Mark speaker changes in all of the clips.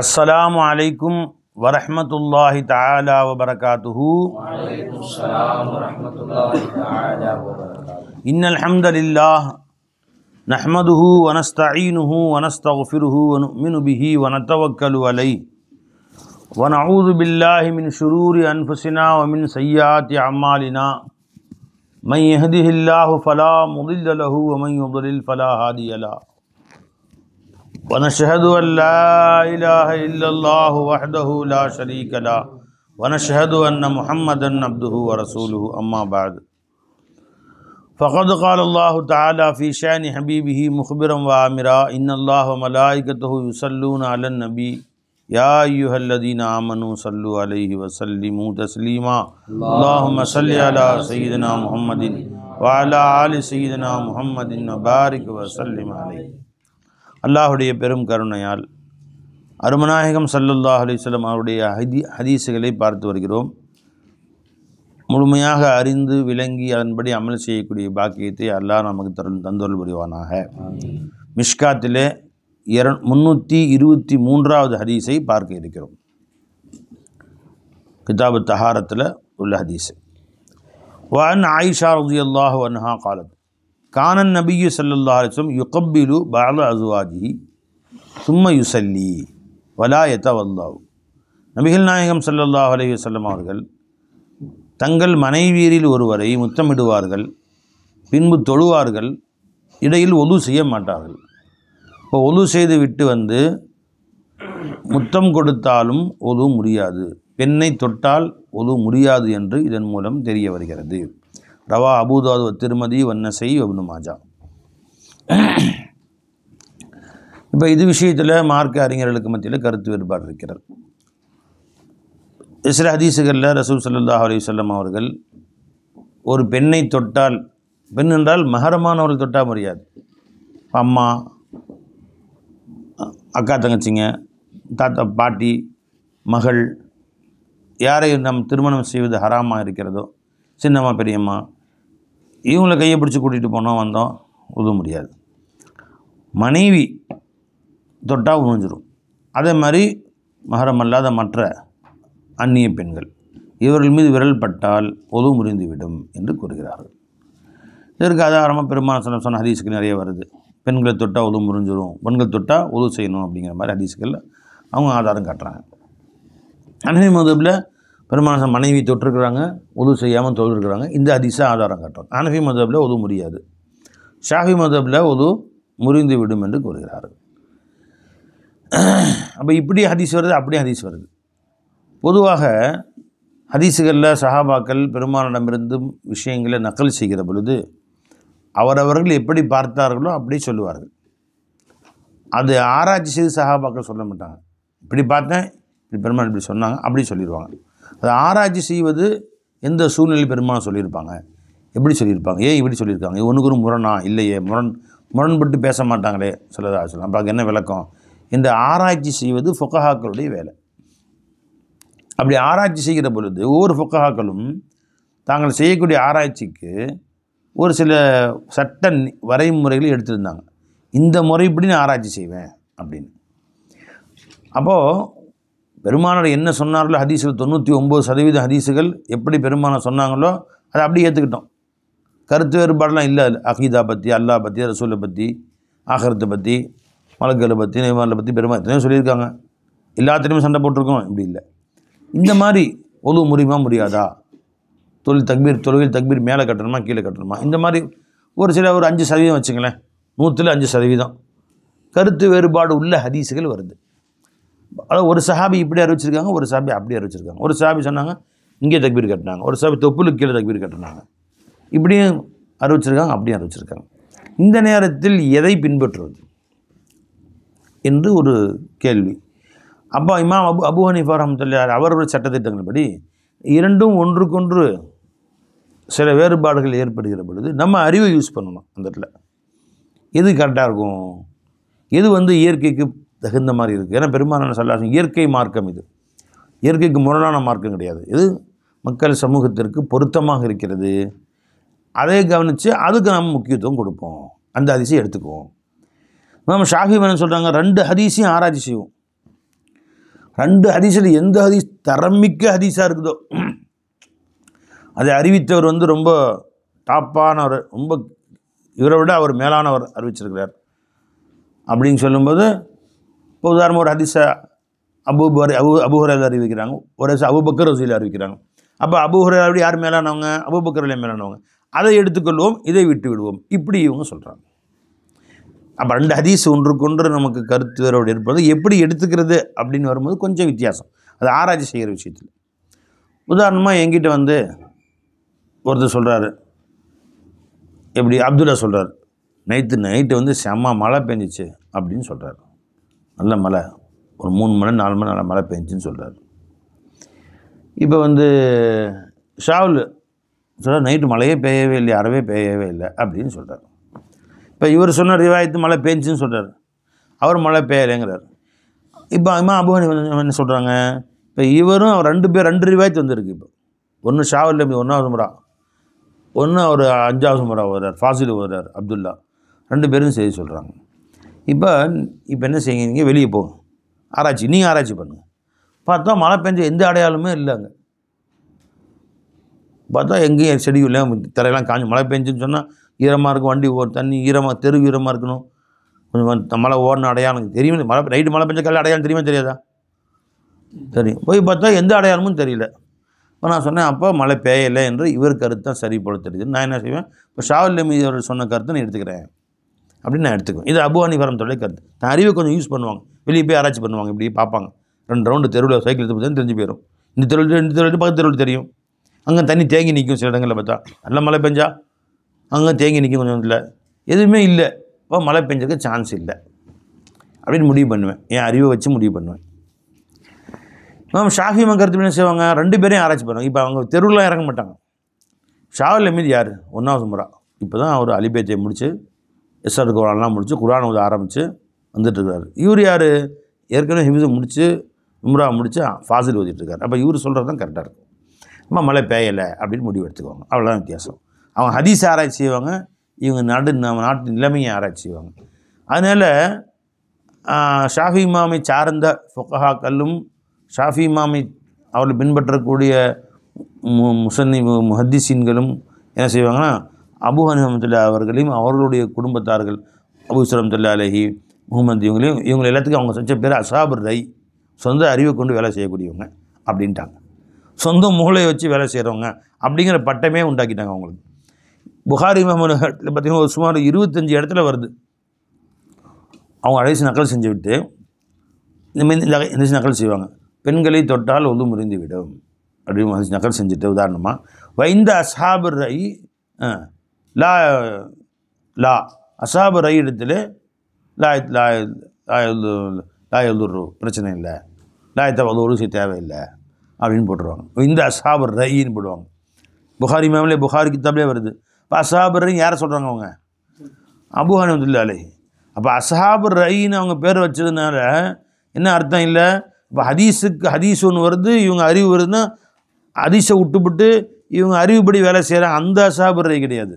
Speaker 1: अस्सलामु अलैकुम वरहमतुल्लाहि तआला व बरकातुहू। इन्नल हम्दलिल्लाह नहमदुहु व नस्तईनुहु व नस्तगफिरुहु व नुमिनु बिही व नतवक्कलु अलैहि व नऊज़ु बिल्लाहि मिन शुरूरि अनफुसिना व मिन सय्यिआति अअमालिना मन यहदिहिल्लाहु फला मुदिल्ल लहु व मन युद्लिल फला हादिय लहु व नशहदु अन ला इलाहा इल्लल्लाहु वहदहु ला शरीक लहु व नशहदु अन्न मुहम्मदन अब्दुहु व रसूलुहु अम्मा बाद फ़क़द क़ाल अल्लाहु तआला फ़ी शानि हबीबिही मुख़बिरन व आमिरा इन्नल्लाह व मलाइकतहु युसल्लूना अलन नबी या अय्युहल्लज़ीना आमनू सल्लु अलैहि व सल्लिमू तस्लीमा अल्लाहुम्मा सल्लि अला सय्यिदिना मुहम्मदिन व अला आलि सय्यिदिना मुहम्मदिन व बारिक व सल्लिम अलैहि। அல்லாஹுடைய பெரும் கருணையால் அருமநாயகம் ஸல்லல்லாஹு அலைஹி வஸல்லம் அவருடைய ஹதீஸுகளை பார்த்து வருகிறோம். முழுமையாக அறிந்து விளங்கி அதன்படி அமல் செய்யக்கூடிய பாக்கியத்தை அல்லாஹ் நமக்கு தந்தருள் புரிவானாக. மிஷ்காத்திலே 323வது ஹதீஸை பார்க்க இருக்கிறோம். கிதாபு தஹாரத்தில் உள்ள ஹதீஸ். வஅன் ஆயிஷா ரலியல்லாஹு அன்ஹா قالت கானன் நபியு ஸல்லல்லாஹு அலைஹி வஸல்லம் யுகப்பிலு பஅத அஸ்வாஜிஹி சும்ம யுஸல்லி வலா யதவல்லஹு. நபிகள் நாயகம் ஸல்லல்லாஹு அலைஹி வஸல்லம் அவர்கள் தங்கள் மனைவியரில் ஒருவரை முத்தமிடுவார்கள், பின்பு தொழுவார்கள், இடையில் ஒது செய்ய மாட்டார்கள். இப்போ ஒது செய்து விட்டு வந்து முத்தம் கொடுத்தாலும் ஒது முடியாது, பெண்ணை தொட்டால் ஒது முடியாது என்று இதன் மூலம் தெரிய வருகிறது. ரவா அபூதாது திருமதி வன்னசை இப்னு மாஜா. இப்போ இது விஷயத்தில் மார்க்க அறிஞர்களுக்கு மத்தியில் கருத்து வேறுபாடு இருக்கிறது. சில ஹதீஸுகளில் ரசூல் ஸல்லல்லாஹு அலைஹி வஸல்லம் அவர்கள் ஒரு பெண்ணை தொட்டால், பெண் என்றால் மஹரமானவர்கள் தொட்டால் முடியாது, அம்மா, அக்கா, தங்கச்சிங்க, தாத்தா, பாட்டி, மகள், யாரை நம் திருமணம் செய்வது ஹராமாக இருக்கிறதோ, சின்னம்மா, பெரியம்மா, இவங்களை கையை பிடிச்சி கூட்டிகிட்டு போனோம் வந்தோம் உதவ முடியாது. மனைவி தொட்டால் உணஞ்சிரும். அதே மாதிரி மஹரம் அல்லாத மற்ற அந்நிய பெண்கள், இவர்கள் மீது விரல் பட்டால் ஒது முறிந்துவிடும் என்று கூறுகிறார்கள். இதற்கு ஆதாரமாக பெருமாள் சொன்ன ஹதீஸுக்கு நிறைய வருது. பெண்களை தொட்டால் ஒது முறிஞ்சிரும், பெண்கள் தொட்டால் ஒது செய்யணும் அப்படிங்கிற மாதிரி ஹதீஸுகளில் அவங்க ஆதாரம் காட்டுறாங்க. ஹனஃபி மதுஹபில் பெருமாள் மனைவி தொட்டிருக்கிறாங்க, ஒது செய்யாமல் தொழுஇருக்கிறாங்க. இந்த ஹதீஸை ஆதாரம் காட்டுறாங்க. ஹனஃபி மதுஹபில் ஒது முடியாது, ஷாஃபி மதுஹபில் ஒது முறிந்து விடும் என்று கூறுகிறார்கள். அப்போ இப்படி ஹதீஸ் வருது, அப்படியே ஹதீஸ் வருது. பொதுவாக ஹதீஸுகளில் சஹாபாக்கள் பெருமானிடமிருந்தும் விஷயங்களை நக்கல் செய்கிற பொழுது அவரவர்கள் எப்படி பார்த்தார்களோ அப்படி சொல்லுவார்கள். அது ஆராய்ச்சி செய்து சஹாபாக்கள் சொல்ல மாட்டாங்க. இப்படி பார்த்தேன், இப்படி பெருமாள் இப்படி சொன்னாங்க அப்படி சொல்லிடுவாங்க. அது ஆராய்ச்சி செய்வது எந்த சூழ்நிலையில் பெருமாள் சொல்லியிருப்பாங்க, எப்படி சொல்லியிருப்பாங்க, ஏன் இப்படி சொல்லியிருக்காங்க, ஒன்றுக்கு ஒரு முரணா இல்லையே, முரண்பட்டு பேச மாட்டாங்களே சொல்லலாம் சொல்லலாம், அப்போ என்ன விளக்கம் என்று ஆராய்ச்சி செய்வது ஃபுகஹாக்களுடைய வேலை. அப்படி ஆராய்ச்சி செய்கிற பொழுது ஒவ்வொரு ஃபுகஹாக்களும் தாங்கள் செய்யக்கூடிய ஆராய்ச்சிக்கு ஒரு சில சட்ட வரைமுறைகளை எடுத்திருந்தாங்க. இந்த முறைப்படி நான் ஆராய்ச்சி செய்வேன் அப்படின்னு. அப்போது பெருமானார் என்ன சொன்னார்களோ ஹதீஸுகள் 99% ஹதீஸுகள் எப்படி பெருமானார் சொன்னாங்களோ அதை அப்படியே ஏற்றுக்கிட்டோம். கருத்து வேறுபாடெலாம் இல்லை. அகீதா பற்றி, அல்லாஹ் பற்றி, ரசூலை பற்றி, ஆகரத்தை பற்றி, மலக்குகளை பற்றி, நெய்மானை பற்றி பெருமாள் எத்தனையோ சொல்லியிருக்காங்க. எல்லாத்துலேயுமே சண்டை போட்டிருக்கோம், இப்படி இல்லை. இந்த மாதிரி ஒது முடியுமா முடியாதா, தொழுகையில் தக்பீர் மேலே கட்டணுமா கீழே கட்டணுமா, இந்த மாதிரி ஒரு சில ஒரு 5% வச்சுங்களேன், 100ல் 5% கருத்து வேறுபாடு உள்ள ஹதீஸுகள் வருது. அதாவது ஒரு சஹாபி இப்படி அறிவிச்சிருக்காங்க, ஒரு சஹாபி அப்படி அறிவிச்சிருக்காங்க. ஒரு சஹாபி சொன்னாங்க இங்கே தக்பீர் கட்டினாங்க, ஒரு சஹாபி தொப்புளுக்கு கீழே தக்பீர் கட்டினாங்க, இப்படியும் அறிவிச்சிருக்காங்க, அப்படியும் அறிவிச்சிருக்காங்க. இந்த நேரத்தில் எதை பின்பற்றுவது என்று ஒரு கேள்வி. அப்போ இமாம் அபு ஹனீஃபா ரஹ்மத்துல்லாஹி அவருடைய சட்டத்திட்டங்கள்படி இரண்டும் ஒன்றுக்கொன்று சில வேறுபாடுகள் ஏற்படுகிற பொழுது நம்ம அறிவை யூஸ் பண்ணணும். அந்த இடத்துல எது கரெக்டாக இருக்கும், எது இயற்கைக்கு தகுந்த மாதிரி இருக்குது. ஏன்னா பெரும்பாலான சொல்லாசம் இயற்கை மார்க்கம், இது இயற்கைக்கு முரணான மார்க்கம் கிடையாது. இது மக்கள் சமூகத்திற்கு பொருத்தமாக இருக்கிறது, அதை கவனித்து அதுக்கு நம்ம முக்கியத்துவம் கொடுப்போம், அந்த ஹதீஸை எடுத்துக்குவோம். இமாம் ஷாஃபி என்ன சொல்கிறாங்க, 2 ஹதீஸையும் ஆராய்ச்சி செய்வோம். 2 ஹதீஸில் எந்த ஹதீஸ் தரமிக்க ஹதீஸாக இருக்குதோ அதை அறிவித்தவர் வந்து ரொம்ப டாப்பானவர், ரொம்ப இவரை விட அவர் மேலானவர் அறிவிச்சிருக்கிறார் அப்படின்னு சொல்லும்போது, இப்போ உதாரணமாக ஒரு ஹதீஸை அபு ஹுரைரா அறிவிக்கிறாங்க, ஒரு அபூபக்கர் ரஸூலுல்லாஹி அறிவிக்கிறாங்க. அப்போ அபு ஹுரைராவோட யார் மேலானவங்க? அபூபக்கர்ல மேலானவங்க. அதை எடுத்துக்கொள்வோம், இதை விட்டு விடுவோம், இப்படி இவங்க சொல்கிறாங்க. அப்போ 2 ஹதீஸ் ஒன்றுக்கொன்று நமக்கு கருத்து வேறுபாடு இருப்பது எப்படி எடுத்துக்கிறது அப்படின்னு வரும்போது கொஞ்சம் வித்தியாசம், அது ஆராய்ச்சி செய்கிற விஷயத்தில். உதாரணமாக என்கிட்ட வந்து ஒருத்தர் சொல்கிறாரு, எப்படி அப்துல்லா சொல்கிறார், நைட்டு வந்து செம்ம மழை பெஞ்சிச்சு அப்படின்னு சொல்கிறார். நல்ல மழை, ஒரு 3 மணி 4 மணி நல்ல மழை பெஞ்சின்னு சொல்கிறார். இப்போ வந்து ஷாவுல் சொல்கிறார், நைட்டு மழையே பெய்யவே இல்லை, அறவே பெய்யவே இல்லை அப்படின்னு சொல்கிறார். இப்போ இவர் சொன்ன ரிவாயத்து மழை பெஞ்சின்னு சொல்கிறார், அவர் மழை பெய்யலைங்கிறார். இப்போ அபு ஹனீஃபா என்ன சொல்கிறாங்க, இப்போ இவரும் அவர் 2 ரிவாயத்து வந்திருக்கு. இப்போ ஒன்று ஷாவுல் 1வது முறை, ஒன்று அவர் 5வது முறை வர்றார், ஃபாசில் வர்றார் அப்துல்லா, 2 பேரும் செய்தி சொல்கிறாங்க. இப்போ என்ன செய்யுங்க, நீங்கள் வெளியே போங்க, நீங்கள் ஆராய்ச்சி பண்ணுங்கள். பார்த்தா மழை பெஞ்ச எந்த அடையாளமே இல்லைங்க. பார்த்தா எங்கேயும் செடி இல்லை, தரையெல்லாம் காஞ்சி, மழை பெஞ்சுன்னு சொன்னால் ஈரமாக இருக்கும், வண்டி தண்ணி ஈரமாக, தெரு ஈரமாக இருக்கணும், கொஞ்சம் மழை ஓடின அடையாளம் தெரியும். நைட்டு மழை பெஞ்ச காலையில் அடையாளம் தெரியுமா தெரியாதா? தெரியும். போய் பார்த்தா எந்த அடையாளமும் தெரியல. இப்போ நான் சொன்னேன், அப்போ மழை பெய்யலை என்று இவர் கருத்து தான் சரி போல தெரியுது. நான் என்ன செய்வேன், இப்போ ஷாவுல் மீது அவர் சொன்ன கருத்தை நான் எடுத்துக்கிறேன் அப்படின்னு நான் எடுத்துக்குவேன். இது அபு ஹனீஃபா ரஹ்மத்துல்லாஹி கருத்து. நான் அறிவை கொஞ்சம் யூஸ் பண்ணுவாங்க, வெளியே போய் ஆராய்ச்சி பண்ணுவாங்க, இப்படி பார்ப்பாங்க, 2 ரவுண்டு தெருவில் சைக்கிள் எடுத்து பார்த்தா தெரிஞ்சு போயிடும். இந்த தெருவில் பக்கத்து தெருவில் தெரியும். அங்கே தண்ணி தேங்கி நிற்கும், சில இடங்களில் பார்த்தா நல்ல மழை பெஞ்சா அங்கே தேங்கி நிற்கும், கொஞ்சம் இல்லை, எதுவுமே இல்லை, இப்போ மழை பெஞ்சதுக்கு சான்ஸ் இல்லை அப்படின்னு முடிவு பண்ணுவேன். என் அறிவை வச்சு முடிவு பண்ணுவேன். ஷாஃபி கருத்து என்ன செய்வாங்க, 2 பேரையும் ஆராய்ச்சி பண்ணுவாங்க. இப்போ அவங்க தெருவில் இறங்க மாட்டாங்க. ஷாவுல் மீது யார் 1வது முறை, இப்போ தான் அவர் அலிபேத்தை முடித்து எஸ்ஆர் குரான்லாம் முடித்து குரான் ஓத ஆரம்பித்து வந்துட்டுருக்காரு. இவர் யார், ஏற்கனவே ஹிஃப்ஸ் முடித்து உம்ரா முடித்து ஃபாசில் ஓதிட்டுருக்காரு. அப்போ இவர் சொல்கிறது தான் கரெக்டாக இருக்கும். நம்ம மழை பெய்யலை அப்படின்னு முடிவு எடுத்துக்குவாங்க. அவ்வளோதான் வித்தியாசம். அவங்க ஹதீஸ் ஆராய்ச்சி செய்வாங்க, இவங்க நம்ம நாட்டு நிலைமையை ஆராய்ச்சி செய்வாங்க. அதனால் ஷாஃபி இமாமை சார்ந்த ஃபுகஹாக்களும் ஷாஃபி இமாமை அவர்கள் பின்பற்றக்கூடிய முஹத்திஸீன்களும் என்ன செய்வாங்கன்னா, அபு ஹனீஃபா ரஹ்மத்துல்லாஹி அவர்களையும் அவர்களுடைய குடும்பத்தார்கள் அபூ யூஸுஃப் ரஹ்மத்துல்லாஹி அலைஹி, முஹம்மது இவங்க எல்லாத்துக்கும் அவங்க செஞ்ச பேர் அஸ்ஹாபுர் ரை, சொந்த அறிவை கொண்டு வேலை செய்யக்கூடியவங்க அப்படின்ட்டாங்க. சொந்த மூளையை வச்சு வேலை செய்கிறவங்க அப்படிங்கிற பட்டமே உண்டாக்கிட்டாங்க அவங்களுக்கு. புகாரி இமாமில் பார்த்திங்கன்னா சுமார் 25 இடத்துல வருது. அவங்க ஹதீஸ் நக்கல் செஞ்சு விட்டு இந்த நக்கல் செய்வாங்க, பெண்களை தொட்டால் ஒது முறிந்து விடும் அப்படின்னு ஹதீஸ் நக்கல் செஞ்சுட்டு, உதாரணமாக வைந்த அஸ்ஹாபுர் ரை லா அஸ்ஹாபுர் ரை இடத்துல லாயுரு பிரச்சனை இல்லை, லாயத்தை ஒரு தேவையில்லை அப்படின்னு போட்டுருவாங்க. இந்த அஸ்ஹாபுர் ரைன்னு போடுவாங்க. புகாரி இமாமிலே புகாரி கிதாப்லேயே வருது. இப்போ அஸ்ஹாபுர் ரை யாரை சொல்கிறாங்க, அவங்க அபூ ஹனீஃபா ரஹ்மத்துல்லாஹி அலைஹி. அப்போ அஸ்ஹாபுர் ரைன்னு அவங்க பேர் வச்சதுனால என்ன அர்த்தம் இல்லை, இப்போ ஹதீஸ் ஒன்று வருது, இவங்க அறிவு வருதுன்னா ஹதீஸை விட்டுவிட்டு இவங்க அறிவுப்படி வேலை செய்கிறாங்க, அந்த அஸ்ஹாபுர் ரை கிடையாது.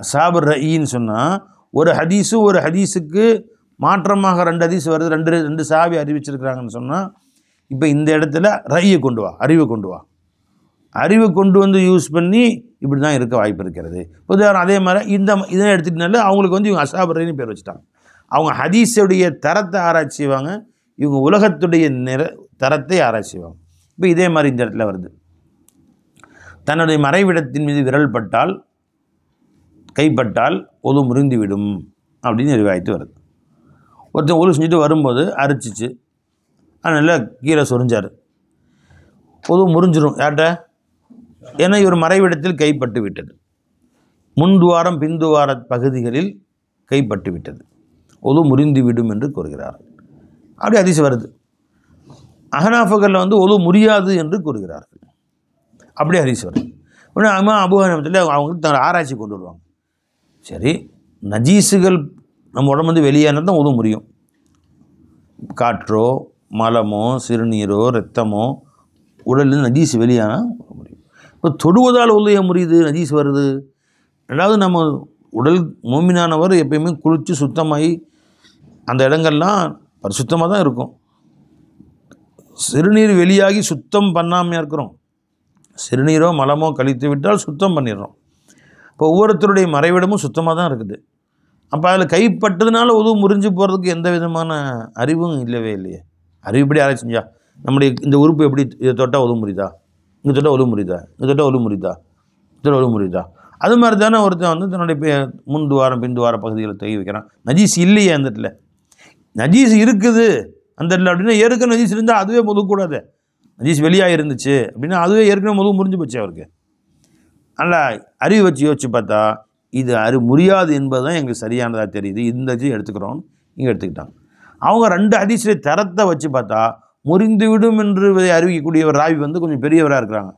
Speaker 1: அஸ்ஹாபுர் ரைன்னு சொன்னால் ஒரு ஹதீஸுக்கு மாற்றமாக 2 ஹதீஸ் வருது, 2 சஹாபி அறிவிச்சிருக்கிறாங்கன்னு சொன்னால், இப்போ இந்த இடத்துல ரையை கொண்டு வா, அறிவை கொண்டு வந்து யூஸ் பண்ணி இப்படி தான் இருக்க வாய்ப்பு இருக்கிறது. உதாரணம் அதே மாதிரி இதை எடுத்துக்கிட்டனால அவங்களுக்கு வந்து இவங்க அஸ்ஹாபுர் ரைன்னு பேர் வச்சுட்டாங்க. அவங்க ஹதீஸுடைய தரத்தை ஆராய்ச்சி செய்வாங்க, இவங்க உலகத்துடைய தரத்தை ஆராய்ச்சி செய்வாங்க. இப்போ இதே மாதிரி இந்த இடத்துல வருது, தன்னுடைய மறைவிடத்தின் மீது விரல் பட்டால் கைப்பட்டால் ஒது முறிந்துவிடும் அப்படின்னு ரிவாயத்து வருது. ஒருத்தன் ஒது செஞ்சுட்டு வரும்போது அரிச்சிச்சு, அதனால் கீழே சொரிஞ்சார், ஒது முறிஞ்சிடும். யார்கிட்ட? ஏன்னா இவர் மறைவிடத்தில் கைப்பட்டு விட்டது, முன்துவாரம் பின்துவார பகுதிகளில் கைப்பட்டு விட்டது, ஒது முறிந்து விடும் என்று கூறுகிறார்கள். அப்படி ஹதீஸ் வருது. அஹ்னாஃபுகளில் வந்து ஒது முறியாது என்று கூறுகிறார்கள். அப்படி ஹதீஸ் வருது. உடனே அபூ ஹனீஃபா அவங்களுக்கு தங்கள் ஆராய்ச்சி கொண்டு வருவாங்க. சரி, நஜீஸுகள் நம்ம உடம்பு வந்து வெளியேறினா தான் ஒது முறியும். காற்றோ மலமோ சிறுநீரோ இரத்தமோ உடலில் நஜீஸ் வெளியானால் முடியும். இப்போ தொடுவதால் ஒது ஏன் முறியுது, நஜீஸ் வருது? ரெண்டாவது, நம்ம உடல் மோமினானவர் எப்பயுமே குளித்து சுத்தமாகி அந்த இடங்கள்லாம் பரிசுத்தமாக தான் இருக்கும். சிறுநீர் வெளியாகி சுத்தம் பண்ணாமையாக இருக்கிறோம். சிறுநீரோ மலமோ கழித்து விட்டால் சுத்தம் பண்ணிடுறோம். இப்போ ஒவ்வொருத்தருடைய மறைவிடமும் சுத்தமாக தான் இருக்குது. அப்போ அதில் கைப்பட்டதுனால உதவு முறிஞ்சு போகிறதுக்கு எந்த விதமான அறிவும் இல்லவே இல்லையே. அறிவுப்படி ஆராய்ச்சி செஞ்சா நம்முடைய இந்த உறுப்பு எப்படி இதை தொட்டால் உதவு முறிதா, இங்கே தொட்டால் உதவு முறிதா, இங்கே தொட்டால் உதவு முறிதா, இதில் உதவு முறிதா, அது மாதிரி தானே ஒருத்தன் வந்து தன்னுடைய முன் துவாரம் பின் துவார பகுதிகளை தகி வைக்கிறான். நஜீஸ் இல்லையே அந்த இடத்துல, நஜீஸ் இருக்குது அந்த இடத்துல அப்படின்னா ஏற்கனவே நஜீஸ் இருந்தால் அதுவே முதுக்கூடாது. நஜீஸ் வெளியாக இருந்துச்சு அப்படின்னா அதுவே ஏற்கனவே முதுகு முறிஞ்சு போச்சு அவருக்கு. நல்லா அறிவு வச்சு யோசிச்சு பார்த்தா இது முறியாது என்பது தான் எங்களுக்கு சரியானதாக தெரியுது, இந்த இது எடுத்துக்கிறோம், இங்கே எடுத்துக்கிட்டாங்க. அவங்க 2 ஹதீஸுடைய தரத்தை வச்சு பார்த்தா முறிந்துவிடும் என்று அறிவிக்கக்கூடிய ஒரு ராவி வந்து கொஞ்சம் பெரியவராக இருக்கிறாங்க.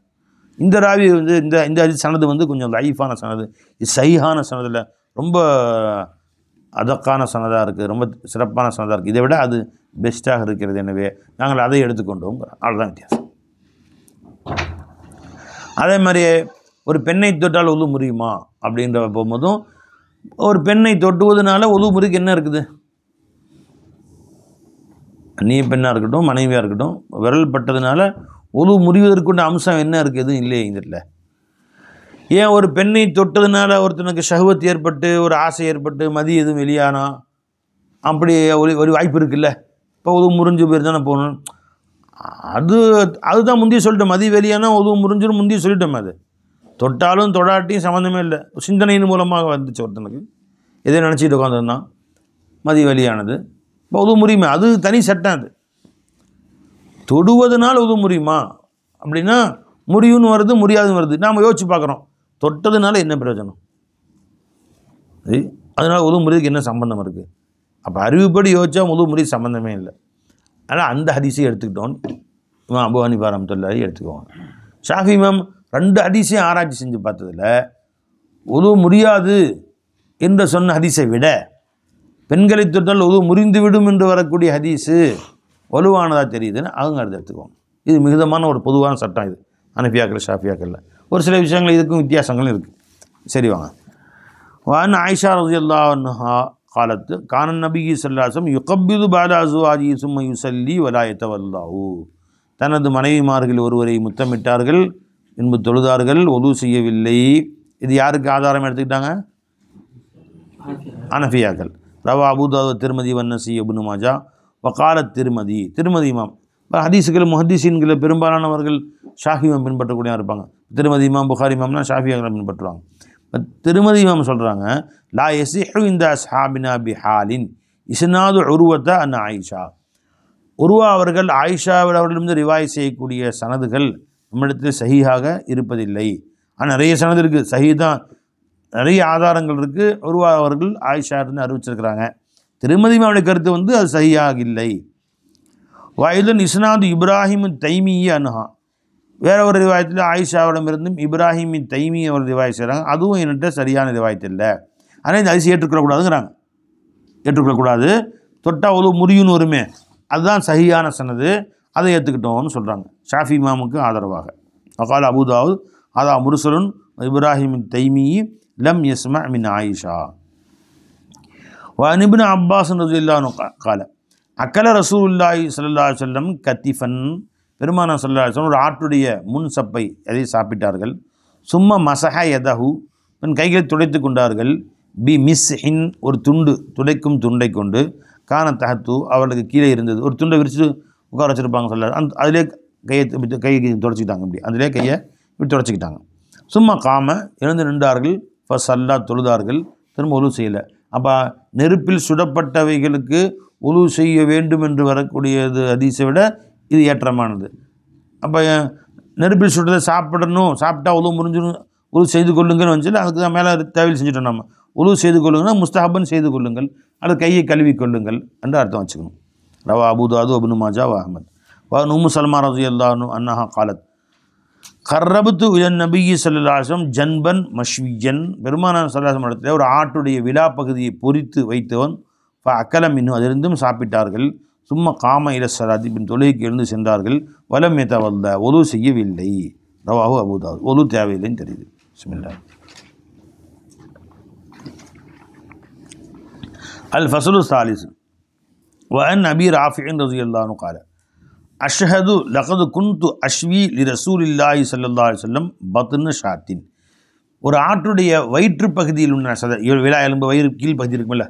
Speaker 1: இந்த ராவி வந்து இந்த ஹதீஸ் சனது வந்து கொஞ்சம் லைஃபான சனது, இது சஹீஹான சனதில் ரொம்ப அதக்கான சனதாக இருக்குது, ரொம்ப சிறப்பான சனதாக இருக்குது. இதை விட அது பெஸ்ட்டாக இருக்கிறது. எனவே நாங்கள் அதை எடுத்துக்கொண்டோம். அவ்வளோதான் வித்தியாசம். அதே மாதிரி ஒரு பெண்ணை தொட்டால் உது முறியுமா அப்படின்ற போகும்போதும் ஒரு பெண்ணை தொட்டுவதனால உது முறிக்கு என்ன இருக்குது? அந்நிய பெண்ணாக இருக்கட்டும் மனைவியாக இருக்கட்டும் விரல் பட்டதுனால உது முறிவதற்குண்ட அம்சம் என்ன இருக்குது? எதுவும் இல்லையே இதில். ஏன் ஒரு பெண்ணை தொட்டதுனால ஒருத்தனுக்கு ஷஹ்வத் ஏற்பட்டு ஒரு ஆசை ஏற்பட்டு மதி எதுவும் வெளியானா அப்படி ஒரு வாய்ப்பு இருக்குல்ல. இப்போ உது முறிஞ்சு பேர் தானே போகணும். அதுதான் முந்தைய சொல்லிட்டோம். மதி வெளியானா உது முறிஞ்சுன்னு முந்தைய சொல்லிட்டோம். அது தொட்டாலும் தொடாட்டியும் சம்மந்தமே இல்லை, சிந்தனையின் மூலமாக வந்துச்சு. ஒருத்தனுக்கு எதை நினச்சிட்டு உட்காந்துருந்தான், மதி வெளியானது, இப்போ உது முறியுமா, அது தனி சட்டம். அது தொடுவதனால் உது முறியுமா அப்படின்னா முறியும்னு வருது, முடியாதுன்னு வருது. நாம் யோசிச்சு பார்க்குறோம், தொட்டதுனால என்ன பிரயோஜனம்? அதனால் உது முறிக்கு என்ன சம்பந்தம் இருக்குது? அப்போ அறிவுப்படி யோசிச்சா உது முறி சம்மந்தமே இல்லை. ஆனால் அந்த ஹதீஸை எடுத்துக்கிட்டோம். இமாம் அபூ ஹனீஃபா ரஹ்மத்துல்லாஹி எடுத்துக்குவாங்க. ஷாஃபி இமாம் 2 ஹதீஸையும் ஆராய்ச்சி செஞ்சு பார்த்ததில் உது முடியாது என்று சொன்ன ஹதீஸை விட பெண்களை தொட்டால் உது முறிந்து விடும் என்று வரக்கூடிய ஹதீஸு வலுவானதாக தெரியுதுன்னு அவங்க அதை எடுத்துக்குவாங்க. இது மிகுதமான ஒரு பொதுவான சட்டம். இது ஹனஃபியாக்கள் ஷாஃபியாக்களில் ஒரு சில விஷயங்கள் இதுக்கும் வித்தியாசங்களும் இருக்குது. சரி வாங்க. வான் ஆயிஷா ரலியல்லாஹு அன்ஹா காலத்து கானன் நபி ஸல்லல்லாஹு அலைஹி வஸல்லம் யுகப்பிது பஅத அஸ்வாஜி சும்ம யுஸல்லி வலா யதவல்லாஹு. தனது மனைவிமார்கள் ஒருவரை முத்தமிட்டார்கள், பின்பு தொழுதார்கள், ஒது செய்யவில்லை. இது யாருக்கு ஆதாரம் எடுத்துக்கிட்டாங்க? ஹனஃபியாக்கள். ரவா அபூ தாவூத் திருமதி வன்னசி இப்னு மாஜா வகாலத் திருமதி இமாம். இப்போ ஹதீஸுகள் முஹத்திஸீன்களை பெரும்பாலானவர்கள் ஷாஃபி இமாம் பின்பற்றக்கூடியதாக இருப்பாங்க. திருமதி இமாம் புகாரி இமாம்னா ஷாஃபியாக்களை பின்பற்றுவாங்க. திருமதி இமாம் சொல்கிறாங்க, லா யஸிஹு இந்த அஸ்ஹாபினா பிஹாலின் இஸ்னாது உருவத்த அன் ஆயிஷா. உருவா அவர்கள் ஆயிஷாவிடமிருந்து ரிவாய் செய்யக்கூடிய சனதுகள் நம்மிடத்தில் சஹீஹாக இருப்பதில்லை. ஆனால் நிறைய சனது இருக்குது, சஹீ தான், நிறைய ஆதாரங்கள் இருக்குது. உருவா அவர்கள் ஆயிஷா இருந்து அறிவிச்சிருக்கிறாங்க. திருமதி இமாமுடைய கருத்து வந்து அது சஹீஹாக இல்லை. வாயிலன் இஸ்னாது இப்ராஹிம் தைமிய அன்ஹா. வேற ஒரு ரிவாயத்தில் ஆயிஷாவிடமிருந்தும் இப்ராஹிம் தைமி அவர் ரிவாய் செய்கிறாங்க. அதுவும் என்கிட்ட சரியான ரிவாயத்து இல்லை. ஆனால் இந்த அரிசி ஏற்றுக்கொள்ளக்கூடாதுங்கிறாங்க. ஏற்றுக்கொள்ளக்கூடாது, தொட்டா ஒரு முறியுன்னு வருமே, அதுதான் சஹீஹான சனது, அதை ஏற்றுக்கிட்டோம்னு சொல்கிறாங்க ஷாஃபி இமாமுக்கு ஆதரவாக. வகால அபூ தாவூத் அதா முர்சலுன் இப்ராஹிம் தைமி லம் யஸ்மா மின் ஆயிஷா. வன் இப்னு அப்பாஸ் ரலியல்லாஹு அன்ஹு கால அக்கல ரசூலுல்லாஹி ஸல்லல்லாஹு அலைஹி வஸல்லம் கத்திஃபன். பெருமானார் ஸல்லல்லாஹு அலைஹி வஸல்லம் ஒரு ஆட்டுடைய முன் சப்பை அதை சாப்பிட்டார்கள். சும்மா மசஹ யதஹு, தன் கைகளை துடைத்து கொண்டார்கள். பி மிஸ்ஹின், ஒரு துண்டு, துடைக்கும் துண்டை கொண்டு. கான தஹத்து, அவர்களுக்கு கீழே இருந்தது. ஒரு துண்டை விரித்து உட்கார வச்சுருப்பாங்க சொல்லலாம். அதிலே கையை துடைச்சிக்கிட்டாங்க. இப்படி அதிலே கையை இப்படி துடைச்சிக்கிட்டாங்க. சும்மா காம, எழுந்து நின்றார்கள். ஃபஸல்லா, தொழுதார்கள். திரும்ப உலு செய்யலை. அப்போ நெருப்பில் சுடப்பட்டவைகளுக்கு உலு செய்ய வேண்டும் என்று வரக்கூடியது ஹதீஸை விட இது ஏற்றமானது. அப்போ நெருப்பில் சுட்டதை சாப்பிடணும், சாப்பிட்டா உலு முறிஞ்சிடும், உலு செய்து கொள்ளுங்கன்னு வந்துச்சு. அதுக்கு தான் மேலே தேவையில் செஞ்சுட்டோம். நம்ம உலு செய்து கொள்ளுங்கன்னா முஸ்தஹபன் செய்து கொள்ளுங்கள், அல்லது கையை கழுவி கொள்ளுங்கள் என்று அர்த்தம் வச்சுக்கணும். ரவா அபூ தாவூத் இப்னு மாஜா வ அஹ்மத். வ உம்மு சல்மா ரலியல்லாஹு அன்ஹா காலத் கர்ரபத்து இலன் நபி ஸல்லல்லாஹு அலைஹி வஸல்லம் ஜன்பன் மஷ்வியன். பெருமானார் ஸல்லல்லாஹு அலைஹி வஸல்லம் இடத்துல ஒரு ஆட்டுடைய விலா பகுதியை பொறித்து வைத்தவன். அக்கலம் இன்னும் அதிலிருந்தும் சாப்பிட்டார்கள். சும்மா காம இல ஸலாத்தி, பின் தொழுகைக்கு எழுந்து சென்றார்கள். வலம் யதவல்ல, ஒது செய்யவில்லை. ரவாஹு அபூ தாவூத். ஒது தேவையில்லைன்னு தெரியுது. பிஸ்மில்லாஹ். அல் ஃபஸ்லு ஸாலிஸ். வஅன் அபீ ராஃபிஇன் ரலியல்லாஹு அன்ஹு கால அஷ்ஹது லகது குந்து அஷ்வி லி ரசூலில்லாஹி ஸல்லல்லாஹு அலைஹி வஸல்லம் பத்ன ஷாத்தின். ஒரு ஆட்டுடைய வயிற்று பகுதியில் உள்ள சதை, விழா எலும்பு வயிறு கீழ் பகுதி இருக்குமில்ல,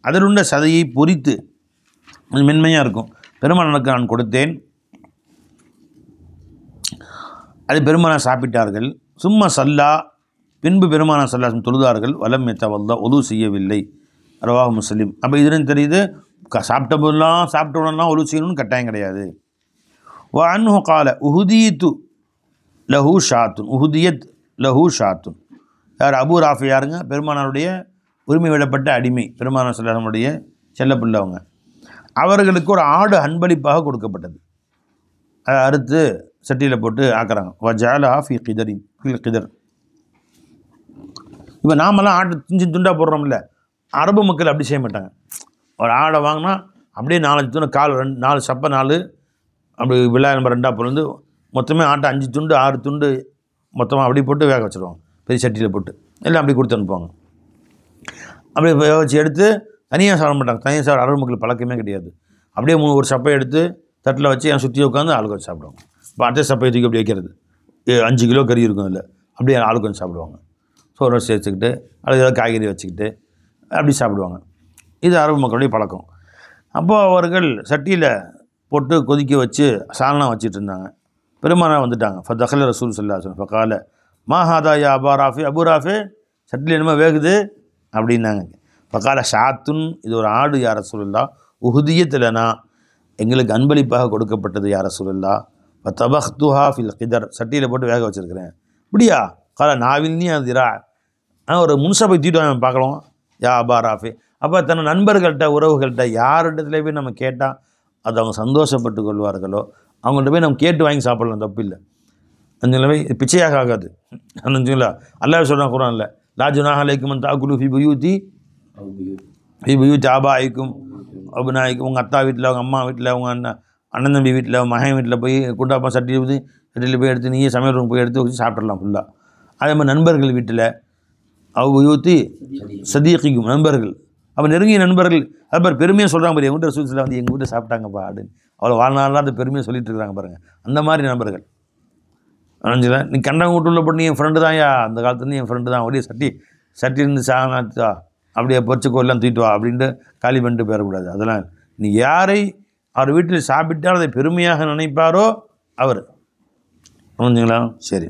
Speaker 1: அதில் உள்ள சதையை பொரித்து மென்மையாக இருக்கும், பெருமானாருக்கு நான் கொடுத்தேன். அது பெருமானார் சாப்பிட்டார்கள். சும்மா சல்லா, பின்பு பெருமானார் சல்லாஹம் தொழுதார்கள். வலம் யத்தவல்லா, ஒது செய்யவில்லை. ரவாஹு முஸ்லிம். அப்போ இதுன்னு தெரியுது, சாப்பிட்ட போதெல்லாம் சாப்பிட்ட உடனெலாம் ஒது செய்யணும்னு கட்டாயம் கிடையாது. வ அன்ஹு கால உஹுதீத்து லஹு ஷாத்துன், உஹுதியத் லஹு ஷாத்துன். யார்? அபூ ராஃபி. யாருங்க? பெருமானாருடைய உரிமை விடப்பட்ட அடிமை, பெருமானார் சல்லாஹமுடைய செல்லப்பிள்ளவங்க. அவர்களுக்கு ஒரு ஆடு அன்பளிப்பாக கொடுக்கப்பட்டது. அதை அறுத்து சட்டியில் போட்டு ஆக்குறாங்க. வ ஜாலா ஃபி கிதரின், கிதர். இப்போ நாமெல்லாம் ஆட்டு சின்ன துண்டாக போடுறோம்ல, அரபு மக்கள் அப்படி செய்ய மாட்டாங்க. ஒரு ஆடை வாங்கினா அப்படியே 4 துண்டு, கால் 4 சப்பை 4 அப்படி விழா நம்பர் 2 பிறந்து மொத்தமே ஆட்டை 5 துண்டு 6 துண்டு மொத்தமாக அப்படி போட்டு வேக வச்சுருவாங்க, பெரிய சட்டியில் போட்டு எல்லாம் அப்படி கொடுத்து அனுப்புவாங்க. அப்படி வேக வச்சு எடுத்து தனியாக சாப்பிட மாட்டாங்க. தனியாக சாப்பிட அரபு மக்கள் பழக்கமே கிடையாது. அப்படியே ஒரு சப்பை எடுத்து தட்டில் வச்சு என் சுற்றி உட்காந்து ஆளுக்கு வச்சு சாப்பிடுவாங்க. இப்போ அடுத்த சப்பை தூக்கி அப்படி வைக்கிறது, 5 கிலோ கறி இருக்கும் அதில், அப்படியே ஆளுக்கு வந்து சாப்பிடுவாங்க. சோறு சேர்த்துக்கிட்டு அது ஏதாவது காய்கறி வச்சுக்கிட்டு அப்படி சாப்பிடுவாங்க. இது அரபு மக்களுடைய பழக்கம். அப்போது அவர்கள் சட்டியில் போட்டு கொதிக்க வச்சு சால்னா வச்சுட்டு இருந்தாங்க. பெருமானார் வந்துட்டாங்க. ஃபதஹல ரசூல் ஸல்லல்லாஹு அலைஹி வஸல்லம் ஃபகால மா ஹாதா யா அபா ராஃபி, அபூ ராஃபி சட்டியில் என்னமோ வேகுது அப்படின்னாங்க. ஃபகால ஷாத்துன், இது ஒரு ஆடு யா ரசூலுல்லாஹ், உஹுதியத் லனா, எங்களுக்கு அன்பளிப்பாக கொடுக்கப்பட்டது யா ரசூலுல்லாஹ். ஃபதபஹ்துஹா ஃபில் கிதர், சட்டியில் போட்டு வேக வச்சுருக்கிறேன். அப்படியா? கால நாவில்னி அதிரா, ஒரு முன்சபை தீட்டு பார்க்கலாம் யா அபா ராஃபி. அப்போ தன் நண்பர்கள்ட்ட உறவுகள்கிட்ட யார்கிட்டத்துல போய் நம்ம கேட்டால் அது அவங்க சந்தோஷப்பட்டு கொள்வார்களோ அவங்கள்ட்ட போய் நம்ம கேட்டு வாங்கி சாப்பிடலாம், தப்பு இல்லை. அந்த நிலைமை பிச்சையாக ஆகாது. அஞ்சுங்களா? அல்லாஹ் சொல்கிறான் குர்ஆன்ல, லா ஜுனாஹ அலைக்கும் தாக்குலு ஃபி புயூத்தி ஆபாயிக்கும் அபுனாயிக்கும். உங்கள் அத்தா வீட்டில், அவங்க அம்மா வீட்டில், அவங்க அண்ணன் தம்பி வீட்டில், மகன் வீட்டில் போய் குண்டாப்பா சட்டியில் போய் எடுத்து நீயே சமையல் ரூம் போய் எடுத்து வச்சு சாப்பிட்றலாம் ஃபுல்லாக. அதே மாதிரி நண்பர்கள் வீட்டில் அவுயூத்தி சதீகிக்கும், நண்பர்கள், அப்போ நெருங்கிய நண்பர்கள். அது மாதிரி பெருமையாக சொல்கிறாங்க பாரு, எங்கள் வீட்டு ரசூல் வந்து எங்கள் வீட்டை சாப்பிட்டாங்கப்பா அப்படின்னு அவ்வளோ வாழ்நாளாக அந்த பெருமையை சொல்லிட்டு இருக்கிறாங்க பாருங்கள். அந்த மாதிரி நண்பர்கள் நினச்சில நீ கண்டவங்க வீட்டுள்ள போட்டு நீ என் ஃப்ரெண்டு தான் யா, அந்த காலத்துலேருந்து என் ஃப்ரெண்டு தான், அப்படியே சட்டி இருந்து சாணாச்சா அப்படியே பொறிச்சுக்கோ எல்லாம் தூக்கிட்டு வா அப்படின்ட்டு காலி பண்ணிட்டு போயிடக்கூடாது. அதெல்லாம் நீ யாரை அவர் வீட்டில் சாப்பிட்டால் அதை பெருமையாக நினைப்பாரோ அவர். புரிஞ்சுங்களா? சரி,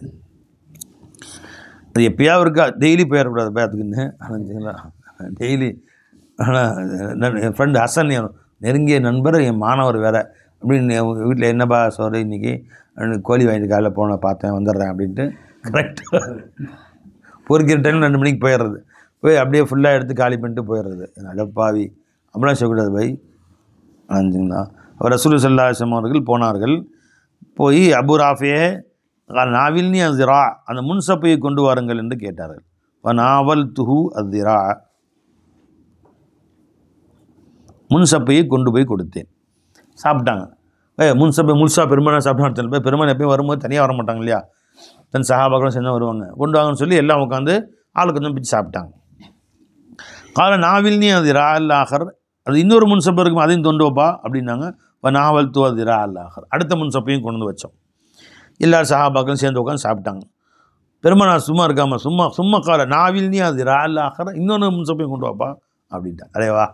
Speaker 1: அது எப்பயாவது இருக்கா, டெய்லி போயிடக்கூடாது பேத்துக்குன்னு. புரிஞ்சுங்களா? டெய்லி. ஆனால் என் ஃப்ரெண்டு ஹசன், என் நெருங்கிய நண்பர், என் மாணவர் வேறு, அப்படின்னு என் வீட்டில் என்னப்பா சோறு இன்றைக்கி கோழி வாங்கிட்டு காலைல போன பார்த்தேன் வந்துடுறேன் அப்படின்ட்டு கரெக்டாக பொறுக்கிற டைம் 2 மணிக்கு போயிடுறது, போய் அப்படியே ஃபுல்லாக எடுத்து காலி பண்ணிட்டு போயிடுறது. அடப்பாவி, அப்படிலாம் சொல்லக்கூடாது பை. ஆச்சுங்களா? அவர் ரசூல் ஸல்லல்லாஹு அலைஹி வஸல்லம் அவர்கள் போனார்கள். போய் அபூ ராஃபியே நாவில்னி அஸ்ரா, அந்த முன்சப்பையை கொண்டு வாருங்கள் என்று கேட்டார்கள். நாவல் துஹு அஸ்ரா, முன்சப்பையை கொண்டு போய் கொடுத்தேன். சாப்பிட்டாங்க. முன்சப்பை முழுசா பெருமானார் சாப்பிட்டா பெருமான் எப்பயும் வரும்போது தனியாக வர மாட்டாங்க இல்லையா, தன் சஹாபாக்களும் சேர்ந்து வருவாங்க, கொண்டு வாங்கன்னு சொல்லி எல்லாம் உட்காந்து ஆளுக்கு கொஞ்சம் பிச்சு சாப்பிட்டாங்க. கால நாவில்னி அது ரா அல்லாஹர், அது இன்னொரு முன்சப்பை இருக்கும், அதையும் கொண்டு வைப்பா அப்படின்னாங்க. இப்போ நாவல் தூ அது ரா அல்லாஹர், அடுத்த முன்சப்பையும் கொண்டு வந்து வச்சோம். எல்லாரும் சஹாபாக்களும் சேர்ந்து உட்காந்து சாப்பிட்டாங்க. பெருமானார் சும்மா இருக்காமல் சும்மா கால நாவில்னி அது ரா அல்லாஹர், இன்னொன்று முன்சப்பையும் கொண்டு வாப்பா அப்படின்ட்டாங்க. அரேவா,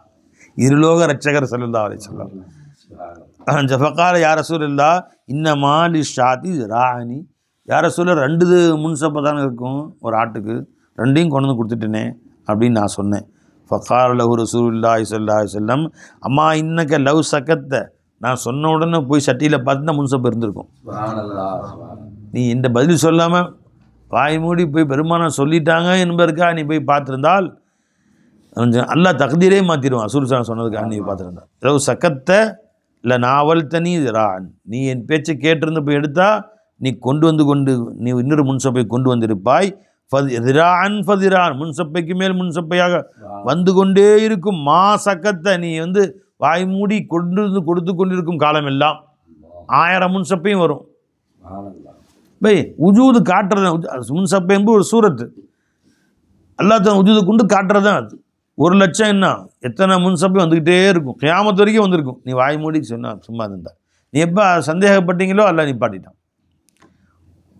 Speaker 1: இருலோக ரட்சகர் ஸல்லல்லாஹு அலைஹி வஸல்லம். ஃபகால யா ரசூலல்லாஹ் இன்னமா லி ஷாத்தி ராஅனி, யா ரசூலல்லாஹ் 2 முன்சப்பை தானே இருக்கும் ஒரு ஆட்டுக்கு, 2ஐயும் கொண்டு வந்து கொடுத்துட்டேனே அப்படின்னு நான் சொன்னேன். ஃபகால லஹு ரசூலுல்லாஹி ஸல்லல்லாஹு அலைஹி வஸல்லம் அம்மா இன்னக்க லவ் சக்கத்த, நான் சொன்ன உடனே போய் சட்டியில் பார்த்துனா முன்சப்பை இருந்திருக்கும். நீ இந்த பதில் சொல்லாமல் வாய் மூடி போய் பெருமானார் சொல்லிட்டாங்க என்பதற்காக நீ போய் பார்த்துருந்தால் அல்லாஹ் தக்தீரே மாற்றிடுவான். ரசூல் சொன்னதுக்காக நீ பார்த்துருந்தா. லவ் சக்கத்தை இல்லை நாவல் தனி ரான், நீ என் பேச்சை கேட்டிருந்து போய் எடுத்தால் நீ நீ இன்னொரு முன்சப்பை கொண்டு வந்திருப்பாய். ஃபதிரான் ஃபதிரான், முன்சப்பைக்கு மேல் முன்சப்பையாக வந்து கொண்டே இருக்கும். மா சக்கத்தை, நீ வாய் மூடி கொடுத்து கொண்டிருக்கும் காலமெல்லாம் 1000 முன்சப்பையும் வரும். பை உஜூது காட்டுறது, முன்சப்பை என்பது ஒரு சூரத்து, அல்லாஹ் தான் உஜூது கொண்டு காட்டுறது தான் அது. 1,00,000 என்ன எத்தனை முன்சப்பை வந்துக்கிட்டே இருக்கும், கியாமத் வரைக்கும் வந்திருக்கும். நீ வாய் மூடி சொன்னா சும்மா இருந்தா நீ எப்போ சந்தேகப்பட்டீங்களோ அல்லாஹ் நிப்பாட்டிட்டான்.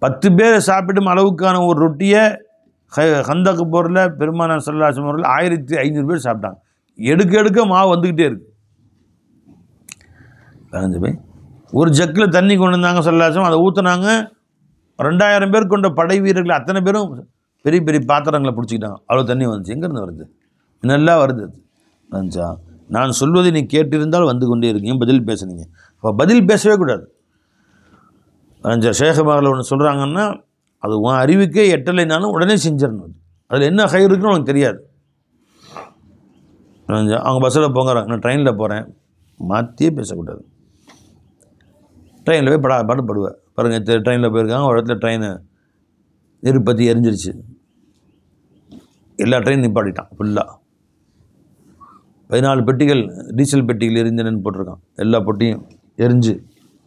Speaker 1: 10 பேர் சாப்பிடும் அளவுக்கான ஒரு ரொட்டியை ஹந்தக்கு போரில் பெருமானார் ஸல்லல்லாஹு அலைஹி வஸல்லம் அவர்கள் 1500 பேர் சாப்பிட்டாங்க. எடுக்க மாவு வந்துக்கிட்டே இருக்கு. போய் ஒரு ஜக்கில் தண்ணி கொண்டு வந்தாங்க ஸல்லல்லாஹு அலைஹி வஸல்லம், அதை ஊற்றுனாங்க. 2000 பேர் கொண்ட படை வீரர்கள் அத்தனை பேரும் பெரிய பெரிய பாத்திரங்களை பிடிச்சிக்கிட்டாங்க. அவ்வளோ தண்ணி வந்துச்சு. எங்கேருந்து வருது? நல்லா வருது. வந்துச்சா? நான் சொல்வதை நீ கேட்டிருந்தால் வந்து கொண்டே இருக்கீங்க, பதில் பேசுனீங்க. அப்போ பதில் பேசவே கூடாது. ஷேகமாரில் ஒன்று சொல்கிறாங்கன்னா, அது உன் அறிவுக்கே எட்டலைனாலும் உடனே செஞ்சிடணும். அதில் என்ன கை இருக்குன்னு உனக்கு தெரியாது. அவங்க பஸ்ஸில் போங்கிறாங்க, நான் ட்ரெயினில் போகிறேன், மாற்றியே பேசக்கூடாது. ட்ரெயினில் போய் பாடுவேன். பாருங்கள், ட்ரெயினில் போயிருக்காங்க, ஒரு இடத்துல ட்ரெயினை நெருப்பத்தி எரிஞ்சிருச்சு. எல்லா ட்ரெயின் நிப்பாட்டிட்டான் ஃபுல்லாக. 14 பெட்டிகள் டீசல் பெட்டிகள் எரிஞ்சனன்னு போட்டிருக்கான். எல்லா பொட்டியும் எரிஞ்சு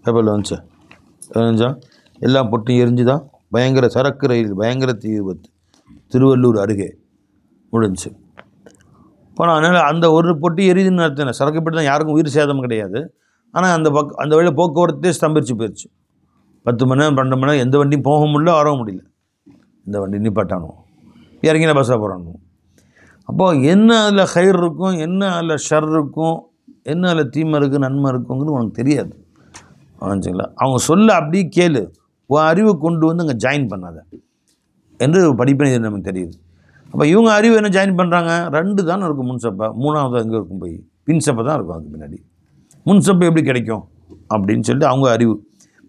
Speaker 1: பேப்பரில் வந்துச்சு. எரிஞ்சா எல்லா பொட்டியும் எரிஞ்சுதான். பயங்கர சரக்கு ரயில், பயங்கர தீ விபத்து திருவள்ளூர் அருகே முடிஞ்சு. போனால் அதனால் அந்த ஒரு பொட்டி எரியுதுன்னு அர்த்தம். சரக்கு பெட்டி தான், யாருக்கும் உயிர் சேதம் கிடையாது. ஆனால் அந்த வழியில் போக்குவரத்தே ஸ்தம்பிச்சு போயிடுச்சு. 10 மணி நேரம் 12 மணி நேரம் எந்த வண்டியும் போக முடியல, வரவும் முடியல. இந்த வண்டி நிப்பாட்டானும், இறங்கின பஸ்ஸாக போகிறானும். அப்போது என்ன அதில் ஹைர் இருக்கும், என்ன அதில் ஷர் இருக்கும், என்ன அதில் தீமை இருக்குது, நன்மை இருக்குங்கிறது உனக்கு தெரியாது. ஆச்சுங்களா? அவங்க சொல்ல அப்படியே கேளு, உன் அறிவை கொண்டு வந்து அங்கே ஜாயின் பண்ணாத என்று படிப்பினை நமக்கு தெரியுது. அப்போ இவங்க அறிவு என்ன ஜாயின் பண்ணுறாங்க? 2 தானே இருக்கும் முன்சப்பை, 3வது எங்கே இருக்கும்? போய் பின்சப்பை தான் இருக்கும். அதுக்கு பின்னாடி முன்சப்பை எப்படி கிடைக்கும் அப்படின்னு சொல்லிட்டு அவங்க அறிவு.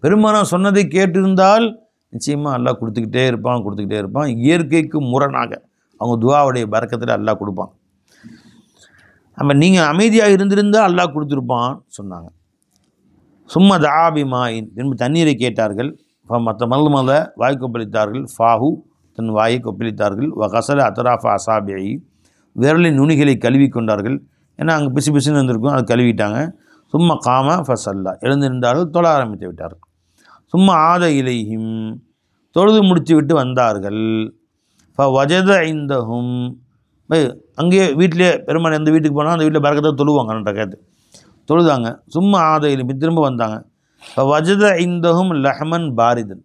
Speaker 1: பெருமானார் சொன்னதை கேட்டிருந்தால் நிச்சயமாக அல்லாஹ் கொடுத்துக்கிட்டே இருப்பான். இயற்கைக்கு முரணாக அவங்க துஆவுடைய பரக்கத்தில் அல்லாஹ் கொடுப்பான். நம்ம நீங்கள் அமைதியாக இருந்திருந்தால் அல்லாஹ் கொடுத்துருப்பான்னு சொன்னாங்க. சும்மா தாபிமாயின் பின்பு தண்ணீரை கேட்டார்கள். மற்ற மல்மல வாய் கொப்பளித்தார்கள். ஃபாஹு தன் வாயை கொப்பளித்தார்கள். வகசல அத்தராஃபா அசாபியை விரலின் நுனிகளை கழுவி கொண்டார்கள். ஏன்னா அங்கே பிசு பிசுன்னு இருந்திருக்கும், அதை கழுவிட்டாங்க. சும்மா காம ஃபசல்லா எழுந்து நின்றார்கள், தொழ ஆரம்பித்து விட்டார்கள். சும்மா ஆத இலைஹிம் தொழுது முடித்து விட்டு வந்தார்கள். வஜத ஐந்தஹும் அங்கேயே வீட்டிலே பெருமாள் எந்த வீட்டுக்கு போனால் அந்த வீட்டில் பறக்கத்தை தொழுவாங்க. கேட்டு தொழுதாங்க. சும்மா ஆத இலைஹி திரும்ப வந்தாங்க. வஜத ஐந்தஹும் லஹமன் பாரிதன்.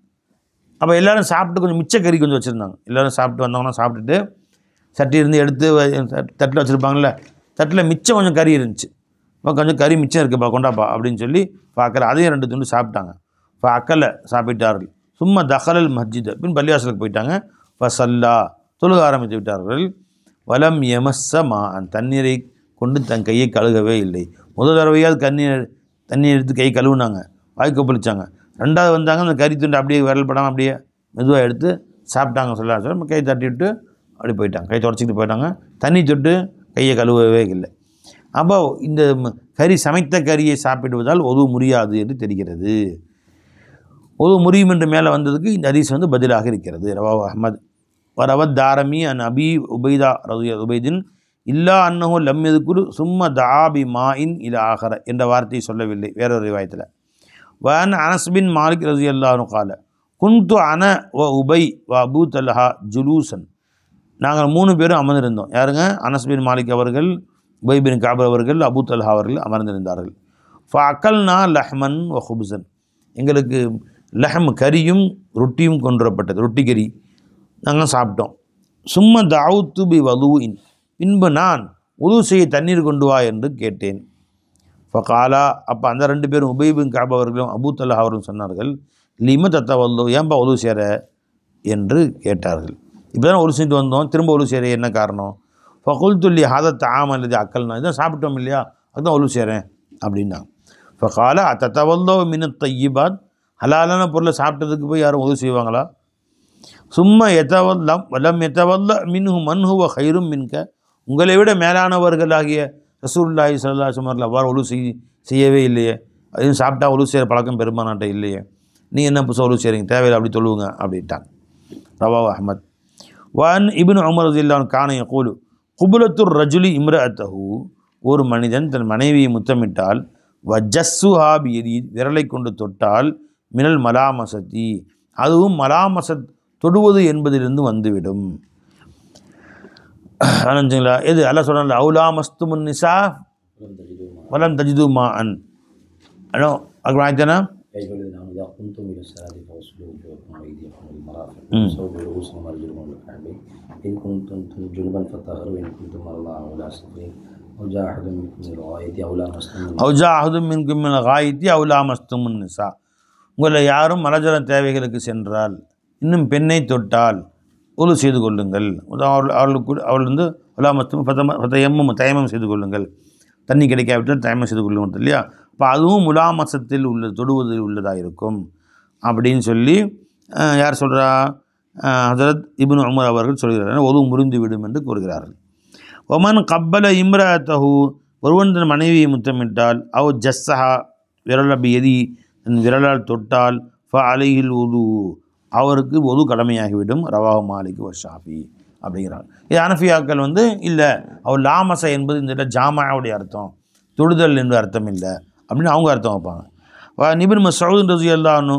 Speaker 1: அப்போ எல்லோரும் சாப்பிட்டு கொஞ்சம் மிச்ச கறி கொஞ்சம் வச்சுருந்தாங்க. எல்லோரும் சாப்பிட்டு வந்தவங்கன்னா சாப்பிட்டுட்டு சட்டி இருந்து எடுத்து தட்டில் வச்சுருப்பாங்கள்ல, தட்டில் மிச்சம் கொஞ்சம் கறி இருந்துச்சு. இப்போ கொஞ்சம் கறி மிச்சம் இருக்குப்பா, கொண்டாப்பா அப்படின்னு சொல்லி பார்க்கல. அதையும் 2 துண்டு சாப்பிட்டாங்க. இப்போ அக்கலை சாப்பிட்டார்கள். சும்மா தஹலல் மஸ்ஜித் பின் பள்ளிவாசலுக்கு போயிட்டாங்க. ஃபசல்லா தொழுக ஆரம்பித்து விட்டார்கள். வலம் எமஸ்ஸ மான் தண்ணீரை கொண்டு தன் கையை கழுகவே இல்லை. முதல் தடவையாவது தண்ணீர் எடுத்து கை கழுவுனாங்க, வாய்க்கு பழிச்சாங்க. 2வது வந்தாங்க, அந்த கறி துண்டு அப்படியே விரல் படாமல் அப்படியே மெதுவாக எடுத்து சாப்பிட்டாங்க. சொல்ல கை தட்டி விட்டு அப்படி போயிட்டாங்க, கை தொடச்சிக்கிட்டு போயிட்டாங்க. தண்ணி தொட்டு கையை கழுவவே இல்லை. அப்போ இந்த கறி சமைத்த கறியை சாப்பிடுவதால் ஒது முடியாது என்று தெரிகிறது. ஒது முறியும் என்று மேலே வந்ததுக்கு இந்த ஹதீஸ் பதிலாக இருக்கிறது. ரவாஹு அஹ்மத் வரவத் தாரமி அன் அபி உபைதா உபைதின் இல்லா அன்னஹு லம் யதுகுரு சும்ம தாபி மாயின் இல ஆகர என்ற வார்த்தையை சொல்லவில்லை வேறொரு ரிவாயத்தில். வன் அனஸ் பின் மாலிக் ரலியல்லாஹு அன்ஹு கால குன்து அன வ உபை வ அபூ தல்ஹா ஜுலூசன். நாங்கள் 3 பேரும் அமர்ந்திருந்தோம். யாருங்க? அனஸ் பின் மாலிக் அவர்கள், உபை பின் கஅப் அவர்கள், அபூ தல்ஹா அவர்கள் அமர்ந்திருந்தார்கள். ஃபஅக்கல்னா லஹ்மன் வ ஹுப்ஸன். எங்களுக்கு லஹம் கறியும் ரொட்டியும் கொண்டு வரப்பட்டது, ரொட்டி கறி நாங்கள் சாப்பிட்டோம். சும்மா தஅவுத்து பி வலூஇன் பின்பு நான் உது செய்ய தண்ணீர் கொண்டு வா என்று கேட்டேன். ஃபகாலா அப்போ அந்த 2 பேரும் உபை பின் கஅப் அவர்களும் அபூ தல்ஹா அவர்களும் சொன்னார்கள், லிம தத்தவல்லு ஏன்பா உது சேர என்று கேட்டார்கள். இப்போ தான் உது செஞ்சுட்டு வந்தோம், திரும்ப உது சேர என்ன காரணம்? ஃபகுல்துல்லி ஹாதத் ஆம் அல்லது அக்கல்னா, இதான் சாப்பிட்டோம் இல்லையா, அதுதான் உது சேரேன் அப்படின்னாங்க. ஃபகாலா தத்தவல்லோ மின் தையிபாத் ஹலாலான பொருளை சாப்பிட்டதுக்கு போய் யாரும் உதவி செய்வாங்களா? சும்மா எத்தவல்லம் வல்லம் எத்தவல்ல மின்ஹு மன்ஹுவ ஹைரும் மின்க. உங்களை விட மேலானவர்களாகிய ரசூலுல்லாஹி ஸல்லல்லாஹு அலைஹி வஸல்லம் அவ்வாறு ஒழு செய்யவே இல்லையே. அதையும் சாப்பிட்டா ஒழு செய்கிற பழக்கம் பெருமானாட்ட இல்லையே, நீ என்ன புதுசாக ஒழு செய்கிறீங்க, தேவையில்லை அப்படி தொழுவுங்க அப்படின்ட்டாங்க. ரவாஹு அஹ்மத். வன் இப்னு உமர் ரலியல்லாஹு அன்ஹு கான யகூலு குபுலத்துர் ரஜுலி இம்ரஅத்தஹு. ஒரு மனிதன் தன் மனைவியை முத்தமிட்டால் வஜஸ்ஸுஹா பியதி விரலை கொண்டு தொட்டால் மினல் மலாமசத்தி அதுவும் மலாமசத் தொடுவது என்பதிலிருந்து வந்துவிடும். ஆனஞ்சுங்களா? எது அல்ல சொல்கிறாங்க, அவுலா மஸ்துமுன் நிசா வலம் தஜிது மா அன். அதுக்கு ஆயத்தனா
Speaker 2: إذا قمتم إلى الصلاة فاغسلوا وجوهكم وأيديكم إلى المرافق وصوبوا رؤوسكم وأرجلكم إلى الكعبين إن كنتم جنبا فطهروا وإن كنتم مرضى أو على سفر أو جاء أحد منكم من الغائط أو لامستم النساء உங்களை யாரும் மலஜல தேவைகளுக்கு சென்றால் இன்னும் பெண்ணை தொட்டால் ஒழு செய்து கொள்ளுங்கள். அவள் வந்து உலாமஸ்தும் தயமம் செய்து கொள்ளுங்கள். தண்ணி கிடைக்காவிட்டால் தயமம் செய்து கொள்ளுங்கள் இல்லையா? அப்போ அதுவும் முலாமசத்தில் தொடுவதில் உள்ளதாக இருக்கும் அப்படின்னு சொல்லி யார் சொல்கிறா? ஹஜரத் இப்னு உமர் அவர்கள் சொல்கிறார்கள். ஒது முறிந்து விடும் என்று கூறுகிறார்கள். ஒமன் கப்பல இம்ரஅத்தஹு, ஒருவன் தன் மனைவியை முத்தமிட்டால், அவ் ஜஸ்ஸஹா விரலபி எதி, விரலால் தொட்டால், ஃப அலைஹில் உது, அவருக்கு ஒது கடமையாகிவிடும். ரவாஹு மாலிக் வ ஷாஃபி அப்படிங்கிறார். இது அனஃபியாக்கள் வந்து இல்லை, அவர் லாமச என்பது இந்த ஜாமாவுடைய அர்த்தம், தொடுதல் என்று அர்த்தம் இல்லை அப்படின்னு அவங்க அர்த்தம் வைப்பாங்க. இப்னு மஸ்ஊத் ரலியல்லாஹு அன்ஹு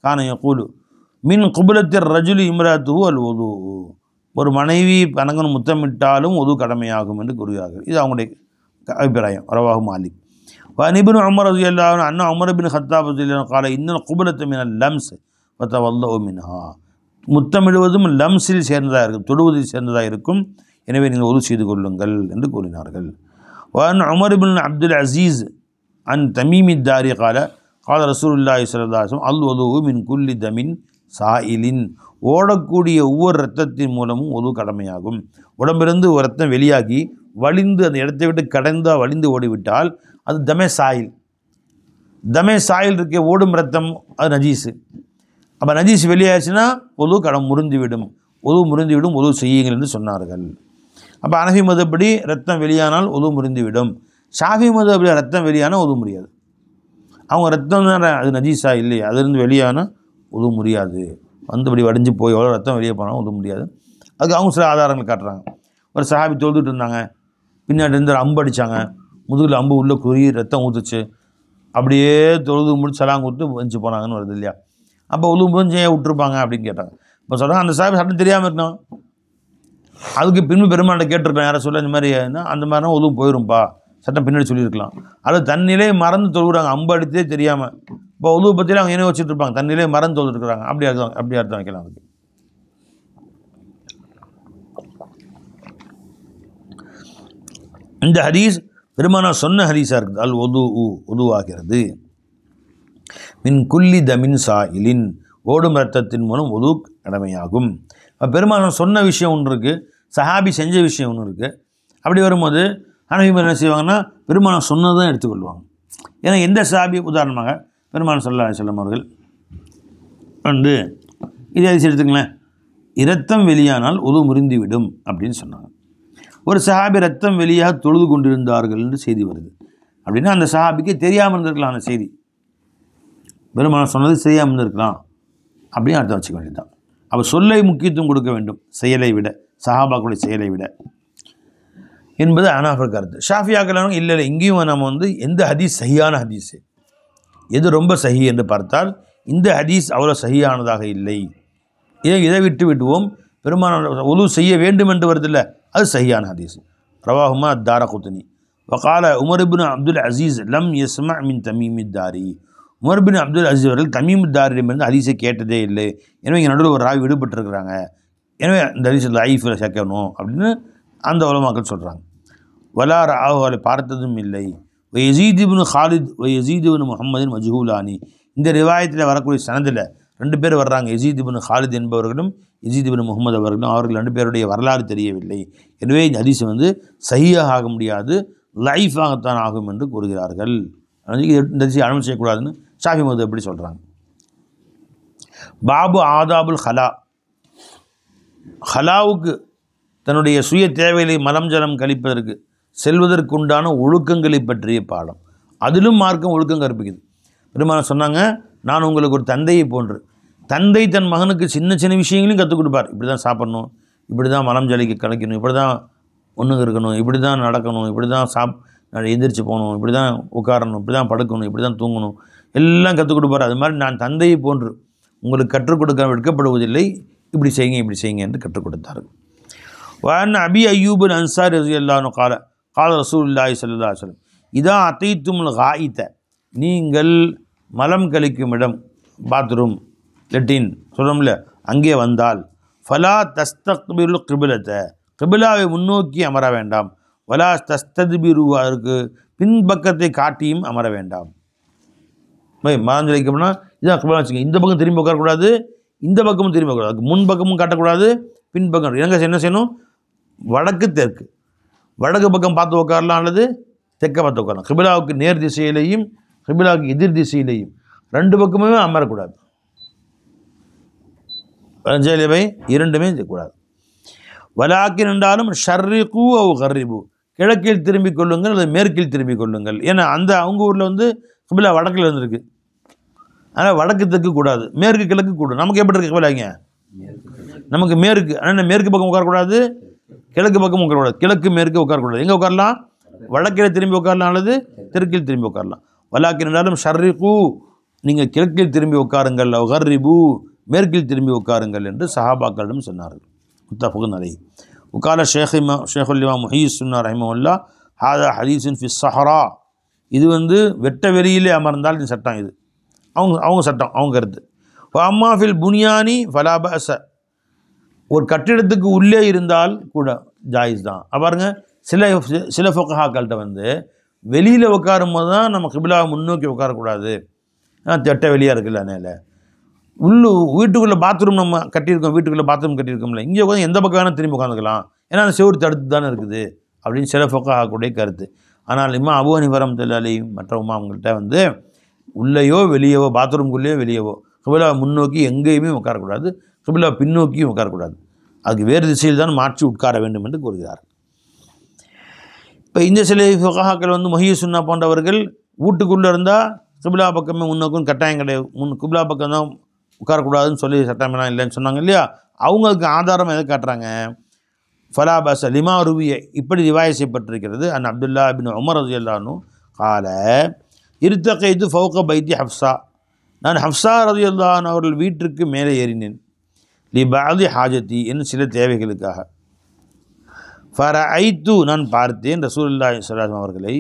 Speaker 2: கான யகூலு மின் குபலத்திர் ரஜுலி இம்ராத்துஹு அல் உது, ஒரு மனைவி கணவன் முத்தமிட்டாலும் உது கடமையாகும் என்று கூறுகிறார்கள். இது அவங்களுடைய அபிப்பிராயம். ரவாஹு மாலிக். இப்னு உமர் ரலியல்லாஹு அன்ஹு அன்ன உமர் பின் கத்தாப் ரலியல்லாஹு அன்ஹு கால இன்னல் குபலத்து மினல் லம்ஸ் ஃபதவல்லஹு மின்ஹா, முத்தமிடுவதும் லம்ஸில் சேர்ந்ததாக இருக்கும், தொடுவதில் சேர்ந்ததாக இருக்கும், எனவே நீங்கள் உது செய்து கொள்ளுங்கள் என்று கூறினார்கள். வன் உமர் பின் அப்துல் அசீஸ் அன் தமீமி தாரி கால கால ரசூலுல்லாஹி ஸல்லல்லாஹு அலைஹி வஸல்லம் அல் உது மின் குல்லி தமின் சாயிலின், ஓடக்கூடிய ஒவ்வொரு இரத்தத்தின் மூலமும் உது கடமையாகும். உடம்பிலிருந்து ஒரு ரத்தம் வெளியாகி வலிந்து அந்த இடத்தை விட்டு கடந்தால் வலிந்து ஓடிவிட்டால் அது தமே சாயில். தமே சாயில் இருக்க ஓடும் ரத்தம் அது நஜீஸு. அப்போ நஜீஸ் வெளியாச்சுன்னா உது முறிந்துவிடும். உது செய்யுங்கள் என்று சொன்னார்கள். அப்போ அனஃபி மதப்படி ரத்தம் வெளியானால் உது முறிந்துவிடும். ஷாஃபி மதப்படி ரத்தம் வெளியானால் உது முடியாது. அவங்க ரத்தம் தான் அது நஜீஸா இல்லையா, அதுலேருந்து வெளியானால் உது முடியாது. வந்தபடி வடிஞ்சு போய் எவ்வளோ ரத்தம் வெளியே போனாலும் உது முடியாது. அதுக்கு அவங்க சில ஆதாரங்கள் காட்டுறாங்க. ஒரு சஹாபி தொழுதுட்டு இருந்தாங்க, பின்னாடி இருந்து அம்பு அடித்தாங்க, முதுகில் அம்பு உள்ளே குறி ரத்தம் ஊற்றுச்சு, அப்படியே தொழுது முடிச்சு சலாம் கொடுத்து வந்துச்சு போனாங்கன்னு வருது இல்லையா? அப்போ உது முடிஞ்சு விட்டுருப்பாங்க அப்படின்னு கேட்டாங்க. இப்போ சொல்கிறாங்க அந்த சஹாபி சட்டம் தெரியாமல் இருக்கணும். அதுக்கு பின்பு பெருமாள்கிட்ட கேட்டிருக்கலாம், யாரை சொல்ல இந்த மாதிரி அந்த மாதிரினா உது போயிரும்பா, சட்டம் பின்னாடி சொல்லியிருக்கலாம். அது தன்னிலே மறந்து தொழுகிறாங்க, அம்பு அடித்தே தெரியாமல். இப்போ உது பற்றியில் அவங்க என்ன வச்சுட்டு இருப்பாங்க, தன்னிலே மறந்து தொழுதுருக்குறாங்க. அப்படி அர்த்தம் வைக்கலாம். அதுக்கு இந்த ஹதீஸ் பெருமானா சொன்ன ஹதீஸாக இருக்குது. அல் உதுவாகிறது. மின் குல்லி தமின் சாயிலின், ஓடும் ரத்தத்தின் மூலம் உது கடமையாகும். பெருமானா சொன்ன விஷயம் ஒன்று இருக்குது, சஹாபி செஞ்ச விஷயம் ஒன்று இருக்குது. அப்படி வரும்போது ஹனஃபிகள் என்ன செய்வாங்கன்னா பெருமானா சொன்னதான் எடுத்துக்கொள்வாங்க. ஏன்னா எந்த சஹாபி, உதாரணமாக பெருமானா ஸல்லல்லாஹு அலைஹி வஸல்லம் அவர்கள் வந்து இதே ஹதீஸ் எடுத்துங்களேன், இரத்தம் வெளியானால் உது முறிந்துவிடும் அப்படின்னு சொன்னாங்க. ஒரு சஹாபி ரத்தம் வெளியாக தொழுது கொண்டிருந்தார்கள் என்று செய்தி வருது. அப்படின்னா அந்த சஹாபிக்கு தெரியாமல் இருந்திருக்கலாம், அந்த செய்தி பெருமானா சொன்னது செய்யாமல் இருந்திருக்கலாம் அப்படின்னு அர்த்தம் வச்சுக்க வேண்டியதுதான். அப்போ சொல்லை முக்கியத்துவம் கொடுக்க வேண்டும் செயலை விட, சஹாபாக்களுடைய செயலை விட என்பது அனாஃபர் கருத்து. ஷாஃபியாக்கள் இல்லை இங்கேயும் நம்ம வந்து எந்த ஹதீஸ் சஹியான ஹதீஸு, எது ரொம்ப சஹி என்று பார்த்தால் இந்த ஹதீஸ் அவ்வளோ சஹியானதாக இல்லை, இதை விட்டு விடுவோம். பெருமானார் உது செய்ய வேண்டும் என்று வருதில்லை, அது சஹியான ஹதீஸ். ரவாஹுமா தாரகுத்னி வகால உமர் இப்னு அப்துல் அசீஸ் லம் யஸ்மா மின் தமீமி தாரி, உமர் பின் அப்துல் அசீஸ் அவர்கள் தமீமு தாரிடமிருந்து ஹதீஸை கேட்டதே இல்லை, எனவே இங்கே நடுவில் ஒரு ராவி விடுபட்டுருக்கிறாங்க, எனவே இந்த ஹதீஸ் லைஃபில் சேர்க்கணும் அப்படின்னு அந்த உலமாக்கள் சொல்கிறாங்க. வலார் அவர்களை பார்த்ததும் இல்லை. யஸீத் இப்னு ஹாலித் யஸீத் இப்னு முஹம்மதின் மஜ்ஹூலானி, இந்த ரிவாயத்தில் வரக்கூடிய சனதில் ரெண்டு பேர் வர்றாங்க, யஸீத் இப்னு ஹாலித் என்பவர்களும் யஸீத் இப்னு முஹம்மது அவர்களும். அவர்கள் ரெண்டு பேருடைய வரலாறு தெரியவில்லை, எனவே இந்த ஹதீஸ் வந்து சஹீஹாக ஆக முடியாது, லைஃபாகத்தான் ஆகும் என்று கூறுகிறார்கள். இந்த ஹதீஸை அமல் செய்யக்கூடாதுன்னு ஷாஃபி மது எப்படி சொல்கிறாங்க. பாபு ஆதாபுல் ஹலாவுக்கு தன்னுடைய சுய தேவைகளை மலம் ஜலம் கழிப்பதற்கு செல்வதற்குண்டான ஒழுக்கங்களை பற்றிய பாடம். அதிலும் மார்க்கம் ஒழுக்கம் கற்பிக்குது. பெருமானார் சொன்னாங்க, நான் உங்களுக்கு ஒரு தந்தையை போன்று. தந்தை தன் மகனுக்கு சின்ன சின்ன விஷயங்களையும் கற்றுக் கொடுப்பார். இப்படி தான் சாப்பிட்ணும், இப்படி தான் மலம் ஜலிக்க கலைக்கணும், இப்படி தான் ஒன்றுங்க இருக்கணும், இப்படி தான் நடக்கணும், இப்படி தான் எந்திரிச்சு போகணும், இப்படி தான் உட்காரணும், இப்படி தான் படுக்கணும், இப்படி தான் தூங்கணும், எல்லாம் கற்றுக் கொடுப்பார். அது மாதிரி நான் தந்தையை போன்று உங்களுக்கு கற்றுக் கொடுக்க விற்கப்படுவதில்லை, இப்படி செய்யுங்க என்று கற்றுக் கொடுத்தார். وأن أبي أيوب الأنصاري رضي الله عنه قال رسول الله صلى الله عليه وسلم إذا أتيتم الغائط, நீங்கள் மலம் கழிக்கும் இடம், பாத்ரூம், லெட்டின் சொல்கிறோம்ல, அங்கே வந்தால் ஃபலா தஸ்தக்பிரு கிபிலத்தை, கிபிலாவை முன்னோக்கி அமர வேண்டாம். வலா தஸ்தத்பிரு, அதற்கு பின்பக்கத்தை காட்டியும் அமர வேண்டாம். மலம் கழிக்கணும்னா இதான் கிபிலா வச்சுங்க. இந்த பக்கம் திரும்பி உட்காரக்கூடாது, இந்த பக்கமும் திரும்பி உட்காராது, முன் பக்கமும் காட்டக்கூடாது, பின்பக்கம். எங்கே என்ன செய்யணும்? வடக்கு தெற்கு, வடக்கு பக்கம் பார்த்து உட்காரலாம் அல்லது தெற்க பார்த்து உட்காரலாம். கிபிலாவுக்கு நேர் திசையிலையும் கிபிலாவுக்கு எதிர் திசையிலையும் ரெண்டு பக்கமுமே அமரக்கூடாது. பஞ்சலிவை இரண்டுமே செய்யக்கூடாது. வலாக்கின் என்றாலும் ஷர்ரிகு அவ் கர்ரிபு, கிழக்கில் திரும்பிக் கொள்ளுங்கள் அல்லது மேற்கில் திரும்பிக் கொள்ளுங்கள். ஏன்னா அந்த அவங்க ஊரில் வந்து கிபிலா வடக்கில் இருந்திருக்கு, ஆனால் வடக்கு தெற்கு கூடாது, மேற்கு கிழக்கு கூடும். நமக்கு எப்படி இருக்கு கிபிலாங்க? நமக்கு மேற்கு, ஆனால் மேற்கு பக்கம் உட்காரக்கூடாது, கிழக்கு பக்கம் உட்காரக்கூடாது, கிழக்கு மேற்கு உட்காரக்கூடாது. எங்கே உட்காரலாம்? வடக்கில் திரும்பி உட்காரலாம் அல்லது தெற்கில் திரும்பி உட்காரலாம். வலாக்கின் என்றாலும் ஷர்ரிகு, நீங்கள் கிழக்கில் திரும்பி உட்காருங்கள், அவ் கர்ரிபு, மேற்கில் திரும்பி உட்காருங்கள் என்று சஹாபாக்களிடம் சொன்னார்கள். முத்தஃபகுன் அலைஹி. உக்கால ஷேகுல் இமாம் முஹய்யிஸ் சுன்னா ரஹிமஹுல்லா, ஹாதா ஹதீஸுன் ஃபி ஸஹரா, இது வந்து வெட்ட வெளியிலே அமர்ந்தால் இந்த சட்டம், இது அவங்க சட்டம், அவங்க கருத்து. அம்மா ஃபில் புனியானி ஃபலா பஅஸ, ஒரு கட்டிடத்துக்கு உள்ளே இருந்தால் கூட ஜாயிஸ் தான். பாருங்க, சில ஃபுகஹாக்கள்கிட்ட வந்து வெளியில் உட்காரும் போது தான் நம்ம கிபிலாவை முன்னோக்கி உட்காரக்கூடாது, தெட்ட வெளியாக இருக்குல்ல, அதனால் வீட்டுக்குள்ளே பாத்ரூம் நம்ம கட்டியிருக்கோம், வீட்டுக்குள்ளே பாத்ரூம் கட்டியிருக்கோம்ல, இங்கே உட்காந்து எந்த பக்கம் வேணால் திரும்பி உட்காந்துக்கலாம், ஏன்னா அந்த செவுறு தடுத்து தானே இருக்குது அப்படின்னு சில ஃபுகஹாக்குடைய கருத்து. ஆனால் இமாம் அபூ ஹனீஃபா ரஹ்மத்துல்லாஹி அலைஹி மற்ற அவங்கள்ட்ட வந்து உள்ளேயோ வெளியவோ, பாத்ரூம்குள்ளேயோ வெளியவோ கிபிலா முன்னோக்கி எங்கேயுமே உட்காரக்கூடாது, கிபிலா பின்னோக்கியும் உட்காரக்கூடாது, அதுக்கு வேறு திசையில் தான் மாற்றி உட்கார வேண்டும் என்று கூறுகிறார். இப்போ இந்த சில ஃபுகஹாக்கள் வந்து முஹய்யிஸ் சுன்னா போன்றவர்கள் வீட்டுக்குள்ளே இருந்தால் கிபிலா பக்கமே முன்னோக்குன்னு கட்டாயம் கிடையாது, கிபிலா பக்கம் தான் உட்காரக்கூடாதுன்னு சொல்லி சட்டமெல்லாம் இல்லைன்னு சொன்னாங்க இல்லையா, அவங்களுக்கு ஆதாரம் எதை காட்டுறாங்க? ஃபலா பஸ லிமா ருவிய, இப்படி ரிவாய செய்யப்பட்டிருக்கிறது. அன் அப்துல்லா பின் உமர் ரலியல்லாஹு அன்ஹு கால இர்தகைது ஃபௌக பைத்தி ஹஃப்ஸா, நான் ஹஃப்ஸா ரலியல்லாஹு அன்ஹா அவர்கள் வீட்டிற்கு மேலே ஏறினேன். லி பஅதி ஹாஜத்தி, என் சில தேவைகளுக்காக. ஃபரஐத்து, நான் பார்த்தேன் ரசூலுல்லாஹி ஸல்லல்லாஹு அலைஹி வஸல்லம் அவர்களை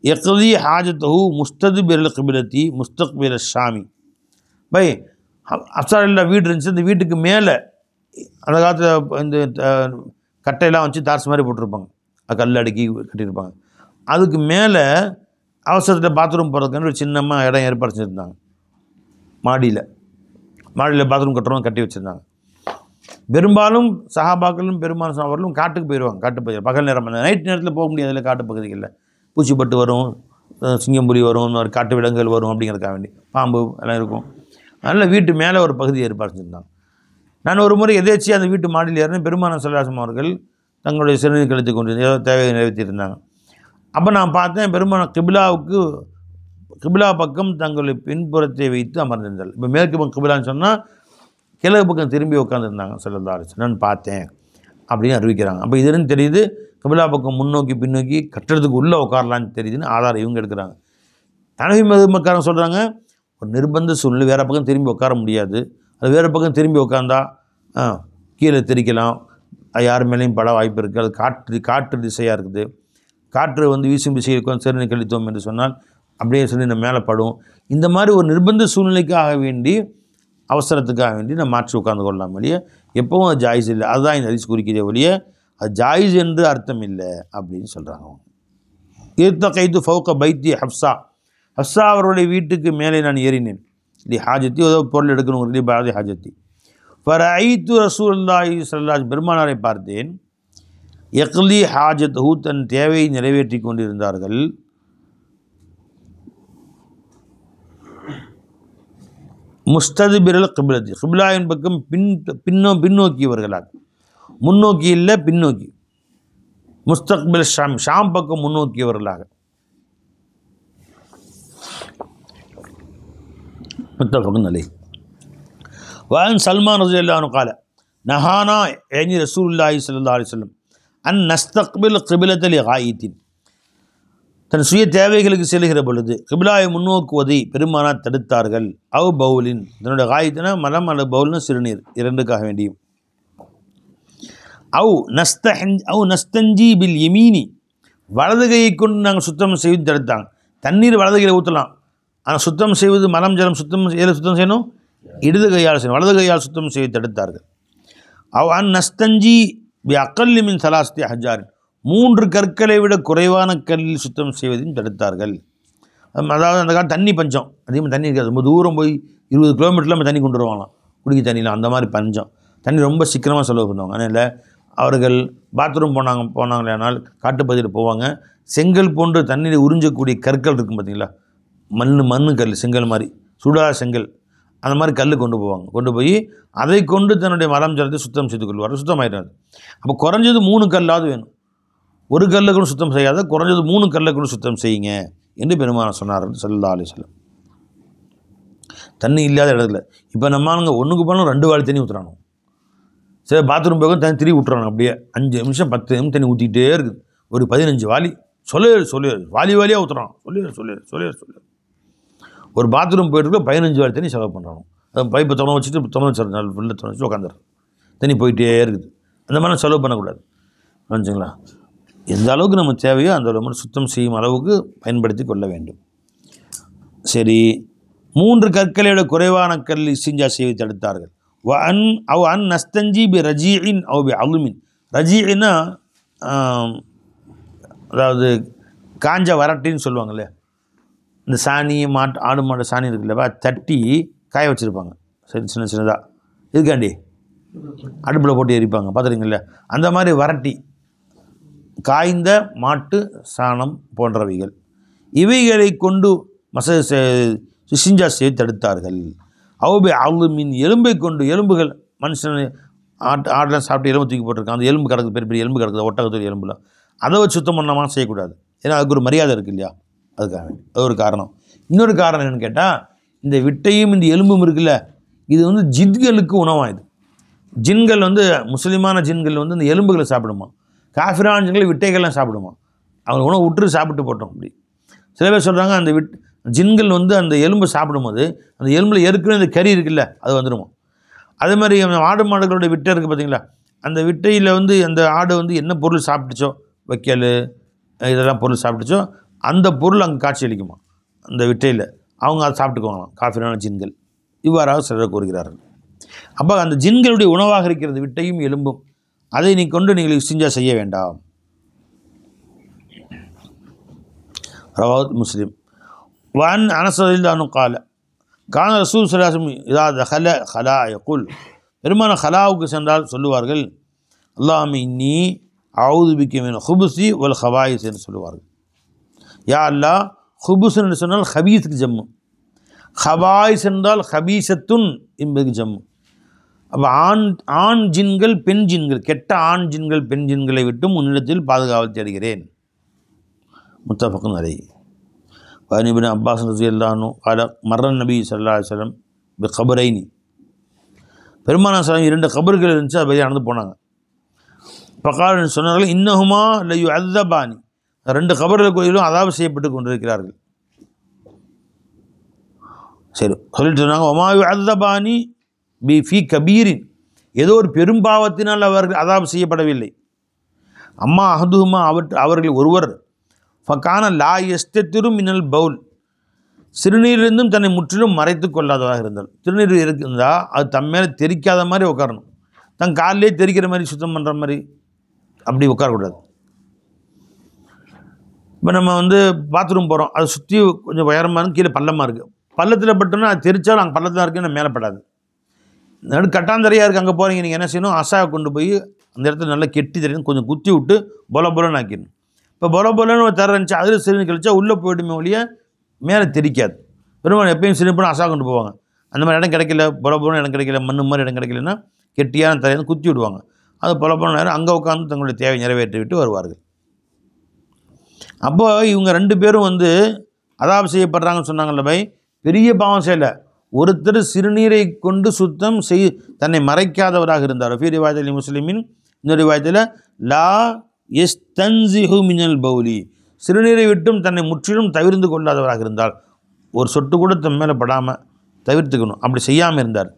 Speaker 2: யக்தி ஹாஜத்தஹு முஸ்தத்பிரல் கிபிலத்தி முஸ்தக்பில ஷாமி. பை ஹஃப்ஸா ரலியல்லாஹு வீடு இருந்துச்சு, இந்த வீட்டுக்கு மேலே அந்த காலத்தில் இந்த கட்டையெல்லாம் வச்சு தார்ஸ் மாதிரி போட்டிருப்பாங்க, கல் அடுக்கி கட்டியிருப்பாங்க, அதுக்கு மேலே அவசரத்தில் பாத்ரூம் போகிறதுக்கான ஒரு சின்னமாக இடம் ஏற்பாடு செஞ்சுருந்தாங்க. மாடியில் பாத்ரூம் கட்டுறவங்க கட்டி வச்சுருந்தாங்க. பெரும்பாலும் சஹாபாக்களும் பெரும்பாலும் அவர்களும் காட்டுக்கு போயிடுவாங்க, காட்டு பகுதி பகல் நேரம், நைட் நேரத்தில் போக முடியாது இல்லை, காட்டு பகுதிகளில் பூச்சிப்பட்டு வரும், சிங்கம்புலி வரும், ஒரு காட்டு விலங்குகள் வரும், அப்படிங்கிறதுக்காக வேண்டி பாம்பு எல்லாம் இருக்கும். அதனால் வீட்டு மேலே ஒரு பகுதி ஏற்பாடு செஞ்சுருந்தாங்க. நான் ஒரு முறை எதேச்சியாக அந்த வீட்டு மாடியில் ஏறினேன். பெருமானார் ஸல்லல்லாஹு அலைஹி வஸல்லம் அவர்கள் தங்களுடைய சிறுநீர் கழித்து கொண்டு ஏதோ தேவையை நிறைவேற்றியிருந்தாங்க. அப்போ நான் பார்த்தேன், பெருமானார் கிபிலா பக்கம் தங்களுடைய பின்புறத்தை வைத்து அமர்ந்திருந்தார்கள். இப்போ மேற்கு பக்கம் கிபிலான்னு சொன்னால் கிழக்கு பக்கம் திரும்பி உட்காந்துருந்தாங்க ஸல்லல்லாஹு அலைஹி வஸல்லம். நான் பார்த்தேன் அப்படின்னு அறிவிக்கிறாங்க. அப்போ இதுன்னு தெரியுது, கிபிலா பக்கம் முன்னோக்கி பின்னோக்கி கட்டுறதுக்கு உள்ளே உட்காரலான்னு தெரியுதுன்னு ஆதாரம் இவங்க எடுக்கிறாங்க. தனவி மதுமக்காரங்க சொல்கிறாங்க, ஒரு நிர்பந்த சூழ்நிலை வேறு பக்கம் திரும்பி உட்கார முடியாது, அது வேறு பக்கம் திரும்பி உட்காந்தா கீழே தெரிக்கலாம், யார் மேலேயும் பட வாய்ப்பு இருக்குது, அது காற்று திசையாக இருக்குது, காற்று வந்து வீசும் திசையில் இருக்கும், சிறுநீர் கழித்தோம் என்று சொன்னால் அப்படியே சொல்லி நம்ம மேலே படும். இந்த மாதிரி ஒரு நிர்பந்த சூழ்நிலைக்காக வேண்டி, அவசரத்துக்காக வேண்டி நம்ம மாற்றி உட்கார்ந்து கொள்ளலாம் ஒழிய எப்பவும் அது ஜாயிஸ் இல்லை. அதுதான் இந்த ஹதீஸ் குறிக்கிறே ஒழிய அது ஜாயிஸ் என்று அர்த்தம் இல்லை அப்படின்னு சொல்கிறாங்க. இர்தகைது ஃபௌக பைத்தி ஹஃப்ஸா, ஹஃப்ஸா அவருடைய வீட்டுக்கு மேலே நான் ஏறினேன். இது ஹாஜத்தி, ஏதோ பொருள் எடுக்கணும், பாதி ஹாஜத்தி. ஃபரஐத்து ரசூலுல்லாஹி ஸல்லல்லாஹு அலைஹி வஸல்லம், பெருமானாரை பார்த்தேன். யக்லி ஹாஜத்தஹு, தன் தேவையை நிறைவேற்றி கொண்டிருந்தார்கள். முஸ்தத்பிரல் கிபிலத்தி, கிபிலாவின் பக்கம் பின்னோக்கியவர்களாக, முன்னோக்கி இல்லை பின்னோக்கி, முஸ்தக்பில் ஷாம் பக்கம் முன்னோக்கியவர்களாக. முத்தஃபகுன் அலைஹி. வஅன் சல்மான் ரலியல்லாஹு அன்ஹு قال நஹானா يعني ரசூலுல்லாஹி ஸல்லல்லாஹு அலைஹி வஸல்லம் அன் நஸ்தக்பில் கிபிலத்த லிகாயித்தின், தன் சுய தேவைகளுக்கு செல்கிற பொழுது கிபிலாவை முன்னோக்குவதை பெருமானார் தடுத்தார்கள். அவ் பவுலின், தன்னுடைய காயத்தினா மலம் அல்லது பவுல்னா சிறுநீர், இரண்டுக்காக வேண்டியும். அவு நஸ்தஞ்சி பில் யமீனி, வலது கையை கொண்டு நாங்கள் சுத்தம் செய்து தடுத்தாங்க. தண்ணீர் வலது கையில் ஊற்றலாம்,
Speaker 1: ஆனால் சுத்தம் செய்வது மலம் ஜலம் சுத்தம் சுத்தம் செய்யணும், இடது கையால் செய்யணும், வலது கையால் சுத்தம் செய்ய தடுத்தார்கள். அவன் நஸ்தஞ்சி அக்கல்லிமின் சலாஸ்தி ஹஜார், 3 கற்களை விட குறைவான கல்லில் சுத்தம் செய்வதையும் தடுத்தார்கள். அதாவது அந்த காலம் தண்ணி பஞ்சம், அதிகமாக தண்ணி இருக்காது, ரொம்ப தூரம் போய் 20 கிலோமீட்டரில் நம்ம தண்ணி கொண்டு வருவாங்களாம் குடிக்க தண்ணியில், அந்த மாதிரி பஞ்சம், தண்ணி ரொம்ப சீக்கிரமாக செலவு பண்ணுவாங்க. அதனால் அவர்கள் பாத்ரூம் போனாங்களேனால் காட்டுப்பகுதியில் போவாங்க, செங்கல் போன்று தண்ணீரை உறிஞ்சக்கூடிய கற்கள் இருக்கும் பார்த்தீங்களா, மண் கல், செங்கல் மாதிரி சுடாத செங்கல், அந்த மாதிரி கல் கொண்டு போவாங்க. கொண்டு போய் அதை கொண்டு தன்னுடைய மலம் ஜலத்தை சுத்தம் செய்து கொள்வார், சுத்தமாயிடாது. அப்போ குறைஞ்சது 3 கல்லாவது வேணும், ஒரு கல்லை கூட சுத்தம் செய்யாத, குறைஞ்சது 3 கல்லை கூட சுத்தம் செய்யுங்க என்று பெருமானார் சொன்னார்கள் ஸல்லல்லாஹு அலைஹி வஸல்லம். தண்ணி இல்லாத இடத்துல இப்போ நம்ம ஒன்றுக்கு போனால் 2 வாளி தண்ணி ஊற்றுறானோ, சரி பாத்ரூம் போக தண்ணி திரும்பி விட்டுறானோ, அப்படியே 5 நிமிஷம் 10 நிமிஷம் தண்ணி ஊற்றிக்கிட்டே இருக்குது. ஒரு 15 வாளி சொல்லு வாலியாக ஊற்றுறான், சொல்லு. ஒரு பாத்ரூம் போய்ட்டு 15 வாளி தண்ணி செலவு பண்ணுறானோ, அது பைப்பை திறந்து வச்சுட்டு நாள் ஃபுல்லாக திறந்து வச்சு உட்காந்துடுறேன், தண்ணி போயிட்டே இருக்குது. அந்த மாதிரி செலவு பண்ணக்கூடாது புரிஞ்சுங்களா. எந்த அளவுக்கு நம்ம தேவையோ அந்த அளவுக்கு சுத்தம் செய்யும் அளவுக்கு பயன்படுத்தி கொள்ள வேண்டும். சரி, 3 கற்களை விட குறைவான கல் இஸ்திஞ்சா செய்வதை தடுத்தார்கள். அன் நஸ்தஞ்சி பி ரஜீஇன் அவ் பி அலுமின், ரஜீஇன்னா அதாவது காஞ்ச வரட்டின்னு சொல்லுவாங்க இல்லையா, இந்த சாணி ஆடு மாடு சாணி இருக்குல்லவா, தட்டி காய வச்சுருப்பாங்க, சரி சின்னதாக இதுக்காண்டி அடுப்பில் போட்டு எரிப்பாங்க பார்த்துருக்கீங்கள, அந்த மாதிரி வரட்டி, காய்ந்த மாட்டு சாணம் போன்றவைகள், இவைகளை கொண்டு இஸ்திஞ்சா செய்ய தடுத்தார்கள். அவுபை அலுமின், எலும்பை கொண்டு, எலும்புகள் மனுஷன் ஆடெலாம் சாப்பிட்டு எலும்பு தூக்கி போட்டிருக்காங்க, அந்த எலும்பு கிடக்குது, பெரிய பெரிய எலும்பு கிடக்குது, ஒட்டகத்தூர் எலும்புலாம், அதை வச்சு சுத்தம் பண்ணாமல் செய்யக்கூடாது, ஏன்னா அதுக்கு ஒரு மரியாதை இருக்குது இல்லையா, அதுக்காக அது ஒரு காரணம். இன்னொரு காரணம் என்னென்னு கேட்டால், இந்த விட்டையும் இந்த எலும்பும் இருக்குல்ல, இது வந்து ஜின்களுக்கு உணவாகுது. ஜின்கள் வந்து முஸ்லீமான ஜின்கள் வந்து இந்த எலும்புகளை சாப்பிடுமா, காஃபிரான ஜின்கள் விட்டைகள்லாம் சாப்பிடுமா, அவங்க உணவு விட்டு சாப்பிட்டு போட்டோம். அப்படி சில பேர் சொல்கிறாங்க, அந்த ஜின்கள் வந்து அந்த எலும்பு சாப்பிடும்போது அந்த எலும்பில் ஏற்கனவே அந்த கறி இருக்குல்ல அது வந்துடுமா. அதே மாதிரி ஆடு மாடுகளோட விட்டை இருக்குது பார்த்தீங்களா, அந்த விட்டையில் வந்து அந்த ஆடு வந்து என்ன பொருள் சாப்பிட்டுச்சோ, வைக்கல் இதெல்லாம் பொருள் சாப்பிட்டுச்சோ, அந்த பொருள் அங்கே காட்சி அளிக்குமா அந்த விட்டையில், அவங்க அதை சாப்பிட்டுக்குவாங்களாம் காஃபிரான ஜின்கள். இவ்வாறாக சிலர் கூறுகிறார்கள். அப்போ அந்த ஜின்களுடைய உணவாக இருக்கிறது விட்டையும் எலும்பும், அதை நீ கொண்டு நீங்கள் இஸ்திஞ்சா செய்ய வேண்டாம். ரவாத் முஸ்லிம். வன் அனஸில்லானு கால கான ரசூல் ஸல்லல்லாஹு அலைஹி வஸல்லம் இதா தஹல ஹலா யகுல், பெருமான ஹலாவுக்கு சென்றால் சொல்லுவார்கள், அல்லாஹும்ம இன்னி அஊது பிக்க மின் ஹுபுஸி வல் ஹபாயிஸ் என்று சொல்லுவார்கள். யா அல்லாஹ், ஹுபுஸ் என்று சொன்னால் ஹபீஸுக்கு ஜம்மு, ஹபாயிஸ் என்றால் ஹபீசத்துன் என்பதுக்கு ஜம்மு. அப்போ ஆண் ஜின்கள் பெண் ஜின்கள், கெட்ட ஆண் ஜின்கள் பெண் ஜின்களை விட்டும் உன்னிடத்தில் பாதுகாவல் தேடுகிறேன். முத்தஃபக்குன் அலைஹி. வஅன் இப்னு அப்பாஸ் ரலியல்லாஹு அன்ஹு قال மர்ர நபி ஸல்லல்லாஹு அலைஹி வஸல்லம் பிகபரைனி, பெருமானார் ஸல்லல்லாஹு 2 கபர்கள் இருந்துச்சு, அது நடந்து போனாங்க. ஃபகால் சொன்னார்கள், இன்னஹுமா லயுஅzzபானி, 2 கபர்களுக்குள்ளும் அதாபு செய்யப்பட்டு கொண்டிருக்கிறார்கள். சரி சொல்லிட்டு சொன்னாங்க, ஒமா யுஅzzபானி ஃபி கபீரின், ஏதோ ஒரு பெரும்பாவத்தினால் அவர்கள் அதாபு செய்யப்படவில்லை. அம்மா அஹதுஹுமா, அவர்கள் ஒருவர், ஃபகான லா யஸ்தத்திரு மினல் பவுல், சிறுநீரிலிருந்தும் தன்னை முற்றிலும் மறைத்து கொள்ளாதவராக இருந்தால், திருநீர் இருந்தால் அது தம் மேலே தெரிக்காத மாதிரி உட்காரணும், தன் காலிலே தெரிக்கிற மாதிரி சுத்தம் பண்ணுற மாதிரி அப்படி உட்காரக்கூடாது. இப்போ நம்ம வந்து பாத்ரூம் போகிறோம், அதை சுற்றி கொஞ்சம் உயரமாக இருக்குது, கீழே பள்ளமாக இருக்குது, பள்ளத்தில் பட்டோன்னா அது தெரிச்சாலும் அங்கே பள்ளத்தில் இருக்குன்னு மேலே படாது. நடு கட்டாந்தரையாக இருக்குது, அங்கே போகிறீங்க, நீங்கள் என்ன செய்யணும், அசாவை கொண்டு போய் அந்த இடத்துல நல்லா கெட்டி தெரியும், கொஞ்சம் குத்தி விட்டு பொலன்னு ஆக்கிடணும். இப்போ பொலன்னு தர இருந்துச்சு, அதில் சிறுநீர் கழிச்சா உள்ளே போய்ட்டுமே ஒழிய மேலே தெரிக்காது. பெரும்பாலும் எப்பயும் சிறுநீர் பண்ண அசா கொண்டு போவாங்க, அந்த மாதிரி இடம் கிடைக்கல, பொலன்னு இடம் கிடைக்கல, மண்ணு மாதிரி இடம் கிடைக்கலன்னா கெட்டியான தரையை குத்தி விடுவாங்க, அது பொலன்னு நேரம் அங்கே உட்காந்து தங்களுடைய தேவை நிறைவேற்றி விட்டு வருவார்கள். அப்போ இவங்க 2 பேரும் வந்து அதாபு செய்யப்படுறாங்கன்னு சொன்னாங்கல்ல பை, பெரிய பாவம் செய்யலை, ஒருத்தர் சிறுநீரை கொண்டு சுத்தம் தன்னை மறைக்காதவராக இருந்தார். ஃபீ ரிவாயத்தில் முஸ்லிமின், இன்னொரு ரிவாயத்தில் லா யஸ்தன்ஸிஹு மினல் பௌலி, சிறுநீரை விட்டும் தன்னை முற்றிலும் தவிர்த்து கொள்ளாதவராக இருந்தால், ஒரு சொட்டு கூட தன் மேலே படாமல் தவிர்த்துக்கணும், அப்படி செய்யாமல் இருந்தார்,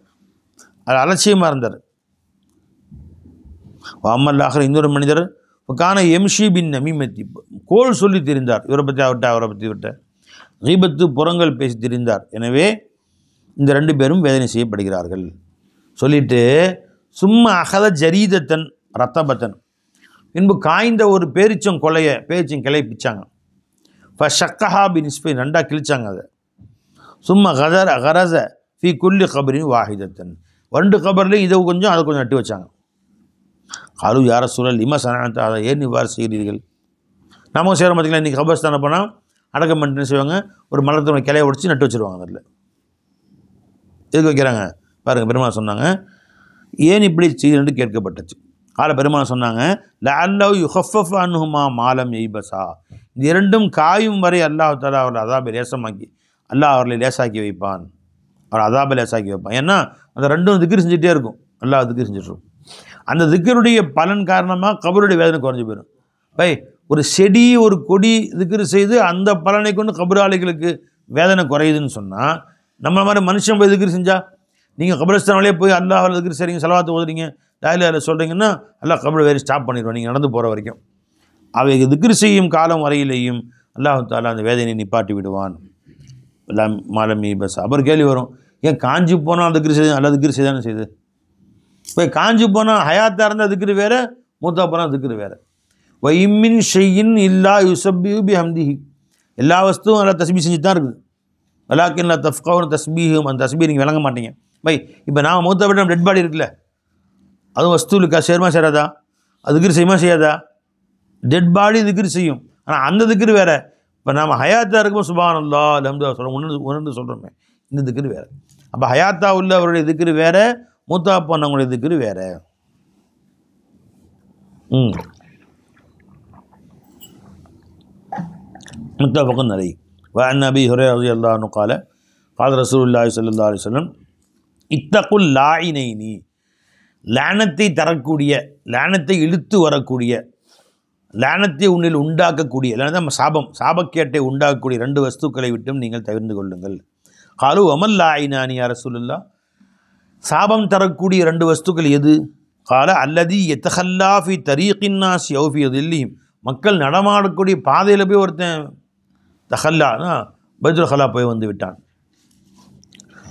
Speaker 1: அது அலட்சியமாக இருந்தார். அம்மல்லாஹர், இன்னொரு மனிதர், கான எம்ஷி பின் நமீமத்தி, கோல் சொல்லி தெரிந்தார், இவரை பற்றி அவர்கிட்ட அவரை பற்றி விட்ட
Speaker 2: கீபத்து புறங்கள் பேசி திரிந்தார். எனவே இந்த 2 பேரும் வேதனை செய்யப்படுகிறார்கள். சொல்லிட்டு சும்மா அகத ஜரீதத்தன் ரத்தபத்தன், பின்பு காய்ந்த ஒரு பேரிச்சம் கிளை பிச்சாங்க. ஷக்கஹா பின் இஸ்பை 2 கிழிச்சாங்க அதை. சும்மா கரச ஃபி குல்லி கபரின் வாஹிதத்தன், 2 கபர்லையும் இதை கொஞ்சம் அதை கொஞ்சம் நட்டு வச்சாங்க. காலு யார சூழல் இம சனாத்த, அதை ஏன் இவ்வாறு செய்கிறீர்கள்? நம்ம சேர பார்த்திங்களா, இன்றைக்கி கபர்ஸ்தான போனால் அடக்கம் பண்ணிட்டு செய்வாங்க, ஒரு மலத்தோட கிளையை உடச்சி நட்டு வச்சுருவாங்க. அதில் எதுக்கு வைக்கிறாங்க பாருங்கள். பெருமாள் சொன்னாங்க ஏன் இப்படி செய்யணுன்னு கேட்கப்பட்டுச்சு. பெருமாள் சொன்னாங்க லஅல்லஹு யுஹஃபஃபு அன்ஹுமா மாலம் எய்பஸா, இந்த 2ம் காயும் வரை அல்லாஹ் தஆலா அவர்களை அதாபை லேசமாக்கி அல்லாஹ் அவர்களை லேசாக்கி வைப்பான், அவர் அதாபை லேசாக்கி வைப்பான். ஏன்னா அந்த 2ம் திக்ர் செஞ்சுட்டே இருக்கும், அல்லாஹ் திக்ர் செஞ்சுட்ருக்கும். அந்த திக்ருடைய பலன் காரணமாக கபருடைய வேதனை குறைஞ்சி போயிடும். ஒரு செடி ஒரு கொடி திக்ர் செய்து அந்த பலனை கொண்டு கபராளிகளுக்கு வேதனை குறையுதுன்னு சொன்னால், நம்ம மாதிரி மனுஷன் போய் திக்ர் செஞ்சால், நீங்கள் கபரஸ்தானாலே போய் அல்லாஹ் திக்ர் செய்கிறீங்க, சலவாத்து ஓதுறீங்க, லா இலாஹ இல்லல்லாஹ் சொல்கிறீங்கன்னா அல்லாஹ் கபரை வேறு ஸ்டாப் பண்ணிடுவோம் நீங்கள் நடந்து போகிற வரைக்கும். அவை திக்ர் செய்யும் காலம் வரையிலேயும் அல்லாஹ் தஆலா அந்த வேதனையை நிப்பாட்டி விடுவான். எல்லாம் மாலமி பஸ். அப்புறம் கேள்வி வரும், ஏன் காஞ்சி போனால் திக்ர் செய்து அல்லா திக்ர் செய்தானே செய்யுது? போய் காஞ்சி போனால் ஹயாத்தாக இருந்தால் திக்ரு வேறு, மூத்தா போனால் திக்ரு வேறு. வைமின் ஷையின் இல்லா யுசப்பிஹு பிஹம்திஹி, எல்லா வஸ்துவும் நல்லா தஸ்பீஹ் செஞ்சு தான் இருக்குது. வலாக்கின் லா தஃப்கஹூன தஸ்பீஹும், அந்த தஸ்பீஹ் நீங்கள் விளங்க மாட்டீங்க. இப்போ நான் மூத்தா விட டெட் பாடி இருக்குல்ல, அதுவும் வஸ்து இருக்கா, சேருமா சேராதா? அது திக்ர் செய்யுமா செய்யாதா? டெட் பாடி திக்ர் செய்யும், ஆனால் அந்த திக்ரு வேறு. இப்போ நாம் ஹயாத்தாக இருக்கும்போது சுப்ஹானல்லாஹ் அல்ஹம்துலில்லாஹ் சொல்கிறோம், உணர்ந்து சொல்கிறோமே, இந்த திக்ரு வேறு. அப்போ ஹயாத்தா உள்ளவருடைய திக்ரு வேறு, மூத்தா போனவங்களுடைய திக்ரு வேறு. முத்தஃபகுன் அலைஹி. வஅன் அபீ ஹுரைரா ரலியல்லாஹு அன்ஹு قال قال رسول الله صلى الله عليه وسلم இத்தகுல் லாயினைனி, லானத்தை தரக்கூடிய, லானத்தை இழுத்து வரக்கூடிய, லானத்தை உன்னில் உண்டாக்கக்கூடிய, லானத்தை சாபக்கேட்டை உண்டாக்கக்கூடிய 2 வஸ்துக்களை விட்டும் நீங்கள் தவிர்ந்து கொள்ளுங்கள். காலு அமல் லாயினானி யா ரசூலுல்லாஹ், சாபம் தரக்கூடிய 2 வஸ்துக்கள் எது? கால அல்லதி எத்தஹல்லா ஃபி தரீகின் நாஸ் யௌ ஃபி தில்லிஹிம், மக்கள் நடமாடக்கூடிய பாதையில் போய் ஒருத்தன் தஹல்லானா பைத்துல் ஹலா போய் வந்து விட்டான்,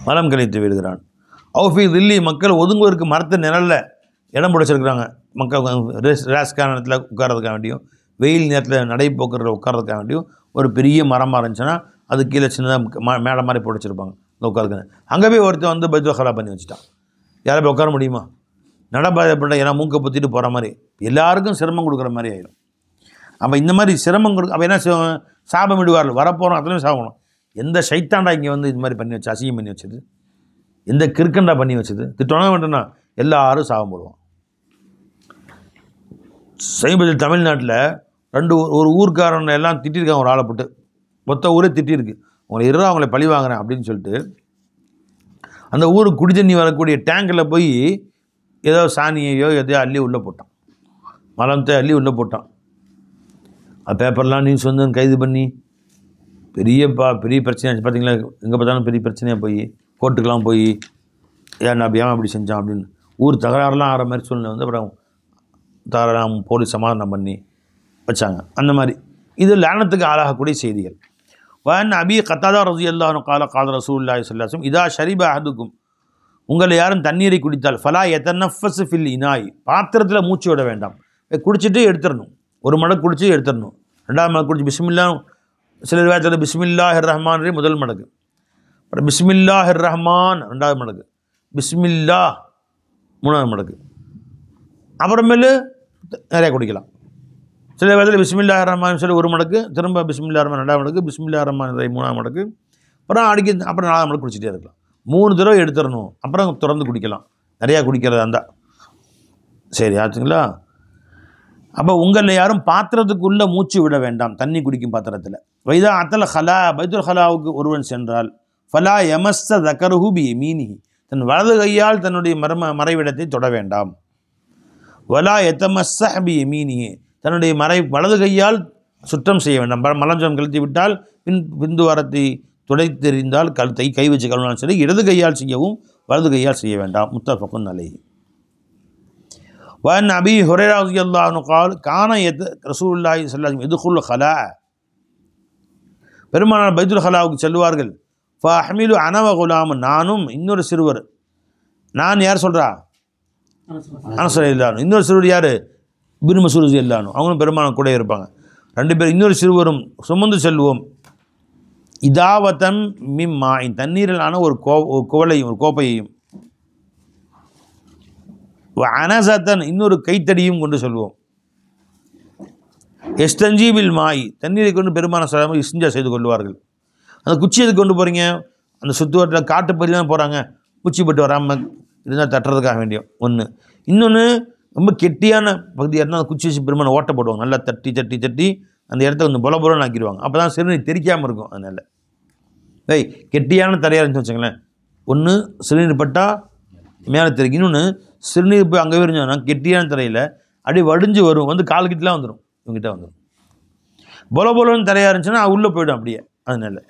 Speaker 2: மலம் கழித்து விடுகிறான். அவுஃபி தில்லி, மக்கள் ஒதுங்குவதற்கு மரத்து நிழலில் இடம் பிடிச்சிருக்கிறாங்க, மக்கள் ரேஸ்கான நேரத்தில் உட்காரதுக்காக வேண்டியும், வெயில் நேரத்தில் நடை போக்குறதுல உட்காரதுக்காக வேண்டியும் ஒரு பெரிய மரமாக இருந்துச்சுன்னா அது கீழே சின்னதாக மேடை மாதிரி போட்டுச்சிருப்பாங்க அந்த உட்காருக்குன்னு. அங்கே போய் ஒருத்தர் வந்து பைத்துல் ஹலா பண்ணி வச்சுட்டான். யாரை போய் உட்கார முடியுமா? நடப்பாதைப்பட்ட ஏன்னா மூக்கை பற்றிட்டு போகிற மாதிரி எல்லாருக்கும் சிரமம் கொடுக்குற மாதிரி ஆயிடும். அப்போ இந்த மாதிரி சிரமம் அப்போ என்ன செய்வாங்க? சாபம் விடுவார்கள், வரப்போகிறோம் அத்தனையும் சாபணும். எந்த சைத்தாண்டா இங்கே வந்து இது மாதிரி பண்ணி வச்சு அசிங்கம் பண்ணி வச்சது? எந்த கிறுக்கண்டா பண்ணி வச்சது? திட்டணும் வேண்டும்னா எல்லாரும் சாபம் போடுவோம். சமீபத்தில் தமிழ்நாட்டில் ஒரு ஊர்க்காரன் எல்லாம் திட்டிருக்காங்க, ஒரு ஆளை போட்டு மொத்த ஊரே திட்டிருக்கு, உங்களை அவங்களை பழி வாங்குறேன் அப்படின்னு சொல்லிட்டு அந்த ஊருக்கு குடி தண்ணி வரக்கூடிய டேங்கில் போய் ஏதோ சாணியையோ எதையோ அள்ளி உள்ளே போட்டான், மலத்தை அள்ளி உள்ளே போட்டான். அது பேப்பர்லாம் நியூஸ் வந்து கைது பண்ணி பெரிய பிரச்சனை ஆச்சு. பார்த்தீங்களா, எங்கே பார்த்தாலும் பெரிய பிரச்சனையாக போய் கோர்ட்டுக்கெலாம் போய் ஏன் அப்படி செஞ்சான் அப்படின்னு ஊர் தகராறுலாம் ஆகிற மாதிரி சூழ்நிலை வந்து அப்புறம் தகராறு போலீஸ் சமாதானம் பண்ணி வச்சாங்க. அந்த மாதிரி இது லானத்துக்கு ஆளாகக்கூடிய செய்திகள். வன் அபி கத்தாதா ரலியல்லாஹு அன்ஹு قال قال رسول الله صلى الله عليه وسلم இதா ஷரிப அஹதுக்கும், உங்களை யாரும் தண்ணீரை குடித்தால் ஃபலா யதனஃபஸ் ஃபில் இனாய், பாத்திரத்தில் மூச்சு விட வேண்டாம், குடிச்சிட்டு எடுத்துடணும். ஒரு மடக்கு குடிச்சு எடுத்துடணும், 2வது மடக்கு குடிச்சு பிஸ்மில்லா, சில விவாதத்தில் பிஸ்மில்லாஹிர் ரஹ்மான் முதல் மடக்கு, அப்புறம் பிஸ்மில்லாஹிர் ரஹ்மான் 2வது மடக்கு, பிஸ்மில்லா 3வது மடக்கு, அப்புறமேலு நிறையா குடிக்கலாம். சில விதத்தில் பிஸ்மில்லாஹிர் ரஹ்மான் சொல்லி 1 மடக்கு, திரும்ப பிஸ்மில்லாஹிர் ரஹ்மான் 2வது மடக்கு, பிஸ்மில்லாஹிர் ரஹ்மான் 3வது மடக்கு, அப்புறம் அப்புறம் 4வது மடக்கு குடிச்சிட்டே இருக்கலாம். 3 தடவை எடுத்துடணும், அப்புறம் திறந்து குடிக்கலாம். நிறையா குடிக்கிறதா இருந்தால் சரி ஆச்சுங்களா. அப்போ உங்களில் யாரும் பாத்திரத்துக்குள்ளே மூச்சு விட வேண்டாம், தண்ணி குடிக்கும் பாத்திரத்தில். வைதா அத்தல் ஹலா, பைத்துல் ஹலாவுக்கு ஒருவன் சென்றால் ஃபலா எமஸ்ஸ தக்கருஹு பி யமீனிஹி, தன் வலது கையால் தன்னுடைய மறைவிடத்தை தொட வேண்டாம். வலா எத்தமஸ்ஸஹ் பி யமீனிஹி, தன்னுடைய வலது கையால் சுத்தம் செய்ய வேண்டாம். மலஞ்சம் கழுத்தி விட்டால் பிந்துவாரத்தை துடைத்தெறிந்தால் கை வச்சு கழுவினாலும் சரி, இடது கையால் செய்யவும் வலது கையால் செய்ய வேண்டாம். முத்தஃபகுன் அலைஹி. وأن أبي هريرة رضي الله عنه قال كان رسول الله صلى الله عليه وسلم يدخل الخلاء
Speaker 1: பெருமானார் பைத்துல் ஹலாவுக்கு செல்வார்கள். ஃபஹ்மிலு அனவ குலாம், நானும் இன்னொரு சிறுவர். நான் யார் சொல்கிறா? அனஸ் ரலியல்லாஹு. இன்னொரு சிறுவர் யார்? இப்னு மஸ்ஊத் ரலியல்லாஹு அன்ஹு. அவங்களும் பெருமானார் கூட இருப்பாங்க. 2 பேர் இன்னொரு சிறுவரும் சுமந்து செல்வோம். இதாவத்தன் மிம்மாயின், தண்ணீரிலான ஒரு குவளையும் ஒரு கோப்பையையும், அனசத்தன் இன்னொரு கைத்தடியும் கொண்டு செல்வோம். எஸ்தஞ்சீபில் மாய், தண்ணீரை கொண்டு பெருமானார் ஸல்லல்லாஹு அலைஹி வஸல்லம் இஸ்திஞ்சா செய்து கொள்வார்கள். அந்த குச்சி எதுக்கு கொண்டு போகிறீங்க? அந்த சுற்றுவட்டில் காட்டு பகுதியில் தான் போகிறாங்க, குச்சி பட்டு வராமல் இருந்தால் தட்டுறதுக்காக வேண்டியும் ஒன்று. இன்னொன்று, ரொம்ப கெட்டியான பகுதியாக இருந்தால் அந்த குச்சி வச்சு பெருமானை ஓட்ட போடுவாங்க. நல்லா தட்டி தட்டி தட்டி அந்த இடத்த கொஞ்சம் பொலபொலன்னு ஆக்கிடுவாங்க. அப்போ தான் சிறுநீர் தெரிக்காமல் இருக்கும். அதனால் கெட்டியான தரையாக இருந்துச்சு வச்சுங்களேன், ஒன்று சிறுநீர் பட்டால் மேலே தெரிக்கும், இன்னொன்று சிறுநீர் போய் அங்கே இருந்தோம்னா கெட்டியான தரையில் அப்படியே வடிஞ்சு வரும், வந்து கால்கிட்டலாம் வந்துடும், இவங்ககிட்ட வந்துடும். பொலபொலன்னு தரையாக இருந்துச்சுன்னா உள்ளே போய்டும் அப்படியே. அதனால்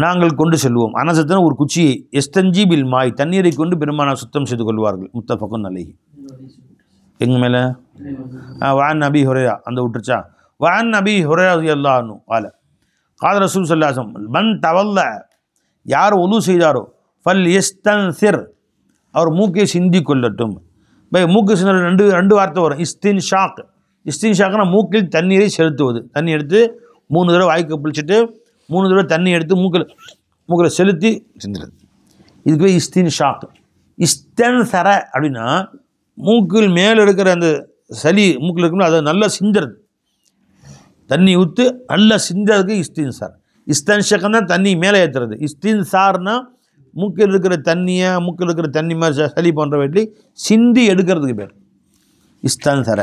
Speaker 1: நாங்கள் கொண்டு செல்வோம். அனசத்தன ஒரு குச்சியை, எஸ்தஞ்சீபில் மாய், தண்ணீரை கொண்டு பெருமானார் சுத்தம் செய்து கொள்வார்கள். முத்தஃபகுன் அலைஹி. எங்க மேலே வான் நபி ஹுரைரா அந்த விட்டுருச்சா? வான் நபி ஹுரைரா ரலியல்லாஹு அன்ஹு قال قال ரசூல் ஸல்லல்லாஹு அலைஹி வஸல்லம் மன் தவல்ல, யார் ஒது செய்தாரோ ஃபல் யஸ்தன்சிர், அவர் மூக்கை சிந்தி கொள்ளட்டும். மூக்கை சிந்த ரெண்டு வார்த்தை வரும். இஸ்தின்ஷாக், இஸ்தின்ஷாக்னா மூக்கில் தண்ணீரை செலுத்துவது. தண்ணி எடுத்து 3 தடவை வாய்க்கு பிடிச்சிட்டு 3 தடவை தண்ணி எடுத்து மூக்கில் செலுத்தி சிந்துறது. இதுக்கு போய் இஸ்தின்ஷாக். இஸ்தன்சர அப்படின்னா மூக்கில் மேலே இருக்கிற அந்த சளி மூக்கில் இருக்கணும், அதை நல்லா சிந்துறது. தண்ணி ஊற்று நல்லா சிந்ததுக்கு இஸ்தின்சார். இஸ்தன்ஷாக்னா தான் தண்ணி மேலே ஏற்றுறது. இஸ்தின்சார்னா மூக்கில் இருக்கிற தண்ணியை, மூக்கில் இருக்கிற தண்ணி மாதிரி சளி போன்ற வீட்டில் சிந்தி எடுக்கிறதுக்கு பேர் இஸ்தன்சர.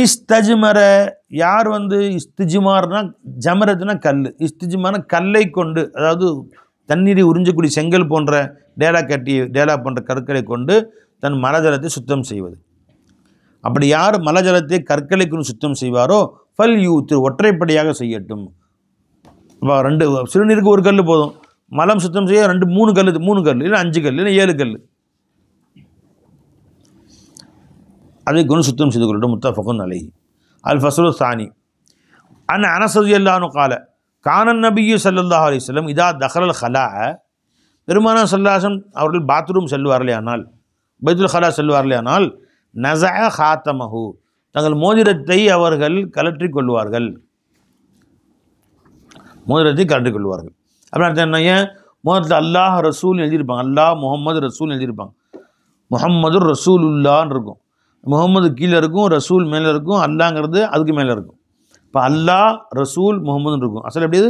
Speaker 1: இஸ்தஜ்மர, யார் இஸ்திஜ்மார்னா ஜமரத்துனா கல், இஸ்திஜ்மார்னா கல்லை கொண்டு, அதாவது தண்ணீரை உறிஞ்சக்கூடிய செங்கல் போன்ற டேலா போன்ற கற்களை கொண்டு தன் மலஜலத்தை சுத்தம் செய்வது. அப்படி யார் மலஜலத்தை கற்களை கொண்டு சுத்தம் செய்வாரோ ஃபல் யூத்து, ஒற்றைப்படியாக செய்யட்டும். இப்போ 2 சிறுநீருக்கு ஒரு கல் போதும், மலம் சுத்தம் செய்ய 3 கல் இல்லை 5 கல் இல்லை 7 கல், அதை கொண்டு சுத்தம் செய்து கொள்ளட்டும். முத்தஃபகுன் அலைஹி. அல் ஃபஸ்லு சானி அன் அனஸ் ரலியல்லாஹு அன்ஹு قال கான நபியு ஸல்லல்லாஹு அலைஹி வஸல்லம் இதா தஹலல் ஹலா, பெருமானார் ஸல்லல்லாஹு அலைஹி வஸல்லம் அவர்கள் பாத்ரூம் செல்வார்களே ஆனால், பைத்துல் ஹலா செல்வார்களே ஆனால், நஸஅ ஹாத்தமஹு, தங்கள் மோதிரத்தை அவர்கள் கலற்றிக் கொள்வார்கள். அப்படின்னு என்ன? ஏன் மோதிரத்தில் அல்லாஹ் ரசூல் எழுதியிருப்பாங்க, அல்லாஹ் முஹம்மது ரசூல் எழுதியிருப்பாங்க. முஹம்மது ரசூலுல்லான்னு இருக்கும், முகமது கீழே இருக்கும், ரசூல் மேலே இருக்கும், அல்லாங்கிறது அதுக்கு மேலே இருக்கும். இப்போ அல்லாஹ் ரசூல் முகமதுன்னு இருக்கும். அசல் எப்படி?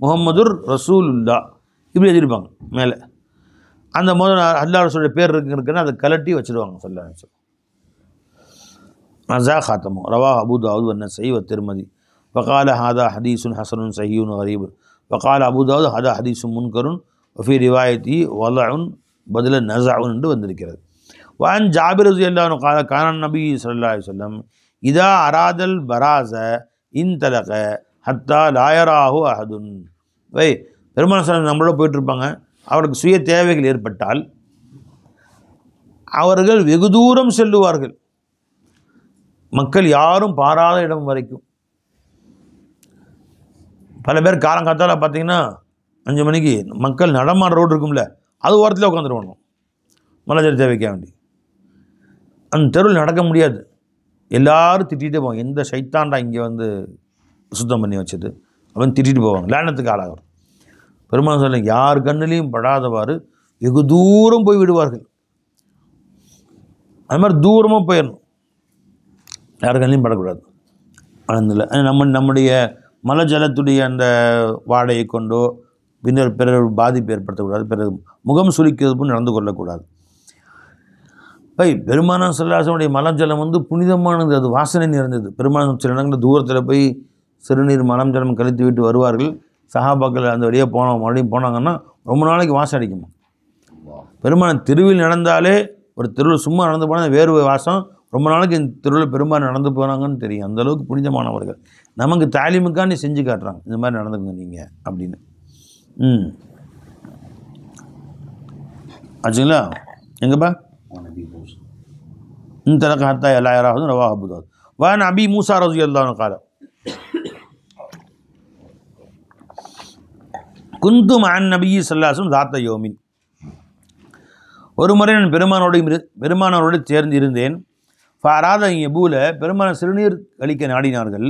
Speaker 1: முகமதுர் ரசூலுல்லா இப்படி எழுதியிருப்பாங்க மேலே. அந்த அல்லாஹ் ரசூலுடைய பேர் இருக்குன்னு அதை கலட்டி வச்சுருவாங்க. ஸல்லல்லாஹு அலைஹி வஸல்லம். நஸா ஹாத்தமு ரவாஹு அபூ தாவூத் வன்னஸாயி வத்திர்மிதி வகால ஹாதா ஹதீஸுன் ஹஸனுன் ஸஹீஹுன் கரீபுன் வகால அபூ தாவூத் ஹாதா ஹதீஸுன் முன்கருன் வஃபி ரிவாயத்தி வலஉன் பதில நஸஉன் என்று வந்திருக்கிறது. வான் ஜாபிர் ரலியல்லாஹு அன்ஹு قال கான நபி ஸல்லல்லாஹு அலைஹி வஸல்லம் இதா அராதல் பராஸ இன்தலக ஹத்தா லா யராஹு அஹதுன். பெருமானார் ஸல்லல்லாஹு நம்மளோட போயிட்டுருப்பாங்க, அவருக்கு சுய தேவைகள் ஏற்பட்டால் அவர்கள் வெகு தூரம் செல்லுவார்கள், மக்கள் யாரும் பாராத இடம் வரைக்கும். பல பேர் காலங்காத்தால் பார்த்தீங்கன்னா 5 மணிக்கு மக்கள் நடமாடுற ரோடு இருக்கும்ல, அது ஓரத்தில் உட்காந்துருவாங்க மலஜல தேவைக்க வேண்டி. அந்த தெருவில் நடக்க முடியாது, எல்லோரும் திட்டிகிட்டே போவாங்க. எந்த சைத்தாண்டா இங்கே சுத்தம் பண்ணி வச்சது அப்படின்னு திட்டிகிட்டு போவாங்க, லேனத்துக்கு ஆளாகும். பெருமாள் சொல்ல யார் கண்ணிலையும் படாதவாறு வெகு தூரம் போய் விடுவார்கள். அது மாதிரி தூரமாக போயிடணும், யார் கண்ணிலையும் படக்கூடாது. அதில் நம்முடைய மலஜலத்துடைய அந்த வாடையை கொண்டோ பிறர் பாதிப்பு ஏற்படுத்தக்கூடாது, பிறகு முகம் சுளிக்கிறது போல் நடந்து கொள்ளக்கூடாது. பெருமானார் ஸல்லல்லாஹு அலைஹி வஸல்லம் மலம் புனிதமானது, அது வாசனை நிறைந்தது. பெருமானார் சில இடங்களில் தூரத்தில் போய் சிறுநீர் மலம் ஜலம் கழித்து விட்டு வருவார்கள். சஹாபாக்கள் அந்த வழியாக மறுபடியும் போனாங்கன்னா ரொம்ப நாளைக்கு வாசம் அடிக்குமா. பெருமானார் தெருவில் நடந்தாலே, ஒரு தெருவில் சும்மா நடந்து போனால் வேறு வாசம், ரொம்ப நாளைக்கு இந்த தெருவில் பெருமானார் நடந்து போனாங்கன்னு தெரியும். அந்தளவுக்கு புனிதமானவர்கள். நமக்கு தாலிமுக்காண்டி செஞ்சு காட்டுறாங்க, இந்த மாதிரி நடந்துக்குங்க நீங்கள் அப்படின்னு. ஆச்சுங்களா? எங்கப்பா இந்த ஹத்தா எல்லா யாராவது ரவாஹு அபூ தாவூத். வான் அபி மூஸா ரலியல்லாஹு அன்ஹு قال
Speaker 2: குந்து மஅன் நபி ஸல்லல்லாஹு அலைஹி வஸல்லம் தாத்த யோமின். ஒரு முறை நான் பெருமானாரோடு சேர்ந்து இருந்தேன். ஃபராத யபூல, பெருமானார் சிறுநீர் கழிக்க நாடினார்கள்.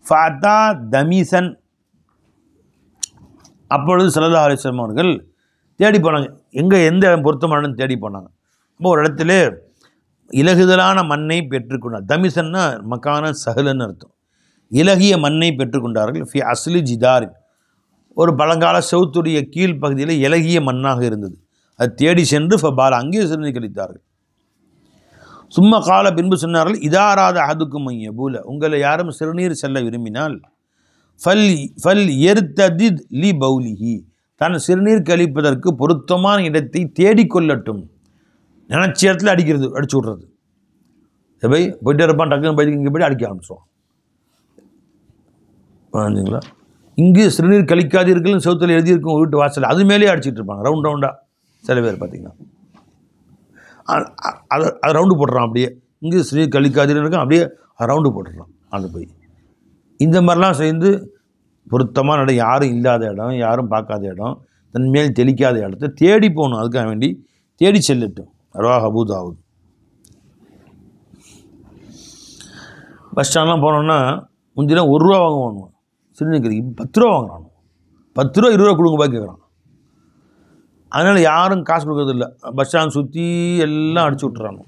Speaker 2: ஃபஅதா தமிசன், அப்பொழுது ஸல்லல்லாஹு அலைஹி வஸல்லம் அவர்கள் தேடி போனாங்க, எங்கே எந்த இடம் பொருத்தமானன்னு தேடி போனாங்க. அப்போ ஒரு இடத்துல இலகுதலான மண்ணை பெற்றுக்கொண்டார். தமிசன்னா மக்கான சஹலன்னு அர்த்தம். இலகிய மண்ணை பெற்றுக்கொண்டார்கள். ஃபி அஸ்லி ஜிதாரின், ஒரு பழங்கால செவுத்துடைய கீழ் பகுதியில் இலகிய மண்ணாக இருந்தது. அது தேடி சென்று ஃபபால், அங்கே சிறுநீர் கழித்தார்கள். சும்மா கால, பின்பு சொன்னார்கள், இதாராத அஹதுக்கும் யபூல, உங்களை யாரும் சிறுநீர் செல்ல விரும்பினால் ஃபல் எர்ததித் லி பௌலிஹி, தான் சிறுநீர் கழிப்பதற்கு பொருத்தமான இடத்தை தேடிக்கொள்ளட்டும். நினச்ச இடத்துல அடிச்சு விட்றது. போய் போயிட்டே இருப்பான், டக்குன்னு போய் இங்கே போய் அடிக்க ஆரம்பிச்சோம். புரிஞ்சுங்களா? இங்கே சிறுநீர் கழிக்காதீர்கள் செவுத்தில் எழுதியிருக்கும் வீட்டு வாசல், அது மேலேயே அடிச்சுட்டு இருப்பாங்க ரவுண்டாக. சில பேர் பார்த்தீங்கன்னா அதை ரவுண்டு போட்டுறான். அப்படியே இங்கே சிறுநீர் கழிக்காதீர்கள் அப்படியே ரவுண்டு போட்டுடுறான். அது போய் இந்த மாதிரிலாம் சேர்ந்து பொருத்தமான இடம், யாரும் இல்லாத இடம், யாரும் பார்க்காத இடம், தன் மேல் தெளிக்காத இடத்த தேடி போகணும். அதுக்காக வேண்டி தேடி செல்லட்டும். ரவாஹ் அபூ தாவூத். பஸ் ஸ்டாண்ட்லாம் போனோன்னா முந்திலாம் 1 ரூபா வாங்குவானுங்க சிறுநீர், 10 ரூபா வாங்குறானு. 10 ரூபா 20 ரூபா கொடுங்க போய் கேட்குறான். அதனால் யாரும் காசு கொடுக்குறது இல்லை. பஸ் ஸ்டாண்ட் சுற்றி எல்லாம் அடிச்சு விட்டுறானு.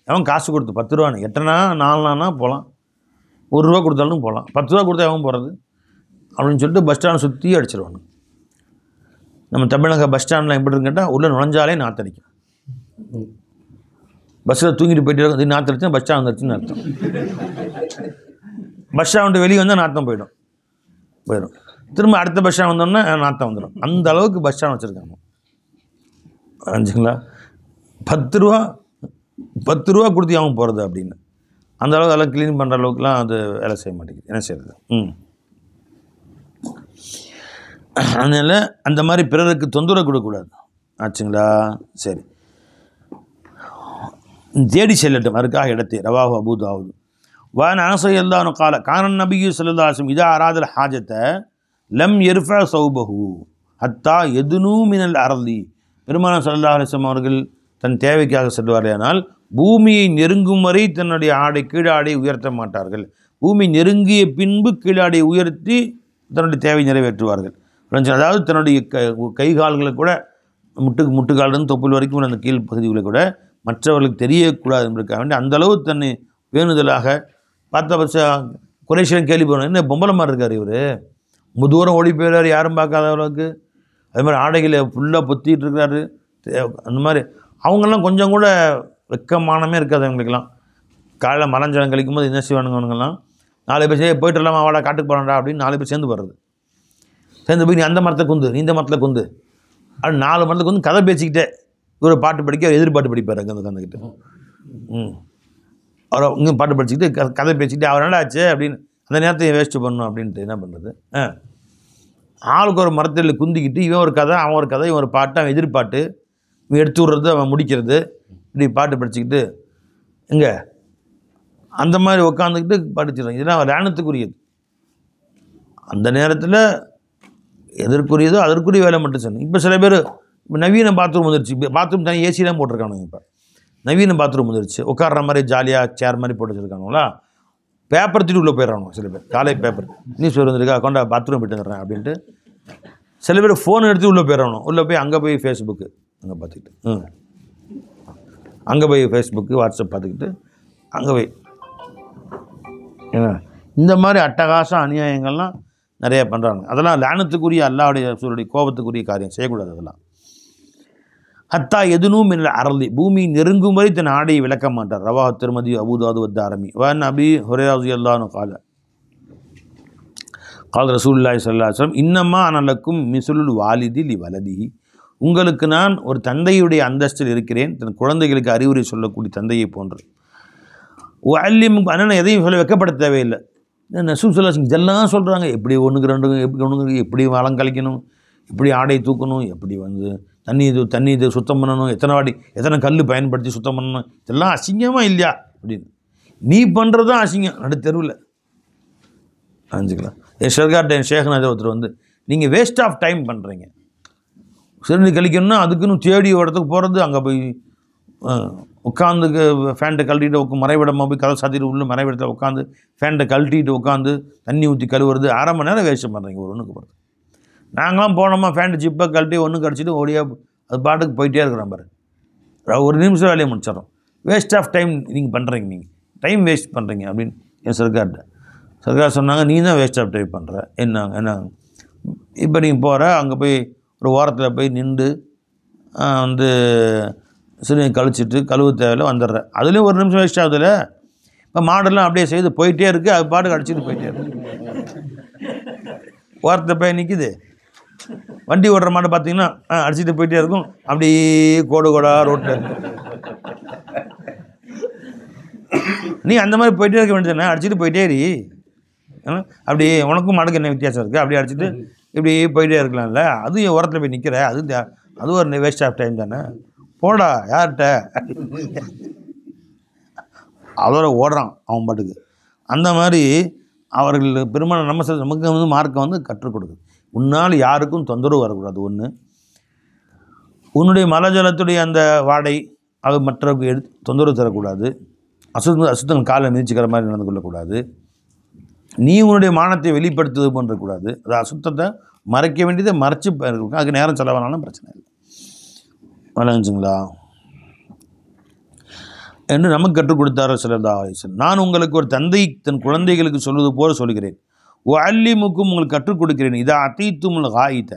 Speaker 2: அவன் காசு கொடுத்து 10 ரூபான்னு 8 4 நாள்னா போகலாம், 1 ரூபா கொடுத்தாலும் போகலாம். 10 ரூபா கொடுத்தா எவன் போகிறது அப்படின்னு சொல்லிட்டு பஸ் ஸ்டாண்ட் சுற்றி அடிச்சிருவானு. நம்ம தமிழக பஸ் ஸ்டாண்டில் எப்படி இருக்குன்னு கேட்டால், உள்ளே நுழைஞ்சாலே நாற்றடிக்கும். பஸ்ஸில் தூங்கிட்டு போயிட்டு இருக்கும், நாற்றடிச்சா பஸ் ஸ்டாண்ட் வந்துருச்சுன்னு அர்த்தம். பஸ் ஸ்டாண்டு வெளியே வந்தால் நாற்றம் போயிடும். திரும்ப அடுத்த பஸ் ஸ்டாண்ட் வந்தோம்னா நாற்றம் வந்துடும். அந்த அளவுக்கு பஸ் ஸ்டாண்ட் வச்சுருக்காங்க. ஆச்சுங்களா? 10 ரூபா கொடுத்து அவன் போகிறது அப்படின்னு. அந்த அளவுக்கு அதெல்லாம் க்ளீன் பண்ணுற அளவுக்குலாம் அது வேலை செய்ய மாட்டேங்குது. என்ன செய்கிறது? அதனால் அந்த மாதிரி பிறருக்கு தொந்தரவு கொடுக்கக்கூடாது. ஆச்சுங்களா? சரி, தேடி செல்லட்டும் அதுக்காக இடத்தை. ரவாஹு அபூ தாவூத். வான் அனஸ ரலியல்லாஹு கால கான நபி ஸல்லல்லாஹு அலைஹி வஸல்லம் இதா அராதல் ஹாஜத லம் யர்ஃபா ஸௌபஹு ஹத்தா யதுனு மினல் அர்லி. பெருமானார் ஸல்லல்லாஹு அலைஹி வஸல்லம் அவர்கள் தன் தேவைக்காக செல்வார்களானால் பூமியை நெருங்கும் வரை தன்னுடைய கீழாடை உயர்த்த மாட்டார்கள். பூமி நெருங்கிய பின்பு கீழாடை உயர்த்தி தன்னுடைய தேவை நிறைவேற்றுவார்கள். அதாவது தன்னுடைய கை கால்களை கூட முட்டுக்காலிருந்து தொப்புள் வரைக்கும் அந்த கீழ் பகுதிகளை கூட மற்றவர்களுக்கு தெரியக்கூடாது என்பதற்காக வேண்டி அந்தளவு தன்னை பேணுதலாக குறைஷன் கேள்வி போகணும். என்ன பொம்பளை மாதிரி இருக்கார் இவர், தூரம் ஓடி போயிடுறாரு, யாரும் பார்க்காத அளவுக்கு. அது மாதிரி ஆடைகளை ஃபுல்லாக பொத்திட்டு இருக்கிறாரு. அந்த மாதிரி அவங்கெல்லாம் கொஞ்சம் கூட வெக்கமானமே இருக்காது அவங்களுக்கெல்லாம். காலையில் மலஞ்சலம் கழிக்கும் போது என்ன செய்வானுங்க அவனுங்கெல்லாம், 4 பேர் போய்ட்டு இல்லாமல் அவளை காட்டுக்கு போகிறான்டா அப்படின்னு 4 பேர் சேர்ந்து போடுறது. சேர்ந்து போய் நீ அந்த மரத்தை குந்து, நீ இந்த மரத்தில் குந்து அப்படின்னு 4 மரத்துக்கு வந்து கதை பேசிக்கிட்டே இவர் பாட்டு படிக்க எதிர்பாட்டு படிப்பார். அங்கே உட்காந்துக்கிட்டு அவர் இங்கே பாட்டு படிச்சுக்கிட்டு கதை பேசிக்கிட்டு அவர் என்ன ஆச்சு அப்படின்னு அந்த நேரத்தை வேஸ்ட்டு பண்ணணும் அப்படின்ட்டு என்ன பண்ணுறது. ஆளுக்கு ஒரு மரத்தில் குந்திக்கிட்டு இவன் ஒரு கதை, அவன் ஒரு கதை, இவன் ஒரு பாட்டு, அவன் எதிர்பாட்டு, இவன் எடுத்து விட்றது, அவன் முடிக்கிறது, இப்படி பாட்டு படிச்சுக்கிட்டு இங்கே அந்த மாதிரி உட்காந்துக்கிட்டு படிச்சிடறான். இதெல்லாம் லேனத்துக்குரியது. அந்த நேரத்தில் எதற்குரியதோ அதற்குரிய வேலை மட்டும் செய்யணும். இப்போ சில பேர் இப்போ நவீன பாத்ரூம் வந்துருச்சு. பாத்ரூம் தனி ஏசிலாம் போட்டிருக்கானுங்க. இப்போ நவீன பாத்ரூம் வந்துருச்சு. உட்கார்ற மாதிரி ஜாலியாக சேர் மாதிரி போட்டு வச்சுருக்கானுங்களா, பேப்பர் தூக்கி உள்ளே போயிடறாங்க. சில பேர் காலை பேப்பர் நியூஸ் வந்துருக்கா, கொண்டா பாத்ரூம் போய்ட்டு வந்துடுறேன் அப்படின்ட்டு. சில பேர் ஃபோன் எடுத்து உள்ளே போயிடணும். உள்ளே போய் அங்கே போய் ஃபேஸ்புக்கு அங்கே பார்த்துக்கிட்டு அங்கே போய் ஃபேஸ்புக்கு வாட்ஸ்அப் பார்த்துக்கிட்டு அங்கே போய் ஏன்னா இந்த மாதிரி அட்டகாசம் அநியாயங்கள்லாம் நிறைய பண்ணுறாங்க. அதெல்லாம் லானத்துக்குரிய அல்லாஹ்வுடைய ரசூலுடைய கோபத்துக்குரிய காரியம், செய்யக்கூடாது அதெல்லாம். ஹத்தா எதுனும் இல்லை அரளி, பூமி நெருங்கும் வரை தன் ஆடையை விளக்க மாட்டார். ரவாஹ் திர்மிதி அபூ தாவூத் வத்தாரமி. வன் அபி ஹுரைரா ரலியல்லாஹு கால கால் ரசூலுல்லாஹி ஸல்லல்லாஹு அலைஹி வஸல்லம் இன்னமா அனலக்கும் மிஸ்லுல் வாலிதி லி வலதிஹி, உங்களுக்கு நான் ஒரு தந்தையுடைய அந்தஸ்தில் இருக்கிறேன், தன் குழந்தைகளுக்கு அறிவுரை சொல்லக்கூடிய தந்தையை போன்று. அல்லிம் அண்ணன் எதையும் சொல்ல வைக்கப்பட தேவையில்லை. நசூல் சொல்லி இதெல்லாம் சொல்கிறாங்க. எப்படி 1க்கு 2 எப்படி 1க்கு எப்படி வளம் கழிக்கணும், எப்படி ஆடை தூக்கணும், எப்படி தண்ணி இது சுத்தம் பண்ணணும், எத்தனை கல் பயன்படுத்தி சுத்தம் பண்ணணும், இதெல்லாம் அசிங்கமாக இல்லையா அப்படின்னு. நீ பண்ணுறது தான் அசிங்கம் நடு தெருவில். அஞ்சுக்கலாம். என் ஷேக்நாதர் ஒருத்தர் வந்து
Speaker 1: நீங்கள் வேஸ்ட் ஆஃப் டைம் பண்ணுறீங்க. சிறுநீர் கழிக்கணும்னா அதுக்குன்னு தேடி ஒரு இடத்துக்கு போகிறது, அங்கே போய் உட்காந்து ஃபேண்ட்டை கழட்டிட்டு மறைவிடமாக போய் கதை சாத்திட்டு உள்ள மறைவிடத்தில் உட்காந்து ஃபேண்ட்டை கழட்டிட்டு உட்காந்து தண்ணி ஊற்றி கழுவுறது 1/2 மணி நேரம் வேஸ்ட் பண்ணுறீங்க ஒரு ஒன்றுக்கு போகிறது. நாங்களாம் போனோமா ஃபேண்ட்டு ஜிப்பை கழட்டி ஒன்று கடிச்சிட்டு ஓடியா அது பாட்டுக்கு போயிட்டே இருக்கிறோம் பாரு, ஒரு நிமிஷம் வேலையை முடிச்சிடறோம். வேஸ்ட் ஆஃப் டைம் நீங்கள் பண்ணுறீங்க, நீங்கள் டைம் வேஸ்ட் பண்ணுறீங்க அப்படின்னு என் சர்க்கார் சொன்னாங்க. நீ தான் வேஸ்ட் ஆஃப் டைம் பண்ணுற. என்ன இப்போ நீங்கள் போகிற அங்கே போய் ஒரு ஓரத்தில் போய் நின்று சிறுநீர் கழிச்சிட்டு கழுவு தேவையில்ல வந்துடுற, அதுலேயும் ஒரு நிமிஷம் வேஸ்ட் ஆகுதுல்ல. இப்போ மாடெல்லாம் அப்படியே செய்து போயிட்டே இருக்குது, அது பாட்டுக்கு அடிச்சுட்டு போயிட்டே இருக்கு. ஓரத்தில் போய் நிற்கிது, வண்டி ஓடுற மாட்டை பார்த்தீங்கன்னா அடிச்சுட்டு போயிட்டே இருக்கும், அப்படியே கோடா ரோட்டில். நீ அந்த மாதிரி போயிட்டே இருக்க வேண்டியதுதானே, அடிச்சுட்டு போயிட்டே இரு. அப்படியே உனக்கும் மாடுக்கு என்ன வித்தியாசம் இருக்குது, அப்படியே அடிச்சுட்டு இப்படியே போயிட்டே இருக்கலாம்ல. அதுவும் உரத்தில் போய் நிற்கிற, அது ஒரு வேஸ்ட் ஆஃப் டைம் தானே. போடா யார்கிட்ட அதோட ஓடுறான் அவன் பாட்டுக்கு. அந்த மாதிரி அவர்கள் பெரும்பாலும் நமக்கு மார்க்கம் கற்றுக் கொடுக்குது. உன்னால் யாருக்கும் தொந்தரவு வரக்கூடாது. ஒன்று, உன்னுடைய மலஜலத்துடைய அந்த வாடை அது மற்றவருக்கு தொந்தரவு தரக்கூடாது. அசுத்தங்கள் காலை மிதிச்சுக்கிற மாதிரி நடந்து கொள்ளக்கூடாது. நீ உன்னுடைய மானத்தை வெளிப்படுத்துவது பண்ணுறக்கூடாது. அது அசுத்தத்தை மறைக்க வேண்டியதை மறைச்சி இருக்கும். அதுக்கு நேரம் செலவானாலும் பிரச்சனை இல்லை. வழங்குச்சுங்களா என்று நமக்கு கற்றுக் கொடுத்தார் ஸல்லல்லாஹு அலைஹி வஸல்லம். நான் உங்களுக்கு ஒரு தந்தை தன் குழந்தைகளுக்கு சொல்வது போல சொல்கிறேன். அல்லிமுக்கும் உங்களுக்கு கற்றுக் கொடுக்கிறேன். இதா அத்தீத்துமுல் காயித்த,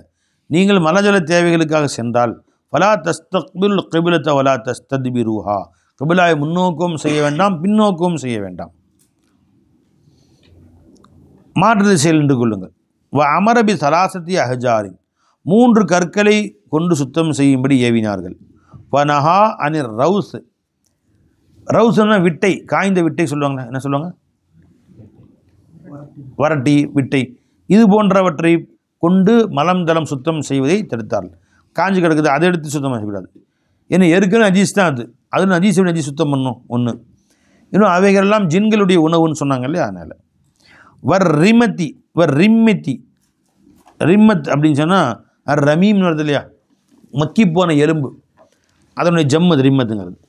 Speaker 1: நீங்கள் மலஜல தேவைகளுக்காக சென்றால் ஃபலா தஸ்தக்பில் கிபிலத்த வலா தஸ்தத்பிருஹா, கிபிலாவை முன்னோக்கம் செய்ய வேண்டாம், பின்னோக்கம் செய்ய வேண்டாம், மாற்று திசையில் நின்று கொள்ளுங்கள். அமரபி சலாசத்தி அஹஜாரின், 3 கற்களை கொண்டு சுத்தம் செய்யும்படி ஏவினார்கள். வனஹா அனிர் ரவுஸ், ரவுஸ்னா விட்டை, காய்ந்த விட்டை சொல்லுவாங்க. என்ன சொல்லுவாங்க? வரட்டி, விட்டை, இது போன்றவற்றை கொண்டு மலம் தளம் சுத்தம் செய்வதை தடுத்தார்கள். காஞ்சி கிடக்குது, அதை எடுத்து சுத்தம் செய்யக்கூடாது. ஏன்னா ஏற்கனவே நஜீஸ் தான் அது நஜீஸை நஜீஸ் சுத்தம் பண்ணும் ஒன்று. இன்னும் அவைகளெல்லாம் ஜின்களுடைய உணவுன்னு சொன்னாங்க இல்லையா, அதனால். ரிம்மத்தி, ரிம்மத் அப்படின்னு சொன்னால் ரமீம்னு வருது இல்லையா, மக்கி போன எலும்பு, அதனுடைய ஜம்மது ரிம்மத்துங்கிறது.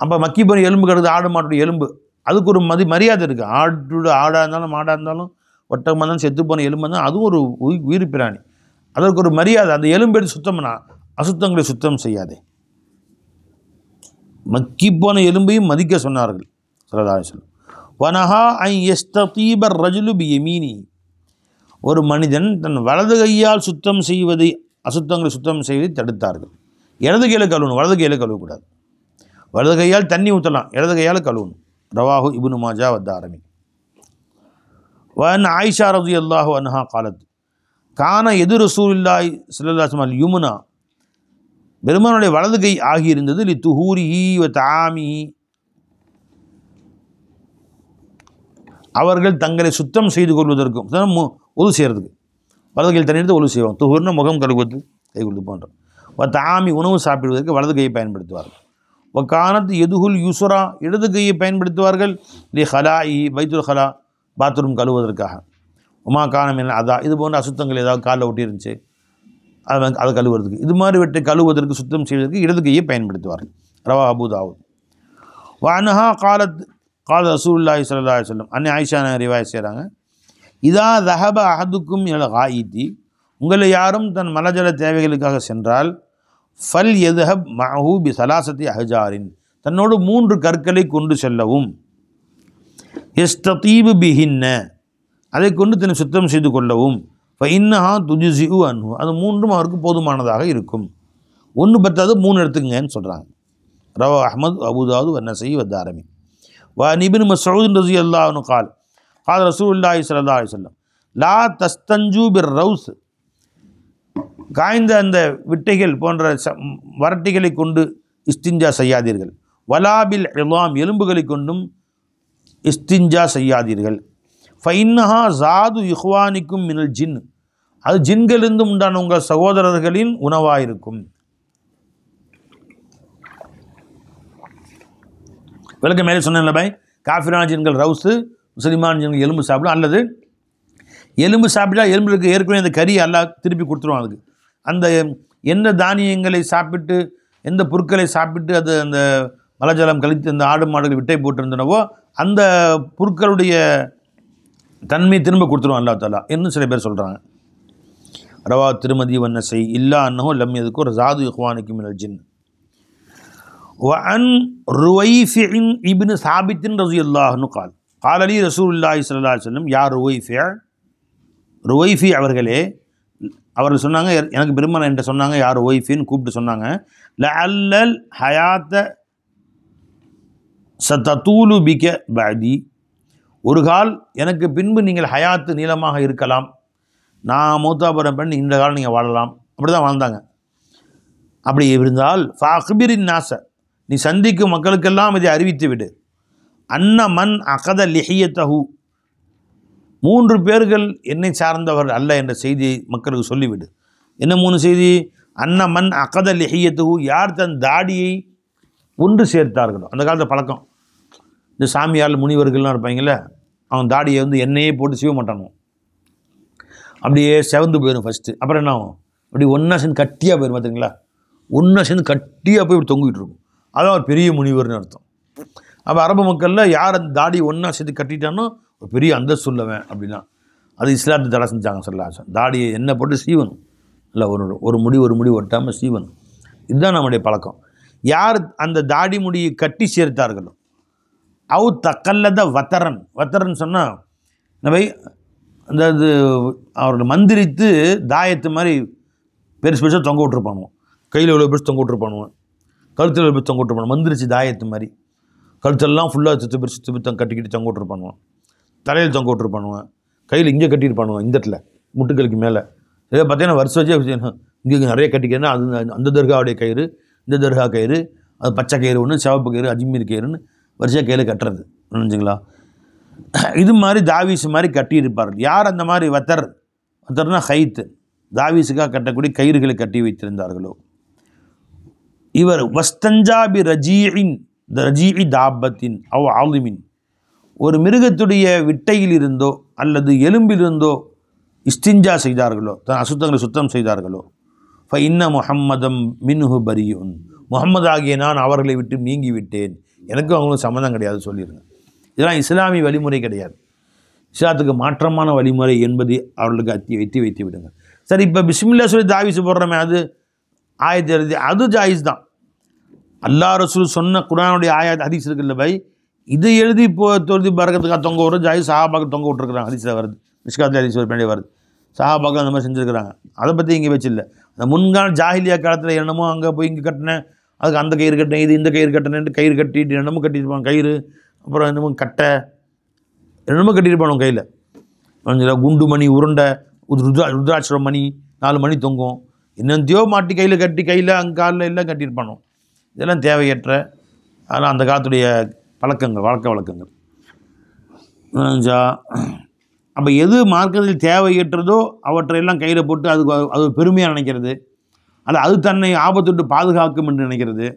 Speaker 1: அப்போ மக்கி போன எலும்பு கிடக்குது, ஆடு மாட்டுடைய எலும்பு, அதுக்கு ஒரு மரியாதை இருக்குது. ஆடாக இருந்தாலும் மாடாக இருந்தாலும் ஒட்டகமாக இருந்தாலும் செத்து போன எலும்பு தான், அதுவும் ஒரு உயிர் பிராணி, அதற்கு ஒரு மரியாதை. அந்த எலும்பு எடுத்து சுத்தம்னா அசுத்தங்களை சுத்தம் செய்யாதே. மக்கி போன எலும்பையும் மதிக்க சொன்னார்கள் ஸல்லல்லாஹு அலைஹி வஸல்லம். வனஹா ஐ யஸ்தீபர் ரஜுலு பி யமீனி, ஒரு மனிதன் தன் வலது கையால் சுத்தம் செய்வதை, அசுத்தங்களை சுத்தம் செய்வதை தடுத்தார்கள். இடது கையில் கழுவணும், வலது கையில் கழுவக்கூடாது. வலது கையால் தண்ணி ஊற்றலாம், இடது கையால் கழுவணும். ரவாஹு இப்னு மாஜா வத்தாரமி. வன் ஆயிஷா ரலியல்லாஹு அன்ஹா காலத் கான எது ரசூலுல்லாஹி ஸல்லல்லாஹு அலைஹி வஸல்லம் யும்னா, பெருமானுடைய வலது கை ஆகியிருந்தது. லி துஹூரிஹி வ தஆமிஹி, அவர்கள் தங்களை சுத்தம் செய்து கொள்வதற்கும் ஒது செய்கிறதுக்கு வலது கையில் தண்ணி எடுத்து ஒது செய்வாங்க. துஹூர்னா முகம் கழுவுவது, கை கொடுத்து போன்றோம். தாமி உணவு சாப்பிடுவதற்கு வலது கையை பயன்படுத்துவார்கள். கானத்து எதுகுல் யூசுரா, இடது கையை பயன்படுத்துவார்கள். லி ஹலாஇ, பைத்துல் ஹலா, பாத்ரூம் கழுவுவதற்காக. உமா கானமின் அதா, இது போன்ற அசுத்தங்கள் ஏதாவது காலில் ஒட்டி இருந்துச்சு அதை கழுவுறதுக்கு, இது மாதிரி வெட்டை கழுவுவதற்கு சுத்தம் செய்வதற்கு இடது கையை பயன்படுத்துவார்கள். ரவா அபூ தாவூத். வஅன்ஹா காலத் கால ரசூலுல்லாஹி ஸல்லல்லாஹு அலைஹி வஸல்லம், அன்னை ஆயிஷா ரிவாயத் செய்கிறாங்க. இதா தஹப அஹதுக்கும் இலல் காயித்தி, உங்களை யாரும் தன் மலஜல தேவைகளுக்காக சென்றால், ஃபல் எதுஹப் மஹூ பி சலாசத்தி அஹஜாரின், தன்னோடு 3 கற்களை கொண்டு செல்லவும். எஸ்தீபு பிஹின்ன, அதை கொண்டு தன்னை சுத்தம் செய்து கொள்ளவும். ஃபஇன்னஹா துஜ்ஸிஉ அன்ஹு, அது 3ம் அவருக்கு போதுமானதாக இருக்கும். 1 பத்தாது, 3 எடுத்துக்கங்கன்னு சொல்கிறாங்க. ரவா அஹ்மத் அபூதாவுத் வ நஸஈ வ தாரமி. வஅன் இப்னு மஸ்ஊத் ரலியல்லாஹு அன்ஹு قال قال ரசூலுல்லாஹி ஸல்லல்லாஹு அலைஹி வஸல்லம் லா தஸ்தஞ்சு பிர் ரவுஸ், காய்ந்த அந்த விட்டைகள் போன்ற வரட்டிகளை கொண்டு இஸ்திஞ்சா செய்யாதீர்கள். வலாபில் இலாம், எலும்புகளை கொண்டும் இஸ்திஞ்சா செய்யாதீர்கள். ஃபைன்னஹா ஜாது இஹ்வானிக்கும் மினல் ஜின், அது ஜின்களிலிருந்து உண்டான உங்கள் சகோதரர்களின் உணவாயிருக்கும். விளக்க மேலே சொன்னேன்ல பாய், காஃபிரான ஜின்கள் ரவுஸு, முஸ்லிமான ஜின்கள் எலும்பு சாப்பிடும், அல்லது எலும்பு சாப்பிட்டா எலும்புக்கு ஏற்கனவே அந்த கறி எல்லாம் திருப்பி கொடுத்துருவான் அதுக்கு. அந்த எந்த தானியங்களை சாப்பிட்டு எந்த பொருட்களை சாப்பிட்டு அது அந்த மலஜலம் கழித்து அந்த ஆடு மாடுகள் விட்டை போட்டிருந்தனவோ அந்த பொருட்களுடைய தன்மை திரும்ப கொடுத்துருவான் அல்லாஹ் தஆலா இன்னும் சில பேர் சொல்கிறாங்க. ரவா திருமதி வன்னசை இல்லா அன்னஹு லம் யதுக்கு ஒரு ஜாது இஹ்வானிக்கு மினல் ஜின். வஅன் ருவைஃபிஇன் இப்னு சாபித்தின் ரலியல்லாஹு அன்ஹு قال قال لي رسول الله صلى الله عليه وسلم யா ருவைஃபி அவர்களே, அவர்கள் சொன்னாங்க, எனக்கு பெருமாள் என்கிட்ட சொன்னாங்க, யார் ருவைஃபின்னு கூப்பிட்டு சொன்னாங்க, லஅல்லல் ஹயாத்த சததூலு பிக பஅதி, ஒரு கால் எனக்கு பின்பு நீங்கள் ஹயாத்து நீளமாக இருக்கலாம், நான் மூத்தாபுரம் பண்ணி இந்த காலம் நீங்கள் வாழலாம். அப்படி தான் வாழ்ந்தாங்க. அப்படி இருந்தால் ஃபஅக்பிரின் நாஸ, நீ சந்திக்கும் மக்களுக்கெல்லாம் இதை அறிவித்து விடு, அன்ன மன் அகத லிஹியத்தஹு, 3 பேர்கள் என்னை சார்ந்தவர் அல்ல என்ற செய்தியை மக்களுக்கு சொல்லிவிடு. என்ன 3 செய்தி? அன்ன மன் அகத லிஹியத்தஹு, யார் தன் தாடியை ஒன்று சேர்த்தார்களோ, அந்த காலத்தில் பழக்கம், இந்த சாமியால் முனிவர்கள்லாம் இருப்பாங்கள்ல, அவன் தாடியை வந்து எண்ணெயே போட்டு சீவ மாட்டானோ, அப்படியே செவந்து போயிடும் ஃபஸ்ட்டு. அப்புறம் என்ன ஆகும்? அப்படி ஒன்றா சேர்ந்து கட்டியாக போயிடும். பார்த்துங்களா, ஒன்றா சேர்ந்து கட்டியாக போய் இப்படி தொங்கிட்டு இருக்கும். அதான் ஒரு பெரிய முனிவர்னு அர்த்தம். அப்போ அரபு மக்களில் யார் அந்த தாடி ஒன்றா சேர்த்து கட்டிட்டானோ ஒரு பெரிய அந்தஸ்து உள்ளவன் அப்படின்னா, அது இஸ்லாத்தை தடை செஞ்சாங்க. சொல்லலாம், தாடியை எண்ணெய் போட்டு சீவனும், இல்லை ஒரு முடி ஒட்டாமல் சீவனும். இதுதான் நம்முடைய பழக்கம். யார் அந்த தாடி முடியை கட்டி சேர்த்தார்களோ, அவு தக்கல்லத வத்தரன் சொன்னால் நம்ம அந்த இது அவர்கள் மந்திரித்து தாயத்து மாதிரி பெருசு பெருசாக தொங்க விட்டுருப்பானுவோம், கையில் எவ்வளோ பெருசு தொங்க விட்டுருப்பானுவோம், கழுத்தில் எவ்வளோ பெருசு தொங்க விட்டுருப்பானு, மந்திரிச்சு தாயத்து மாதிரி கழுத்தெல்லாம் ஃபுல்லாக சுற்று பெருசு கட்டிக்கிட்டு தொங்க விட்டுருப்பானுவோம், தலையில் தொங்க விட்டுருப்பானுவேன், கையில் இங்கே கட்டியிருப்பானுவேன், இந்த இடத்துல முட்டுக்களுக்கு மேலே. இதை பார்த்தீங்கன்னா வருஷம் வச்சு இங்கே நிறைய கட்டிக்கிறேன்னா அது அந்த தர்காவுடைய கயிறு, இந்த தர்கா கயிறு, அது பச்சை கயிறு ஒன்று, சிவப்பு கயிறு, அஜ்மீர் கயிறுன்னு வரிசையாக கையில் கட்டுறது நினைஞ்சுங்களா. இது மாதிரி தாவீஸ் மாதிரி கட்டியிருப்பார்கள். யார் அந்த மாதிரி வத்தர்னா ஹைத்து, தாவீஸுக்காக கட்டக்கூடிய கயிறுகளை கட்டி வைத்திருந்தார்களோ, இவர் வஸ்தஞ்சாபி ரஜீஇ தாபத்தின் அவ் ஆலிமின், ஒரு மிருகத்துடைய விட்டையில் இருந்தோ அல்லது எலும்பிலிருந்தோ இஸ்திஞ்சா செய்தார்களோ, தன் அசுத்தங்களை சுத்தம் செய்தார்களோ, ஃப இன்ன முஹம்மதம் மின்ஹு பரியுன், முகமது ஆகிய நான் அவர்களை விட்டு நீங்கி விட்டேன், எனக்கும் அவங்களுக்கும் சம்மந்தம் கிடையாது சொல்லிடுங்க. இதெல்லாம் இஸ்லாமிய வழிமுறை கிடையாது, இஸ்லாத்துக்கு மாற்றமான வழிமுறை என்பதை அவர்களுக்கு வைத்து விடுங்க. சரி, இப்போ பிஸ்மில்லா சொல்லி தாவீஸ் போடுறோமே, அது ஆயத்து எழுதி அது ஜாயிஸ் தான். அல்லாஹ் ரசூல் சொன்ன குர்ஆனுடைய ஆயத் ஹதீஸ் இருக்குல்ல பை, இதை எழுதி தொழுதி பறக்கிறதுக்காக தொங்க விடுற ஜாயிஸ் சஹாபாக்கள் தொங்க விட்டுருக்குறாங்க. ஹதீஸில் வருது, மிஷ்காத்தில் ஹதீஸ் ஒரு பின்னாடி வருது, சஹாபாக்கள் அந்த மாதிரி செஞ்சுருக்கிறாங்க. அதை பற்றி இங்கே வச்சில்லை. அந்த முன்கால ஜாஹிலியா காலத்தில் என்னமோ அங்கே போய் இங்கே கட்டினேன், அதுக்கு அந்த கயிறு கட்டினேன், இது இந்த கயிறு கட்டினேன்ட்டு கயிறு கட்டிட்டு என்னமோ கட்டியிருப்பாங்க கயிறு, அப்புறம் என்னமோ கட்டை என்னமோ கட்டியிருப்பானு கையில், குண்டு மணி உருண்டை, ருத்ராட்சரம் மணி 4 மணி தொங்கும், என்னத்தையோ மாட்டி கையில் கட்டி கையில் அங்கே காலில் எல்லாம் கட்டியிருப்பானோ. இதெல்லாம் தேவையற்ற, அதெல்லாம் அந்த காலத்துடைய பழக்கங்கள், வழக்க வழக்கங்கள். அப்போ எது மார்க்கத்தில் தேவையற்றதோ அவற்றையெல்லாம் கையில் போட்டு அது பெருமையாக நினைக்கிறது, அல்ல அது தன்னை ஆபத்துட்டு பாதுகாக்கும் என்று நினைக்கிறது.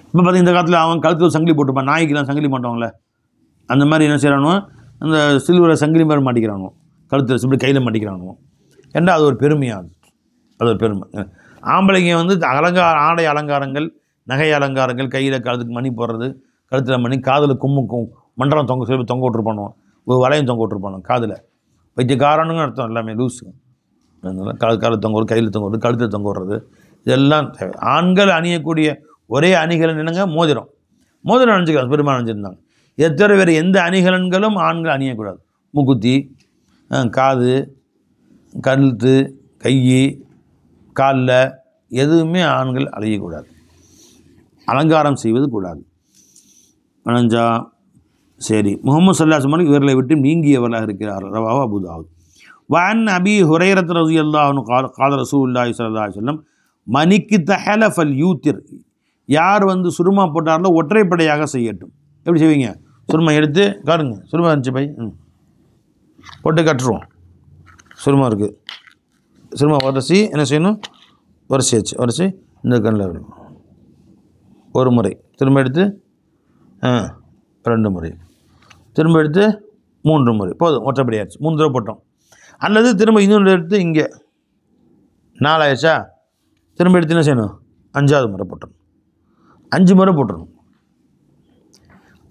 Speaker 1: இப்போ பார்த்தீங்கன்னா இந்த காலத்தில் அவன் கழுத்தில் சங்கிலி போட்டுப்பான், நாய்க்கெல்லாம் சங்கிலி மாட்டவங்களே, அந்த மாதிரி என்ன செய்கிறானோ அந்த சில்வரை சங்கிலி மாதிரி மாட்டிக்கிறானோ, கழுத்தில் இப்படி கையில் மாட்டிக்கிறானோ, ஏன்னா அது ஒரு பெருமையாக, அது ஒரு பெருமை. ஆம்பளைங்க வந்து ஆடை அலங்காரங்கள், நகை அலங்காரங்கள், கையில் கழுத்துக்கு மணி போடுறது, கழுத்தில் மணி, காதில் கும்முக்கும் மண்டலம் தொங்க விட்டுருப்பானோ, ஒரு வளையம் தொங்க விட்டுருப்பானோ காதில், வைத்தியக்காரனுங்க அர்த்தம், எல்லாமே லூஸு. அதனால் காலில் தொங்க விடுறது, கையில் தொங்க விடுறது, கழுத்தில் தொங்க விடுறது, இதெல்லாம் தேவை. ஆண்கள் அணியக்கூடிய ஒரே அணிகலன் என்னங்க? மோதிரம் அணிஞ்சுக்கலாம், பெருமாள் அணிஞ்சிருந்தாங்க. இதை தவிர வேறு எந்த அணிகலன்களும் ஆண்கள் அணியக்கூடாது. மூக்குத்தி, காது, கழுத்து, கை, காலில் எதுவுமே ஆண்கள் அழியக்கூடாது, அலங்காரம் செய்வது கூடாது. அணிஞ்சா சரி. முகமது ஸல்லல்லாஹு அலைஹி வஸல்லம் இவர்களை விட்டு நீங்கியவர்களாக இருக்கிறார்கள். ரவாஹு அபூ தாவூத். வஅன் அபீ ஹுரைரத் ரலியல்லாஹு அன்ஹு قال ரசூலுல்லாஹி ஸல்லல்லாஹு அலைஹி வஸல்லம் மனிக்கு தஹல ஃபல் யூத்திர், யார் வந்து சுருமா போட்டார்களோ ஒற்றைப்படையாக செய்யட்டும். எப்படி செய்வீங்க? சுருமா எடுத்து காருங்க, சுருமா இருந்துச்சு பை போட்டு கட்டுருவோம். சுருமா இருக்குது, சுருமா உரசி என்ன செய்யணும்? உரசி இந்த கண்ணில் விடணும். ஒரு முறை திரும்ப எடுத்து 2 முறை திரும்ப எடுத்து 3 முறை போதும், ஒற்றைப்படையாச்சு, 3 தடவை போட்டோம். அல்லது திரும்ப இன்னொன்று எடுத்து இங்கே 4 ஆயிடுச்சா, திரும்ப எடுத்து என்ன செய்யணும், 5வது முறை போட்டணும். 5 முறை போட்டுடணும்.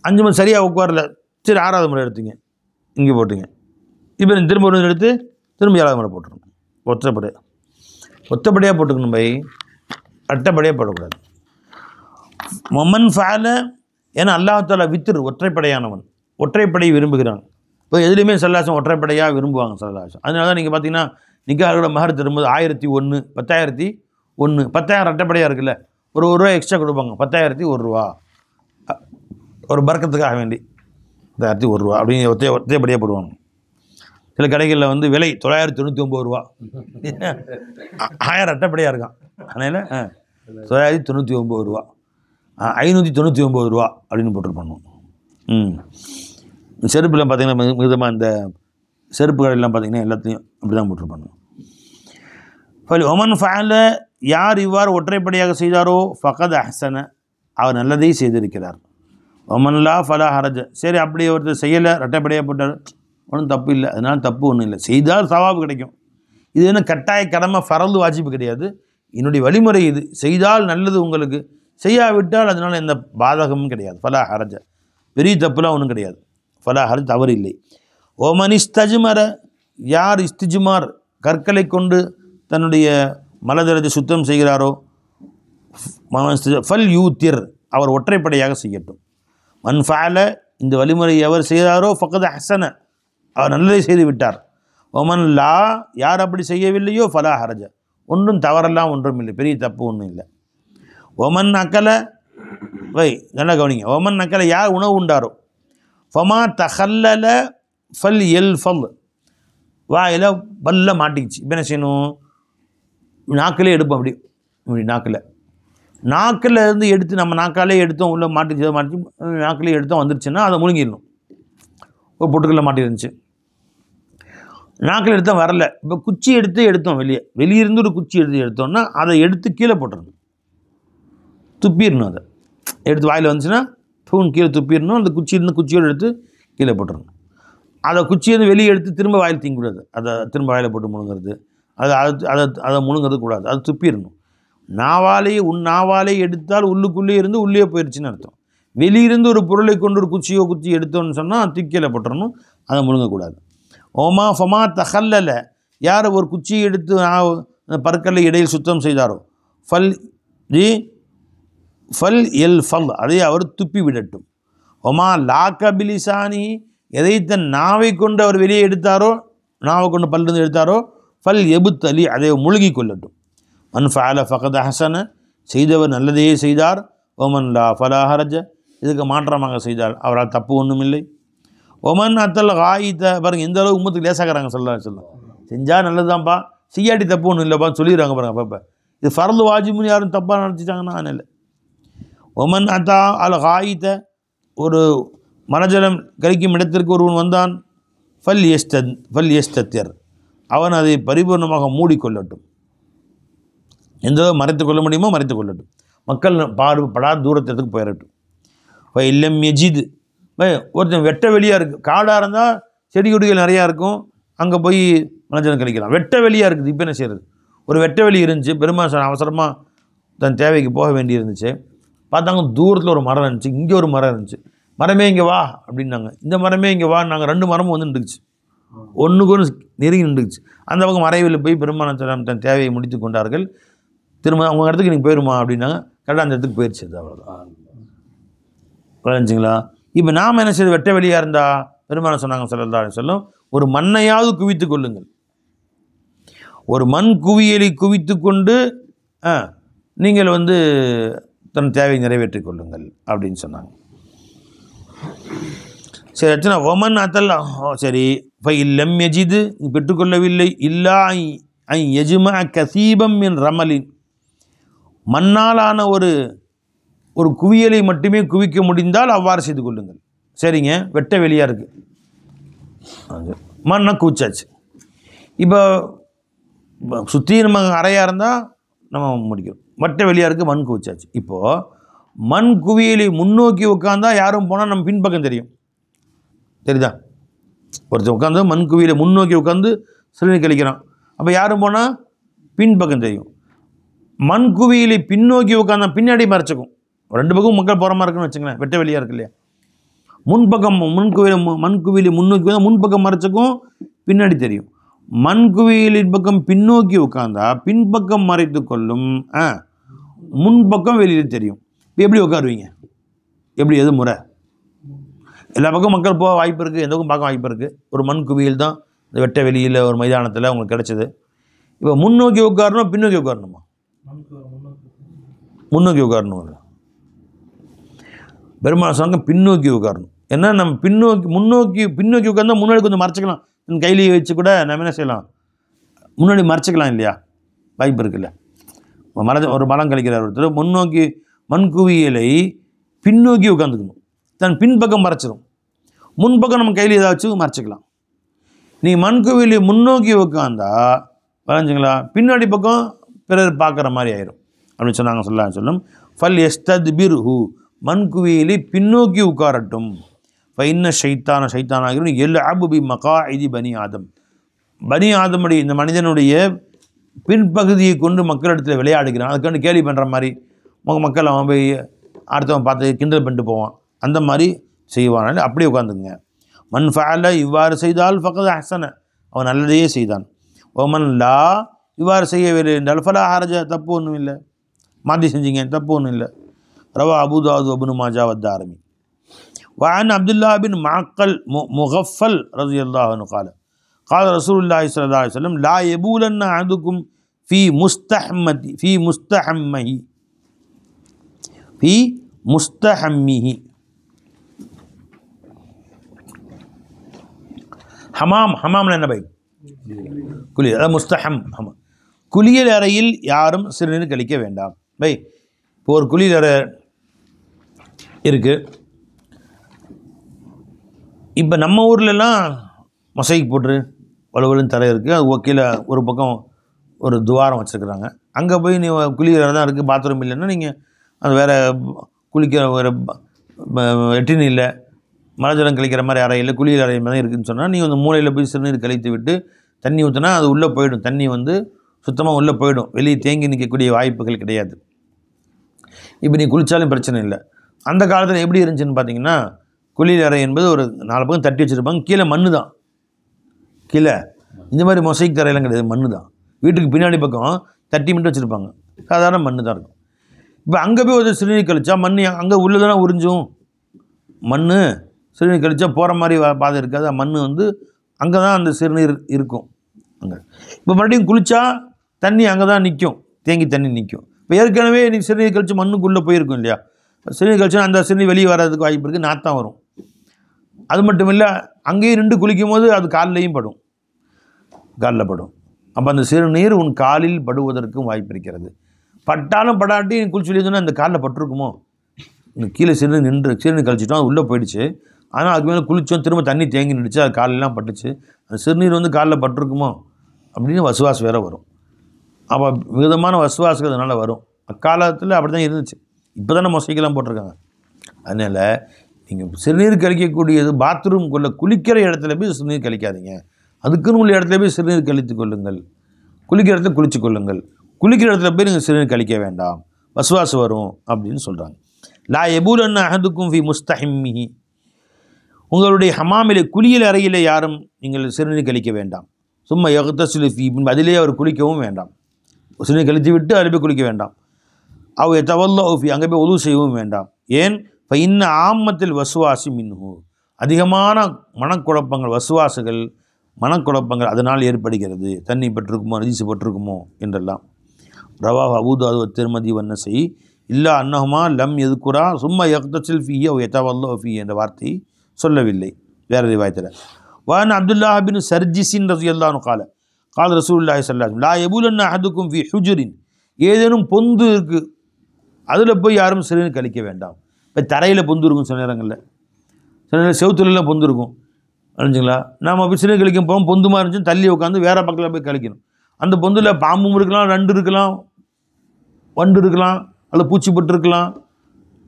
Speaker 1: 5 முறை சரியாக உட்காரல, சரி 6வது முறை எடுத்துங்க, இங்கே போட்டுங்க. இப்போ திரும்ப ஒரு எடுத்து திரும்ப 7வது முறை போட்டுருணும். ஒற்றைப்படையாக போட்டுக்கணும் பை, ரெட்டைப்படையாக போடக்கூடாது. மொமன் ஃபேல, ஏன்னா அல்லாஹ் வித்ரு ஒற்றைப்படையானவன், ஒற்றைப்படை விரும்புகிறான். இப்போ எதுலேயுமே சல்லாசம் ஒற்றைப்படையாக விரும்புவாங்க சல்லாசம். அதனால தான் நீங்கள் பார்த்தீங்கன்னா நிக்காஹோட மஹர் தரும்போது 1001, 10,001, 10,000 ரெட்டைப்படையாக இருக்குல்ல, ஒரு ரூபா எக்ஸ்ட்ரா கொடுப்பாங்க, 10,001 ரூபா, ஒரு பறக்கத்துக்காக வேண்டி 10,001 ரூபா அப்படின்னு ஒற்றைப்படையாக போடுவாங்க. சில கடைகளில் வந்து விலை 999 ரூபா, 1000 ரெட்டைப்படையாக இருக்கான். அதனால் 999 ரூபா, 599 ரூபா அப்படின்னு போட்டுருப்பாங்க. செருப்புலாம் பார்த்தீங்கன்னா மிதமாக இந்த செருப்பு கடையெல்லாம் பார்த்தீங்கன்னா எல்லாத்தையும் அப்படி தான் போட்டிருப்பாங்க. ஒமன் ஃபஅல, யார் இவ்வாறு ஒற்றைப்படையாக செய்தாரோ ஃபகத் அஹ்சன, அவர் நல்லதை செய்திருக்கிறார். ஒமன்லா ஃபலா ஹரஜ, சரி அப்படி ஒருத்தர் செய்யலை, ரெட்டைப்படையாக போட்டார், ஒன்றும் தப்பு இல்லை, அதனால் தப்பு ஒன்றும் இல்லை, செய்தால் சவாபு கிடைக்கும். இது என்ன கட்டாய கடமை, ஃபரது வாஜிப்பு கிடையாது, என்னுடைய வழிமுறை இது, செய்தால் நல்லது உங்களுக்கு, செய்யாவிட்டால் அதனால் எந்த பாதகமும் கிடையாது. ஃபலா ஹரஜ, பெரிய தப்புலாம் ஒன்றும் கிடையாது, ஃபலா ஹரஜ் தவறு இல்லை. ஓமன் இஸ்தஜ்மர, யார் இஸ்திஜ்மார் கற்களை கொண்டு தன்னுடைய மலதரத்தை சுத்தம் செய்கிறாரோ ஃபல் யூத்திர், அவர் ஒற்றைப்படையாக செய்யட்டும். மன் ஃபஅல, இந்த வழிமுறை எவர் செய்கிறாரோ ஃபகத் அஹ்சன, அவர் நல்லதை செய்து விட்டார். ஒமன் லா, யார் அப்படி செய்யவில்லையோ ஃபலா ஹரஜ, ஒன்றும் தவறெல்லாம் ஒன்றும் இல்லை, பெரிய தப்பு ஒன்றும் இல்லை. ஒமன் அக்கல, நல்லா கவனிங்க, ஒமன் அக்கல, யார் உணவு உண்டாரோ ஃபமா தஹல்லல ஃபல் எல் ஃபல், வாயில் பல்ல மாட்டிக்கிச்சு, இப்போ என்ன செய்யணும், நாக்கிலே எடுப்போம், அப்படி இப்படி நாக்கில் இருந்து எடுத்து நம்ம நாக்காலே எடுத்தோம், உள்ளே மாட்டிச்சு, நாக்கிலே எடுத்தோம் வந்துருச்சுன்னா அதை முழுங்கிடணும். ஒரு பொட்டுக்கல்ல மாட்டிருந்துச்சு, நாக்கில் எடுத்தோம் வரல, இப்போ குச்சி எடுத்தோம், வெளியிருந்து ஒரு குச்சி எடுத்தோம்னா அதை எடுத்து கீழே போட்டுடணும், துப்பிடணும். அதை எடுத்து வாயில் வந்துச்சுன்னா தூண் கீழே துப்பிடணும். அந்த குச்சியோடு எடுத்து கீழே போட்டுடணும். அதை குச்சியை வெளியே எடுத்து திரும்ப வாயில் தீங்கக்கூடாது, அதை திரும்ப வாயில் போட்டு முழுங்கிறது, அதை முழுங்கிறது கூடாது, அது துப்பிடணும். நாவாலே எடுத்தால் உள்ளுக்குள்ளே இருந்து உள்ளே போயிடுச்சுன்னு அர்த்தம். வெளியிருந்து ஒரு பொருளை கொண்டு ஒரு குச்சி எடுத்தோன்னு சொன்னால் தூக்கியில் போட்டுறணும், அதை முழுங்கக்கூடாது. ஓமா ஃபமா தஹல்லல, யார் ஒரு குச்சியை எடுத்து பற்களை இடையில் சுத்தம் செய்தாரோ ஃபல் எல் ஃபல், அதை அவர் துப்பி விடட்டும். ஒமா லாக்க பிலிசானி, எதை தன் நாவை கொண்டு அவர் வெளியே எடுத்தாரோ, நாவை கொண்டு பல்லிருந்து எடுத்தாரோ ஃபல் எபுத் அலி, அதை முழுகி கொள்ளட்டும். மன் ஃபஅல ஃபகத் அஹ்சன, செய்தவர் நல்லதையே செய்தார். ஒமன் லா ஃபலா ஹரஜ, இதுக்கு மாற்றமாக செய்தால் அவரால் தப்பு ஒன்றும் இல்லை. ஒமன் அத்தல் காயித்த, பாருங்கள் எந்த அளவு உம்மத்துக்கு லேசாகிறாங்க, சொல்லலாம் செஞ்சால் நல்லது தான்ப்பா, செய்யாட்டி தப்பு ஒன்றும் இல்லைப்பா சொல்லிடுறாங்க பாருங்க. அப்போ இது ஃபர்து வாஜிபுன்னு யாரும் தப்பாக நினச்சிட்டாங்கன்னா அதனால். ஒமன் அத்தா அல் காயித்த, ஒரு மனஜலம் கழிக்கும் இடத்திற்கு ஒருவன் வந்தான், ஃபல் எஸ்தத்தியர், அவன் அதை பரிபூர்ணமாக மூடிக்கொள்ளட்டும், எந்த மறைத்து கொள்ள முடியுமோ மறைத்து கொள்ளட்டும், மக்கள் படாத தூரத்திற்கு போயிடட்டும். இப்போ இல்லம் எஜிது, ஒருத்தன் வெட்ட வெளியாக இருக்குது, காடாக இருந்தால் செடி கொடிகள் நிறையா இருக்கும், அங்கே போய் மனஜலம் கழிக்கலாம். வெட்ட வெளியாக இருக்குது, இப்போ என்ன செய்கிறது, ஒரு வெட்ட வெளி இருந்துச்சு, பெருமாள் அவசரமாக தன் தேவைக்கு போக வேண்டி இருந்துச்சு, பார்த்தாங்க தூரத்தில் ஒரு மரம் இருந்துச்சு, இங்கே ஒரு மரம் இருந்துச்சு, மரமே இங்கே வா அப்படின்னாங்க, இந்த மரமே இங்கே வா, நாங்கள் 2 மரமும் வந்து நின்றுச்சு, ஒன்றுக்கு ஒன்று நெருங்கி நின்றுச்சு. அந்த பக்கம் மறைவில் போய் பெருமாள் தன் தேவையை முடித்து கொண்டார்கள். திரும்ப அவங்க இடத்துக்கு நீங்கள் போயிடுமா அப்படின்னாங்க, கரெக்டாக அந்த இடத்துக்கு போயிடுச்சு, அவ்வளோதான். விளைஞ்சிங்களா? இப்போ நாம் என்ன செய்ய, வெட்ட வெளியாக இருந்தால் பெருமாள் சொன்னாங்க ஸல்லல்லாஹு அலைஹி வஸல்லம், ஒரு மண்ணையாவது குவித்து கொள்ளுங்கள், ஒரு மண் குவியலை குவித்து கொண்டு நீங்கள் வந்து தன் தேவையை நிறைவேற்றிக் கொள்ளுங்கள் அப்படின்னு சொன்னாங்க. சரி அச்சனா ஒமன் அத்தல், சரி இப்போ இல்லம் எஜிது, பெற்றுக்கொள்ளவில்லை, இல்லா ஐ எஜுமா கசீபம் என் ரமலின், மண்ணாலான ஒரு குவியலை மட்டுமே குவிக்க முடிந்தால் அவ்வாறு செய்து கொள்ளுங்கள். சரிங்க, வெட்ட வெளியாக இருக்குது, மண்ணை குவிச்சாச்சு, இப்போ சுற்றி நம்ம அறையாக இருந்தால் நம்ம முடிக்கிறோம், வெட்ட வெளியாக இருக்குது, மண் குவிச்சாச்சு. இப்போது மண் குவியலை முன்னோக்கி உட்காந்தா யாரும் போனால் நம்ம பின்பக்கம் தெரியும், தெரியுதா? ஒருத்தர் உட்காந்து மண் குவியில் முன்னோக்கி உட்காந்து சிறுநீர் கழிக்கிறான். அப்போ யாரும் போனால் பின்பக்கம் தெரியும். மண் குவியில் பின்னோக்கி உட்காந்தா பின்னாடி மறைச்சிக்கும். ரெண்டு பக்கம் மக்கள் போகிற மாதிரி இருக்குன்னு வச்சுங்களேன், வெட்ட வெளியாக இருக்கு இல்லையா. முன்பக்கம் மண் குவியில் முன்னோக்கி வந்தால் முன்பக்கம் மறைச்சிக்கும், பின்னாடி தெரியும். மண் குவியலின் பக்கம் பின்னோக்கி உட்காந்தா பின்பக்கம் மறைத்து கொள்ளும், முன்பக்கம் வெளியில் தெரியும். இப்போ எப்படி உட்காருவீங்க? எப்படி எது முறை? எல்லா பக்கம் மக்கள் போக வாய்ப்பு இருக்குது, எந்த பக்கம் பார்க்க வாய்ப்பு இருக்குது. ஒரு மண் குவியல் தான் இந்த வெட்ட வெளியில் ஒரு மைதானத்தில் உங்களுக்கு கிடச்சிது. இப்போ முன்னோக்கி உட்காரணும் பின்னோக்கி உட்காரணுமா? முன்னோக்கி உட்காரணும். பெருமாள் சொன்னாங்க பின்னோக்கி உட்காரணும். ஏன்னா நம்ம பின்னோக்கி உட்கார்ந்தா முன்னாடி கொஞ்சம் மறைச்சிக்கலாம். கையிலேயே வச்சு கூட நம்ம என்ன செய்யலாம், முன்னாடி மறைச்சிக்கலாம் இல்லையா, வாய்ப்பு இருக்குல்ல. ஒரு மலம் கழிக்கிறார் ஒருத்தர், முன்னோக்கி மண் குவியலை பின்னோக்கி உட்காந்துக்கணும், தன் பின்பக்கம் மறைச்சிடும். முன்பக்கம் நம்ம கையில் ஏதாச்சும் மறைச்சிக்கலாம். நீ மண் குவியலை முன்னோக்கி உட்காந்தா வரைஞ்சிங்களா, பின்னாடி பக்கம் பிறர் பார்க்குற மாதிரி ஆயிரும் அப்படின்னு சொன்னாங்க. சொல்லும் ஃபல் எஸ்தத் பிர்ஹு, மண் குவியலை பின்னோக்கி உட்காரட்டும். இன்ன ஷைத்தானாகிரும் எல் அபுபி மக்கா இது பனி ஆதம், பனி ஆதமுடைய இந்த மனிதனுடைய பின்பகுதியை கொண்டு மக்களிடத்தில் விளையாடுகிறான். அதுக்காண்டு கேலி பண்ணுற மாதிரி மக்கள் அவன் போய் அடுத்தவன் பார்த்து கிண்டல் பண்ணிட்டு போவான், அந்த மாதிரி செய்வான். அப்படியே உட்காந்துங்க. மண் ஃபஅல, இவ்வாறு செய்தால் ஃபகத் அஹ்சன, அவன் நல்லதையே செய்தான். ஒமன் லா, இவ்வாறு செய்யவில்லை என்றால் ஃபலா ஹரஜ, தப்பு ஒன்றும் இல்லை, மாற்றி செஞ்சீங்க தப்பு ஒன்றும் இல்லை. ரவா அபூ தாவூத் இப்னு மாஜா வத்தாரமி. وعن عبد الله بن معقل مغفل رضي الله عنه قال قال رسول الله صلى الله عليه وسلم لا يبولن أحدكم في مستحمه ஹமாம்ல என்ன பை? குளியல், அதாவது முஸ்தஹம் ஹமாம். குளியல் அறையில் யாரும் சிறுநீர் கழிக்க வேண்டாம் பை. இப்போ ஒரு குளியல் அறை இருக்குது. இப்போ நம்ம ஊர்லெலாம் மொசைக்கு போட்டு வலுவலுன்னு தரை இருக்குது, அது கீழே ஒரு பக்கம் ஒரு துவாரம் வச்சுருக்குறாங்க. அங்கே போய் நீ குளிக்கிற தான் இருக்குது, பாத்ரூம் இல்லைன்னா நீங்கள் அது வேறு குளிக்கிற வேறு எட்டின் இல்லை, மழை ஜலம் கழிக்கிற மாதிரி அறை இல்லை, குளியல் அறை மாதிரி இருக்குதுன்னு சொன்னால் நீங்கள் அந்த மூலையில் போய் சிறுநீர் கழித்து விட்டு தண்ணி ஊற்றினா அது உள்ளே போயிடும். தண்ணி வந்து சுத்தமாக உள்ளே போயிடும், வெளியே தேங்கி நிற்கக்கூடிய வாய்ப்புகள் கிடையாது. இப்போ நீ குளித்தாலும் பிரச்சனை இல்லை. அந்த காலத்தில் எப்படி இருந்துச்சுன்னு பார்த்தீங்கன்னா, குளியல் அறை என்பது ஒரு 4 பக்கம் தட்டி வச்சுருப்பாங்க, கீழே மண் தான். கீழே இந்த மாதிரி மொசைக் தரையெல்லாம் கிடையாது, மண் தான். வீட்டுக்கு பின்னாடி பக்கம் தட்டி மட்டும் வச்சுருப்பாங்க, சாதாரண மண் தான் இருக்கும். இப்போ அங்கே போய் ஒரு சிறுநீர் கழிச்சா மண் அங்கே உள்ளதானே உறிஞ்சும். மண் சிறுநீர் கழிச்சா போகிற மாதிரி பாதை இருக்காது, மண் வந்து அங்கே தான் அந்த சிறுநீர் இருக்கும் அங்கே. இப்போ மறுபடியும் குளித்தா தண்ணி அங்கே தான் நிற்கும், தேங்கி தண்ணி நிற்கும். இப்போ ஏற்கனவே நீ சிறுநீர் கழிச்சு மண்ணுக்குள்ளே போயிருக்கும் இல்லையா, சிறுநீர் கழிச்சா அந்த சிறுநீர் வெளியே வர்றதுக்கு வாய்ப்பு இருக்குது, நாற்றம் வரும். அது மட்டும் இல்லை, அங்கேயும் நின்று குளிக்கும் போது அது காலிலையும் படும், காலில் படும். அப்போ அந்த சிறுநீர் உன் காலில் படுவதற்கும் வாய்ப்பு இருக்கிறது. பட்டாலும் படாட்டி குளிச்சு வெளியே அந்த காலில் பட்டிருக்குமோ, இந்த கீழே சிறுநீர் கழிச்சிட்டோம், அது உள்ளே போயிடுச்சு. ஆனால் அதுக்கு மேலே குளித்தோம், திரும்ப தண்ணி தேங்கி நின்றுச்சு, அது காலெலாம் பட்டுச்சு, அந்த சிறுநீர் வந்து காலில் பட்டிருக்குமோ அப்படின்னு வசுவாசம் வேறு வரும். அப்போ விதமான வசுவாசம் அதனால் வரும். அக்காலத்தில் அப்படி தான் இருந்துச்சு, இப்போ தானே மொசைக்கெல்லாம் போட்டிருக்காங்க. அதனால் நீங்கள் சிறுநீர் கழிக்கக்கூடியது பாத்ரூம்குள்ளே குளிக்கிற இடத்துல போய் சிறுநீர் கழிக்காதீங்க. அதுக்குன்னு உள்ள இடத்துல போய் சிறுநீர் கழித்து கொள்ளுங்கள். குளிக்கிற இடத்துல குளித்து கொள்ளுங்கள். குளிக்கிற இடத்துல போய் நீங்கள் சிறுநீர் கழிக்க வேண்டாம், வசுவாசம் வரும் அப்படின்னு சொல்கிறாங்க. லா எபூலன்னா அஹதுக்கும் ஃபி முஸ்தஹிம்மிஹி, உங்களுடைய ஹமாமிலே குளியல் அறையில் யாரும் நீங்கள் சிறுநீர் கழிக்க வேண்டாம். சும்மா யக்தசிலு ஃபீ, அதிலே அவர் குளிக்கவும் வேண்டாம், சிறுநீர் கழித்து விட்டு அதில் போய் குளிக்க வேண்டாம். அவ் எத்தவல்லஹு ஃபீ, அங்கே போய் உது செய்யவும் வேண்டாம். ஏன்? இப்போ இன்ன ஆம்மத்தில் வசுவாசி மின்ஹு, அதிகமான மனக்குழப்பங்கள், வசுவாசுகள் மனக்குழப்பங்கள் அதனால் ஏற்படுகிறது. தண்ணி பட்டிருக்குமோ, நஜீஸ் பட்டிருக்குமோ என்றெல்லாம். ரவாஹ் அபூ தாவூத் திர்மிதி வன்னஸை இல்லா அன்னஹுமா லம் எதுக்குரா சும்மா யக்தசில் ஃபீ அவ் எத்தவல்லஹு ஃபீ என்ற வார்த்தை சொல்லவில்லை வேறு ரிவாயத்தில். வான் அப்துல்லாஹ் பின் சர்ஜிஸின் ரலியல்லாஹு அன்ஹு கால கால ரசூலுல்லாஹி ஸல்லல்லாஹு அலைஹி வஸல்லம் லா யபூலன்ன அஹதுக்கும் ஃபீ ஹுஜுரின், ஏதேனும் பொந்து இருக்குது அதில் போய் யாரும் சிறுநீர் கழிக்க வேண்டாம். இப்போ தரையில் பொந்து இருக்கும், சில நேரங்களில் செவுத்துலலாம் பொந்து இருக்கும், அறிஞ்சுங்களா. நாம் போய் சிறுநீர் கழிக்கும் போகும், பொந்துமா இருந்துச்சு, தள்ளி உட்காந்து வேறு பக்கத்தில் போய் கழிக்கணும். அந்த பொந்தில் பாம்பும் இருக்கலாம், நண்டு இருக்கலாம், வண்டு இருக்கலாம், அல்லது பூச்சி பட்டு இருக்கலாம்,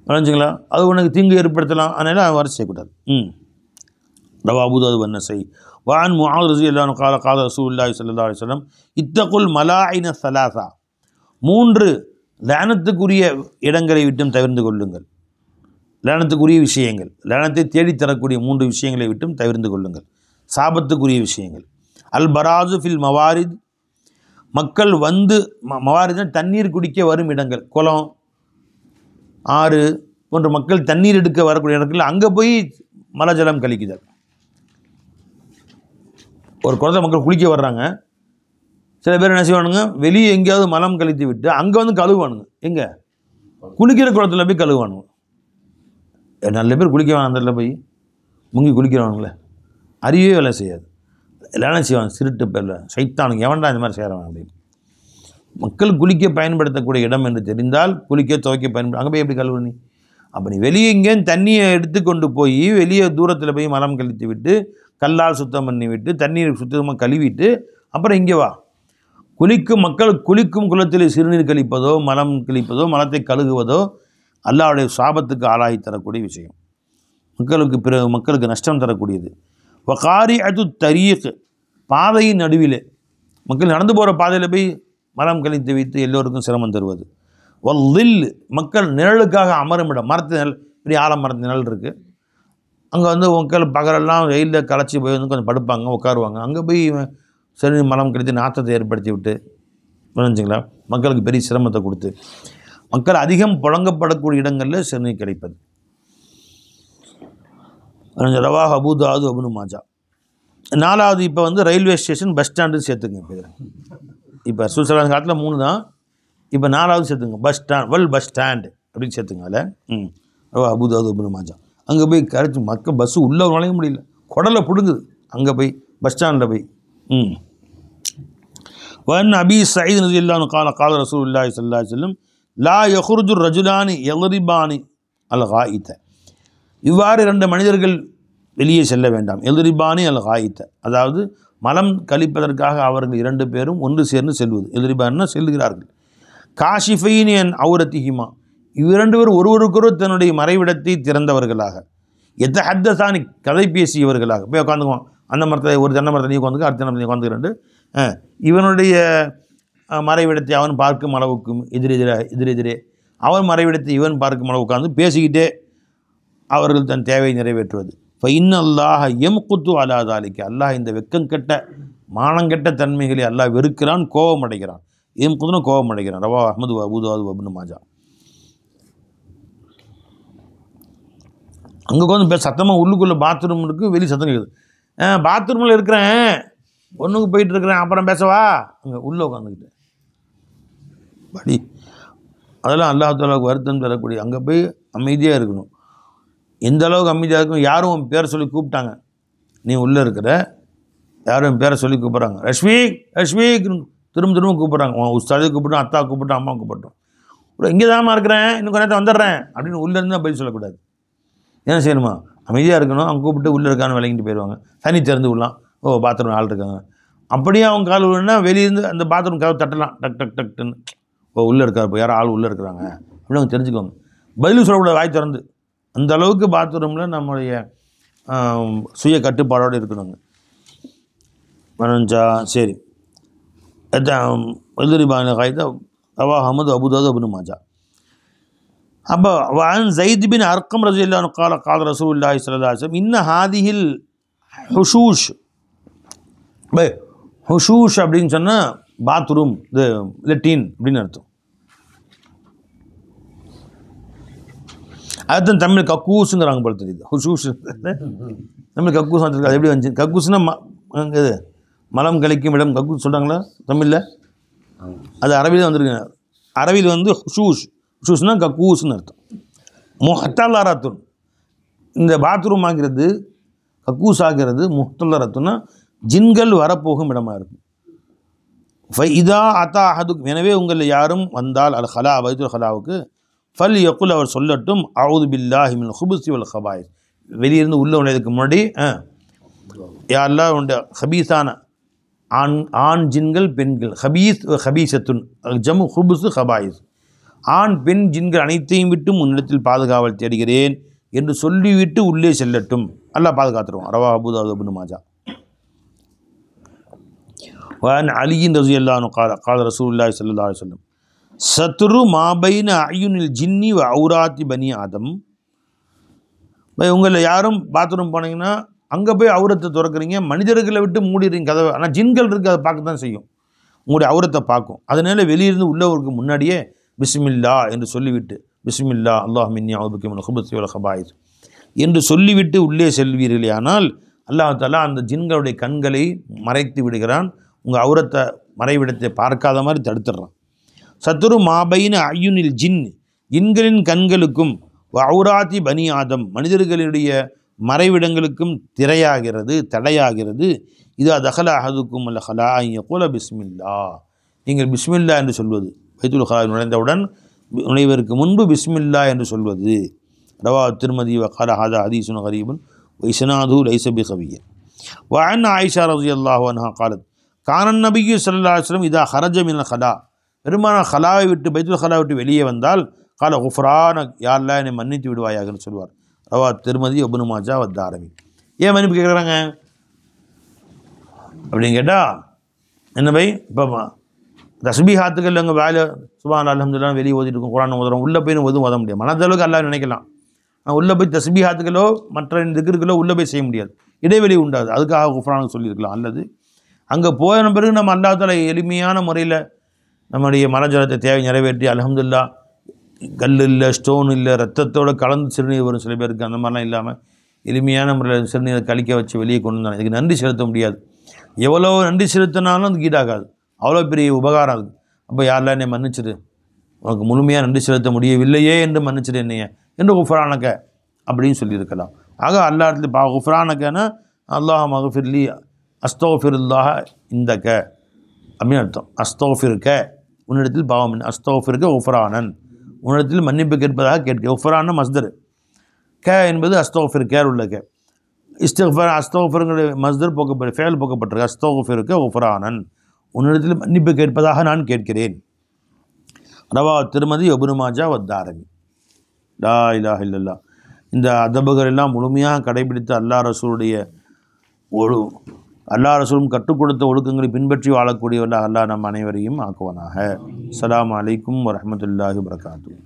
Speaker 1: அறிஞ்சுங்களா. அது உனக்கு தீங்கு ஏற்படுத்தலாம், அதனால் வர செய்யக்கூடாது.
Speaker 2: ரவா அபூ தாவூத் வன்னசை. வான் முஆத் ரலியல்லாஹு அன்ஹு قال قال رسول الله صلى الله عليه وسلم இத்தகுல் மலாயின ஸலாஸா, 3 லஅனத்துக்குரிய இடங்களை விட்டும் தவிர்ந்து கொள்ளுங்கள். லஅனத்துக்குரிய விஷயங்கள், லஅனத்தை தேடித்தரக்கூடிய 3 விஷயங்களை விட்டும் தவிர்ந்து கொள்ளுங்கள். சாபத்துக்குரிய விஷயங்கள். அல் பராசு ஃபில் மவாரித், மக்கள் வந்து மவாரித்னா தண்ணீர் குடிக்க வரும் இடங்கள், குளம் ஆறு போன்ற மக்கள் தண்ணீர் எடுக்க வரக்கூடிய இடங்கள், அங்கே போய் மலஜலம் கழிக்குதல். ஒரு குளத்தை மக்கள் குளிக்க வர்றாங்க, சில பேர் என்ன செய்வானுங்க, வெளியே எங்கேயாவது மலம் கழித்து விட்டு அங்கே வந்து கழுவானுங்க. எங்கே குளிக்கிற குளத்தில் போய் கழுவானுங்க. நல்ல பேர் குளிக்க வேணாம், அந்த போய் முங்கி குளிக்கிறவனுங்களே, அறிவே வேலை செய்யாது. எல்லாம் செய்வாங்க, சிறுட்டு பேரில் சைத்தானுங்க, எவன்டா இந்த மாதிரி செய்கிறான் அப்படின்னு. மக்கள் குளிக்க பயன்படுத்தக்கூடிய இடம் என்று தெரிந்தால் குளிக்க துவைக்க பயன்படுத்த, அங்கே போய் எப்படி கழுவுனி? அப்போ நீ வெளியே இங்கேன்னு தண்ணியை எடுத்துக்கொண்டு போய் வெளியே தூரத்தில் போய் மலம் கழித்து விட்டு கல்லால் சுத்தம் பண்ணி விட்டு தண்ணீர் சுத்தமாக கழுவிட்டு அப்புறம் இங்கே வா. மக்கள் குளிக்கும் குளத்தில் சிறுநீர் கழிப்பதோ மலம் கழிப்பதோ மலத்தை கழுகுவதோ அல்லாஹ்வுடைய சாபத்துக்கு ஆளாகி தரக்கூடிய விஷயம், மக்களுக்கு நஷ்டம் தரக்கூடியது. வகாரி அது தரீக், பாதையின் நடுவில் மக்கள் நடந்து போகிற பாதையில் போய் மலம் கழித்து வைத்து எல்லோருக்கும் சிரமம் தருவது. வல்லில், மக்கள் நிழலுக்காக அமரும் இடம், மரத்து நிழல், இப்படி ஆலமரத்து நிழல் இருக்குது, அங்கே வந்து மக்கள் பகலெல்லாம் வெயிலில் களைச்சி போய் வந்து கொஞ்சம் படுப்பாங்க, உட்காருவாங்க. அங்கே போய் சரி மலம் கழித்து நாற்றத்தை ஏற்படுத்தி விட்டு புரிஞ்சுங்களா, மக்களுக்கு பெரிய சிரமத்தை கொடுத்து, மக்கள் அதிகம் புழங்கப்படக்கூடிய இடங்களில் சிறுநீர் கிடைப்பது. ரவாஹ் அபூ தாவூத் இப்னு மாஜா. 4வது இப்போ வந்து ரயில்வே ஸ்டேஷன் பஸ் ஸ்டாண்டு சேர்த்துங்க. இப்போ சுவிட்சர்லாந்து காலத்தில் 3 தான், இப்போ 4வது சேர்த்துங்க, பஸ் ஸ்டாண்ட் அப்படின்னு சேர்த்துங்க. அதில் ரவாஹ் அபூ தாவூத் இப்னு மாஜா. அங்கே போய் கரைச்சி மக்கள் பஸ்ஸு உள்ளே நுழைய முடியல, குடலை பிடுங்குது. அங்கே போய் பஸ் ஸ்டாண்டில் போய் வன் அபி சயீத் ரலியல்லாஹு அன்ஹு قال قال رسول الله صلى الله عليه وسلم லா யஹ்ருஜு ரஜுலானி யல்ரிபானி அல் காயித்த, இவ்வாறு 2 மனிதர்கள் வெளியே செல்ல வேண்டாம். எல்ரிபானி அல் காயித்த, அதாவது மலம் கழிப்பதற்காக அவர்கள் 2 பேரும் ஒன்று சேர்ந்து செல்வது. எல்ரிபான்னா செல்கிறார்கள். காஷிஃபைனி அன் அவுரத்திஹிமா, 2 பேர் ஒருவருக்கொரு தன்னுடைய மறைவிடத்தை திறந்தவர்களாக, எத்தஹத்தசானி கதை பேசியவர்களாக போய் உட்காந்துக்குவான். அந்த மரத்தை ஒரு தென்னை மரத்தை நீ உட்காந்துக்க, அடுத்த தென்னை மரத்தை உட்காந்துக்கிறண்டு இவனுடைய மறைவிடத்தை அவன் பார்க்கும் அளவுக்கும் எதிரெதிரே அவன் மறைவிடத்தை இவன் பார்க்கும் அளவு உட்காந்து பேசிக்கிட்டே அவர்கள் தன் தேவையை நிறைவேற்றுவது. இப்போ இன்னல்லாஹ யம்குத்து அலா தாலிக்க, அல்லாஹ் இந்த வெக்கங்கெட்ட மானங்கெட்ட தன்மைகளை அல்லாஹ் வெறுக்கிறான், கோபம் அடைகிறான். யம்குத்துனா கோபம் அடைகிறான். ரவா அஹ்மது அபூ தாவூத் இப்னு மாஜா. அங்கே உட்காந்து சத்தமாக உள்ளுக்குள்ளே பாத்ரூம் இருக்குது, வெளியே சத்தம் கேட்குது. பாத்ரூமில் இருக்கிறேன், ஒன்றுக்கு போயிட்டு இருக்கிறேன், அப்புறம் பேசவா, அங்கே உள்ளே உட்காந்துக்கிட்டு படி. அதெல்லாம் அல்லாஹ் தஆலாவுக்கு வருத்தம் தரக்கூடிய. அங்கே போய் அமைதியாக இருக்கணும். எந்த அளவுக்கு அமைதியாக இருக்கும், யாரும் உன் பேரை சொல்லி கூப்பிட்டாங்க, நீ உள்ளே இருக்கிற, யாரும் என் பேரை சொல்லி கூப்பிட்றாங்க, ரஷ்வீக் ரஷ்வீக் திரும்ப கூப்பிட்றாங்க. உன் உஸ்தாதே கூப்பிட்டோம், அத்தா கூப்பிட்டோம், அம்மா கூப்பிட்டோம், இங்கே தான்மா இருக்கிறேன், இன்னும் கொஞ்சம் நேரத்தை வந்துடுறேன் அப்படின்னு உள்ளேருந்து தான் பதில் சொல்லக்கூடாது. என்ன செய்யணுமா, அமைதியாக இருக்கணும். அவங்க கூப்பிட்டு உள்ளே இருக்கான்னு விளங்கிட்டு போயிடுவாங்க. தனி திறந்து விடலாம், ஓ பாத்ரூம் ஆள் இருக்காங்க. அப்படியே அவங்க கால் விழுன்னா வெளியேருந்து அந்த பாத்ரூம் கதவு தட்டலாம், டக் டக் டக்குன்னு, ஓ உள்ளே இருக்கார், இப்போ யாரும் ஆள் உள்ளே இருக்கிறாங்க அப்படின்னு அவங்க தெரிஞ்சுக்குவாங்க. பதிலும் சொல்லக்கூடாது, வாய் திறந்து. அந்த அளவுக்கு பாத்ரூமில் நம்மளுடைய சுய கட்டுப்பாடோடு இருக்கணுங்க. மனஞ்சா சரி. எல்ரிபானி காய்தா ரவா அஹ்மது அபூ தாவூத் இப்னு மாஜா. அப்போ வன் ஸைத் பின் அர்கம் ரலியல்லாஹு அன்ஹு قال قال رسول الله صلى الله عليه وسلم இன்ன ஹாதிஹில் ஹுஷூஷ். ஹுஷூஷ் அப்படின்னு சொன்னால் பாத்ரூம், இது லெட்டின் அப்படின்னு அர்த்தம். அதுதான் தமிழ் கக்கூஸுங்கிறாங்க போல தெரியுது. ஹுஷூஷ் தமிழ் கக்கூஸ் வந்துருக்கு, அது எப்படி வந்துச்சு? கக்கூஸ்னா இது மலம் கழிக்கும் இடம், கக்கூஸ் சொல்கிறாங்களா தமிழில்? அது அரபியில் வந்துருக்கு. அரபியில் வந்து ஹுஷூஷ், ஹுஷூஷ்னா கக்கூஸ்ன்னு அர்த்தம். முஹ்தலரத்துன், இந்த பாத்ரூம் ஆகிறது கக்கூஸ் ஆகிறது. முஹ்தலரத்துன்னா ஜின்கள் வரப்போகும் இடமாக இருக்கும். இதா அத்தா அஹதுக்கும், எனவே உங்களில் யாரும் வந்தால் அல் ஹலா பைத்துல் ஹலாவுக்கு ஃபல் யக்குல், அவர் சொல்லட்டும் அஊது பில்லாஹி மினல் ஹுபுஸி வல் ஹபாயிஸ், வெளியிருந்து உள்ளே நுழையதுக்கு முன்னாடி யா அல்லாஹ் உண்ட ஹபீஸான ஆண் ஜின்கள் பெண்கள், ஹபீஸ் ஹபீசத்துன் ஜம்மு ஹுபுஸு ஹபாயிஸ், ஆண் பெண் ஜின்கள் அனைத்தையும் விட்டும் உன்னிடத்தில் பாதுகாவல் தேடுகிறேன் என்று சொல்லிவிட்டு உள்ளே செல்லட்டும். அல்லாஹ் பாதுகாத்துருவான். ரவா அபூதாவூத் இப்னு மாஜா. وعن علي رضي الله عنه قال قال رسول الله صلى الله عليه وسلم சத்ரு மாபைன அயுனில் ஜின்னி வ அவுராத்தி பனி ஆதம். உங்களில் யாரும் பாத்ரூம் போனீங்கன்னா அங்கே போய் அவுரத்தை திறக்கிறீங்க, மனிதர்களை விட்டு மூடிடுறீங்க கதவை. ஆனால் ஜின்கள் இருக்குது, அதை பார்க்க தான் செய்யும், உங்களுடைய அவுரத்தை பார்க்கும். அதனால வெளியிருந்து உள்ளவருக்கு முன்னாடியே பிஸ்மில்லா என்று சொல்லிவிட்டு, பிஸ்மில்லா அல்லாஹ் மின்னி அவுதுபிக மினல் ஹுபுஸி வல் ஹபாயிஸ் என்று சொல்லிவிட்டு உள்ளே செல்வீர்களே, ஆனால் அல்லாஹ் தஆலா அந்த ஜின்களுடைய கண்களை மறைத்து விடுகிறான், உங்கள் அவுரத்தை மறைவிடத்தை பார்க்காத மாதிரி தடுத்துடுறான். சத்ரு மாபைன அயுனில் ஜின், ஜின்களின் கண்களுக்கும் அவுராத்தி பனி ஆதம், மனிதர்களுடைய மறைவிடங்களுக்கும் திரையாகிறது, தடையாகிறது. இது தகல அஹதுக்கும் அல்ல ஹலா யகூல பிஸ்மில்லா, நீங்கள் பிஸ்மில்லா என்று சொல்வது, பைத்துல் ஹலா நுழைந்தவுடன் நுழைவதற்கு முன்பு பிஸ்மில்லா என்று சொல்வது. ரவா திருமதி வகால ஹாதா ஹதீஸுன் கரீபுன் வைஸ்னாது லைஸ பிகவிய. வஅன் ஆயிஷா ரலியல்லாஹு அன்ஹா قالت கான நபியு ஸல்லல்லாஹு அலைஹி வஸல்லம் இதா ஹரஜ மினல் ஹலா, பெருமான ஹலாவை விட்டு பைத்துல் ஹலா விட்டு வெளியே வந்தால் கால குஃப்ரானக், யா அல்லாஹ் என்னை மன்னித்து விடுவாயாகன்னு சொல்வார். ரவா திருமதி இப்னு மாஜா வ தாரமி. ஏன் மன்னிப்பு கேட்குறாங்க அப்படின்னு கேட்டால் என்ன பை, இப்போ தஸ்பீஹாத்துக்கள் அங்கே வேலை சுப்ஹான் அல்ஹம்துலில்லாஹ் வெளியே ஓதிட்டு இருக்கும், குர்ஆன் ஓதுறோம், உள்ளே போய் எதுவும் ஓத முடியாது. மனதளவுக்கு அல்லாஹ் நினைக்கலாம், ஆனால் உள்ளே போய் தஸ்பீஹாத்துக்களோ மற்ற திக்ருகளோ உள்ளே போய் செய்ய முடியாது, இடைவெளி உண்டாது. அதுக்காக குஃப்ரானுக்கு சொல்லியிருக்கலாம். அல்லது அங்கே போன பிறகு நம்ம அல்லாஹ் தஆலா எளிமையான முறையில் நம்முடைய மலஜலத்தை தேவை நிறைவேற்றி அல்ஹம்துலில்லாஹ், கல் இல்லை, ஸ்டோன் இல்லை, ரத்தத்தோடு கலந்து சிறுநீர் வரும் சில பேருக்கு, அந்த மாதிரிலாம் இல்லாமல் எளிமையான முறையில் சிறுநீரை கழிக்க வச்சு வெளியே கொண்டு வந்தாங்க. இதுக்கு நன்றி செலுத்த முடியாது, எவ்வளோ நன்றி செலுத்தினாலும் அது ஈடாகாது, அவ்வளோ பெரிய உபகாரம் இருக்குது. அப்போ யாரெல்லாம் என்னை மன்னிச்சிடு, உனக்கு முழுமையாக நன்றி செலுத்த முடியவில்லையே என்று மன்னிச்சிடு என்னைய என்று குஃப்ரானக்க அப்படின்னு சொல்லியிருக்கலாம். ஆக அல்லாஹ்ல குஃப்ரானக்கன்னா அல்லாஹ் மக்ஃபிர்லி அஸ்தக்ஃபிருல்லாஹ இந்தக அப்படின்னு அர்த்தம். அஸ்தக்ஃபிருக்க, உன்னிடத்தில் பாவம், அஸ்தக்ஃபிருக்க குஃப்ரானன், உன்னிடத்தில் மன்னிப்பு கேட்பதாக கேட்க. குஃப்ரான மஸ்தர், க என்பது அஸ்தக்ஃபிருக்க உள்ள க. இஸ்திக்ஃபார் அஸ்தக்ஃபிருங்கிற மஸ்தர் போக்கப்பட்டு ஃபேல் போக்கப்பட்டிருக்கு. அஸ்தக்ஃபிருக்க குஃப்ரானன், உன்னிடத்தில் மன்னிப்பு கேட்பதாக நான் கேட்கிறேன். ரவா திருமதி இப்னு மாஜா வ தாரமி. லா இலாஹ இல்லல்லாஹ். இந்த அதபுகள் எல்லாம் முழுமையாக கடைபிடித்து அல்லாஹ் ரசூலும் கற்றுக் கொடுத்த ஒழுக்கங்களை பின்பற்றி வாழக்கூடியவர்களாக அல்லாஹ் நம் அனைவரையும் ஆக்குவானாக. அஸ்ஸலாமு அலைக்கும் வரஹ்மத்துல்லாஹி வபரகாத்துஹு.